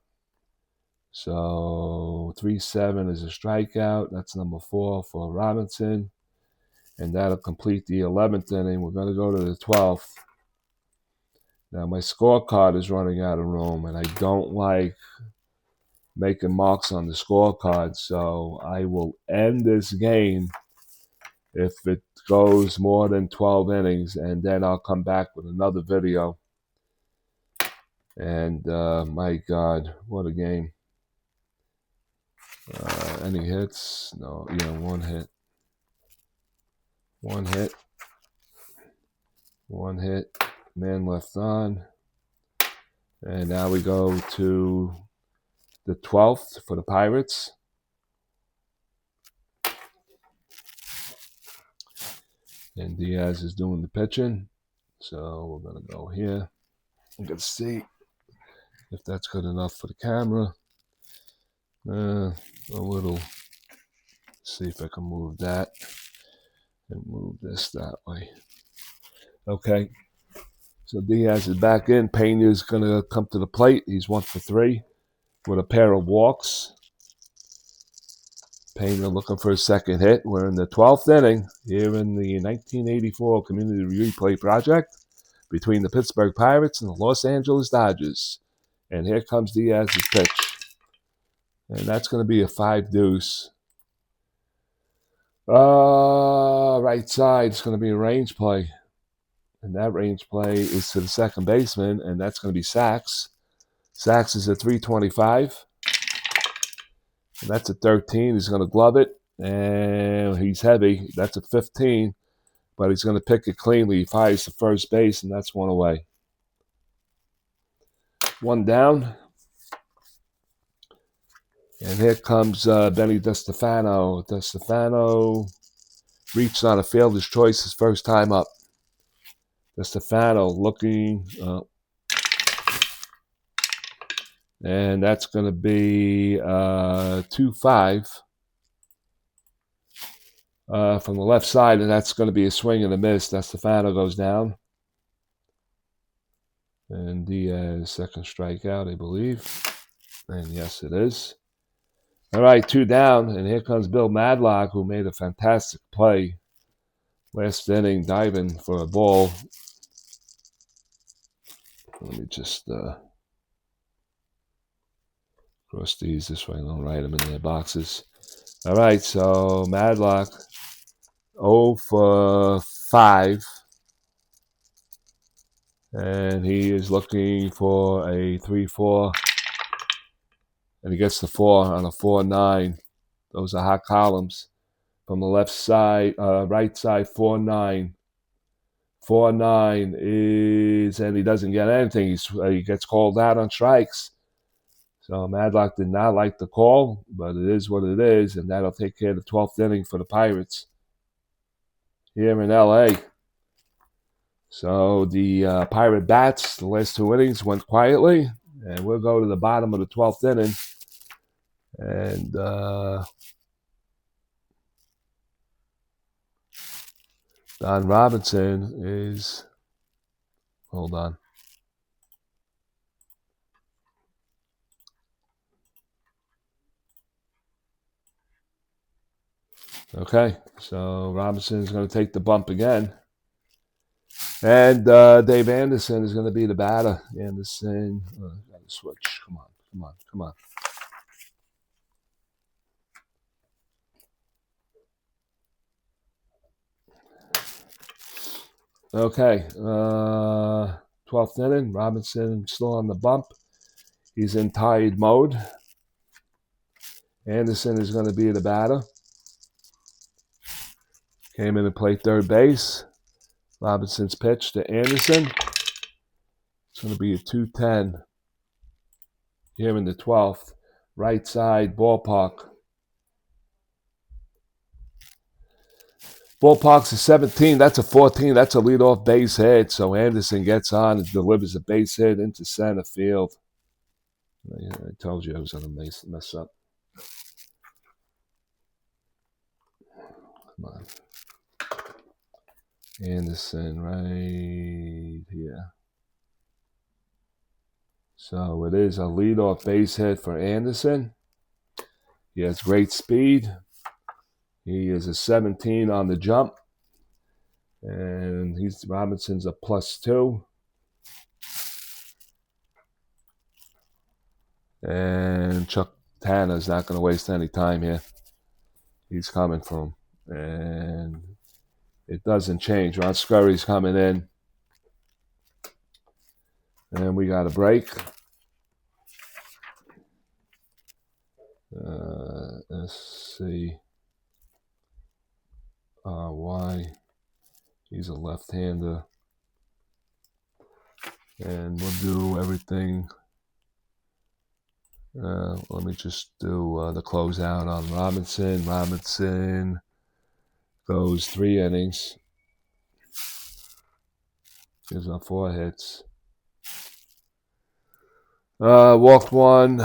So 3-7 is a strikeout. That's number 4 for Robinson. And that'll complete the 11th inning. We're going to go to the 12th. Now, my scorecard is running out of room, and I don't like making marks on the scorecard. So I will end this game if it goes more than 12 innings, and then I'll come back with another video. And my God, what a game. Any hits? No, yeah, 1 hit. 1 hit. 1 hit. Man left on. And now we go to the 12th for the Pirates. And Diaz is doing the pitching. So we're going to go here. I'm going to see if that's good enough for the camera. A little. See if I can move that and move this that way. Okay. So Diaz is back in. Pena's going to come to the plate. He's 1 for 3 with a pair of walks. Pena looking for a second hit. We're in the 12th inning here in the 1984 Community Replay Project between the Pittsburgh Pirates and the Los Angeles Dodgers. And here comes Diaz's pitch. And that's going to be a 5-deuce. Right side is going to be a range play. And that range play is to the second baseman, and that's going to be Sachs. Sachs is at 325. And that's a 13. He's going to glove it, and he's heavy. That's a 15, but he's going to pick it cleanly. He fires to first base, and that's 1 away. 1 down. And here comes Benny DeStefano. DeStefano reached on a fielder's choice his first time up. DeStefano looking, and that's going to be 2-5 from the left side, and that's going to be a swing and a miss. DeStefano goes down. And Diaz, second strikeout, I believe. And yes, it is. All right, 2 down, and here comes Bill Madlock, who made a fantastic play last inning, diving for a ball. Let me just cross these this way. Don't write them in their boxes. All right, so Madlock 0 for 5. And he is looking for a 3-4. And he gets the 4 on a 4-9. Those are hot columns. From the left side, right side, 4-9. 4-9 is, and he doesn't get anything. He gets called out on strikes. So Madlock did not like the call, but it is what it is, and that'll take care of the 12th inning for the Pirates here in L.A. So the Pirate bats, the last 2 innings went quietly, and we'll go to the bottom of the 12th inning. And Don Robinson is, hold on. Okay, so Robinson is going to take the bump again. And Dave Anderson is going to be the batter. Anderson, got to switch. Come on. Okay, 12th inning. Robinson still on the bump. He's in tied mode. Anderson is going to be the batter. Came in to play third base. Robinson's pitch to Anderson. It's going to be a 2-10 here in the 12th. Right side ballpark. Ballpark's a 17. That's a 14. That's a leadoff base hit. So Anderson gets on and delivers a base hit into center field. I told you I was going to mess up. Come on. Anderson right here. So it is a leadoff base hit for Anderson. He has great speed. He is a 17 on the jump. And Robinson's a +2. And Chuck Tanner's not going to waste any time here. He's coming for him. And it doesn't change. Ron Scurry's coming in. And we got a break. Let's see. Why? He's a left-hander. And we'll do everything. Let me just do the closeout on Robinson. Robinson goes 3 innings. Here's our 4 hits. Walked 1,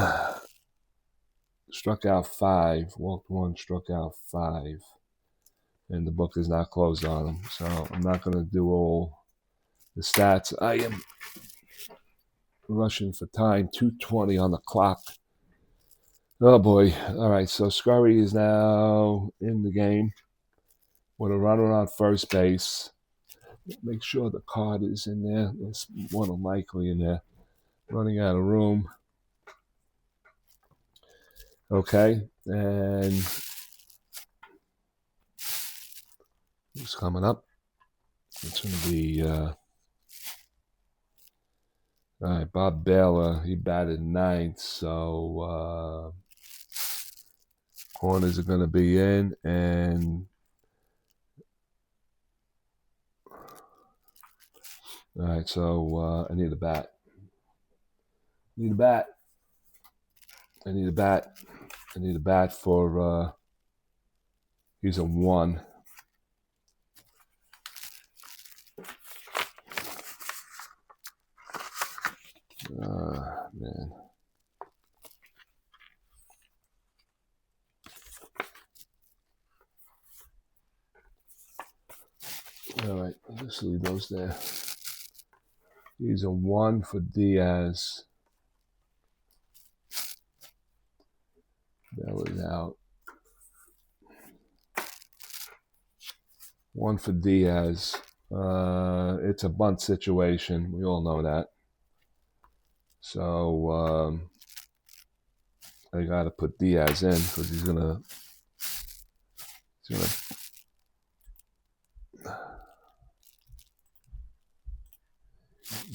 struck out 5. Walked 1, struck out 5. And the book is not closed on him. So I'm not going to do all the stats. I am rushing for time. 2:20 on the clock. Oh boy. All right. So Scurry is now in the game with a runner on first base. Make sure the card is in there. It's more than likely in there. Running out of room. Okay. And who's coming up? It's going to be all right, Bob Baylor. He batted 9th, so corners are going to be in, and all right. So I need a bat. I need a bat for. He's a 1. Man. All right, I'll just leave those there. He's a 1 for Diaz. That was out. 1 for Diaz. It's a bunt situation. We all know that. So I got to put Diaz in because he's gonna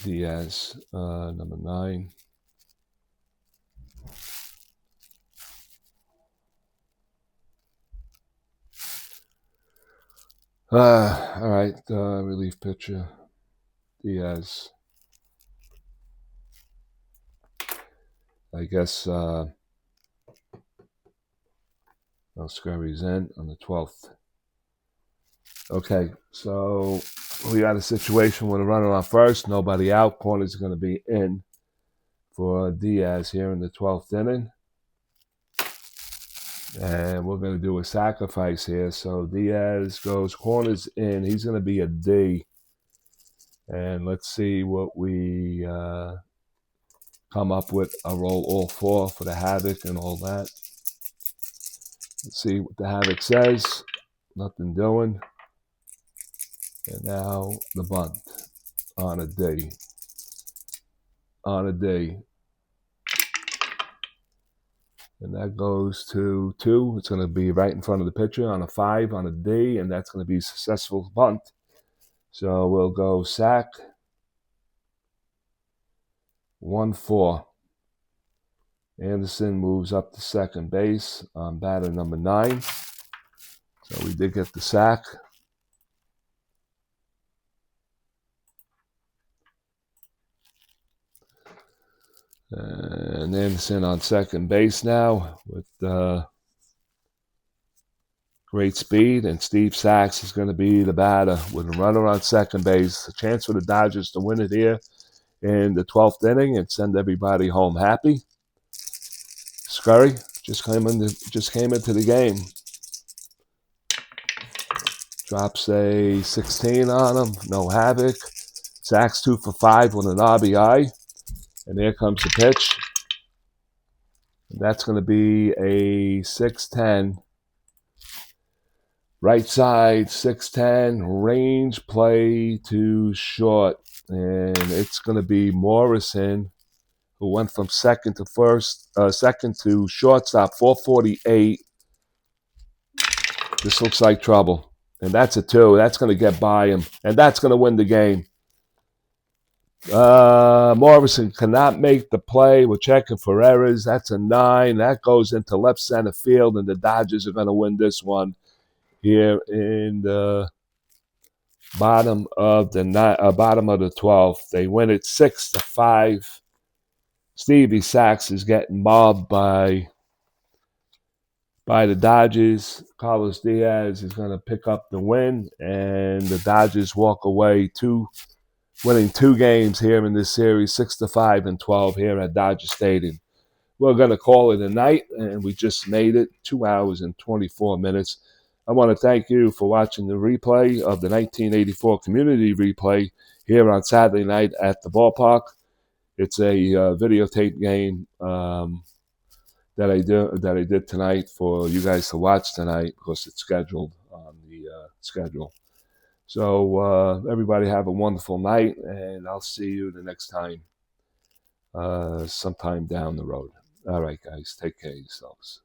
Diaz, number 9. All right, relief pitcher, Diaz. I guess Scurry's in on the 12th. Okay, so we got a situation with a runner on first, nobody out. Corner's going to be in for Diaz here in the 12th inning. And we're going to do a sacrifice here. So Diaz goes, corners in. He's going to be a D. And let's see what we come up with. I'll roll all 4 for the Havoc and all that. Let's see what the Havoc says. Nothing doing. And now the bunt on a D. On a D. And that goes to 2. It's going to be right in front of the pitcher on a 5 on a D. And that's going to be a successful bunt. So we'll go sack. 1-4. Anderson moves up to second base on batter number 9. So we did get the sack. And Anderson on second base now with great speed. And Steve Sachs is going to be the batter with a runner on second base. A chance for the Dodgers to win it here in the 12th inning and send everybody home happy. Scurry just came into the game. Drops a 16 on him. No Havoc. Sachs 2 for 5 with an RBI. And there comes the pitch. And that's going to be a 6-10. Right side, 6-10. Range play to short. And it's going to be Morrison, who went from second to shortstop, 448. This looks like trouble. And that's a 2. That's going to get by him. And that's going to win the game. Morrison cannot make the play. We're checking for errors. That's a 9. That goes into left center field, and the Dodgers are going to win this one here in the bottom of the 12th. They win it 6-5. Stevie Sachs is getting mobbed by the Dodgers. Carlos Diaz is going to pick up the win, and the Dodgers walk away 2 winning 2 games here in this series, 6-5 and 12 here at Dodger Stadium. We're going to call it a night, and we just made it 2 hours and 24 minutes. I want to thank you for watching the replay of the 1984 community replay here on Saturday night at the ballpark. It's a videotape game that I did tonight for you guys to watch tonight because it's scheduled on the schedule. So everybody have a wonderful night, and I'll see you the next time, sometime down the road. All right, guys, take care of yourselves.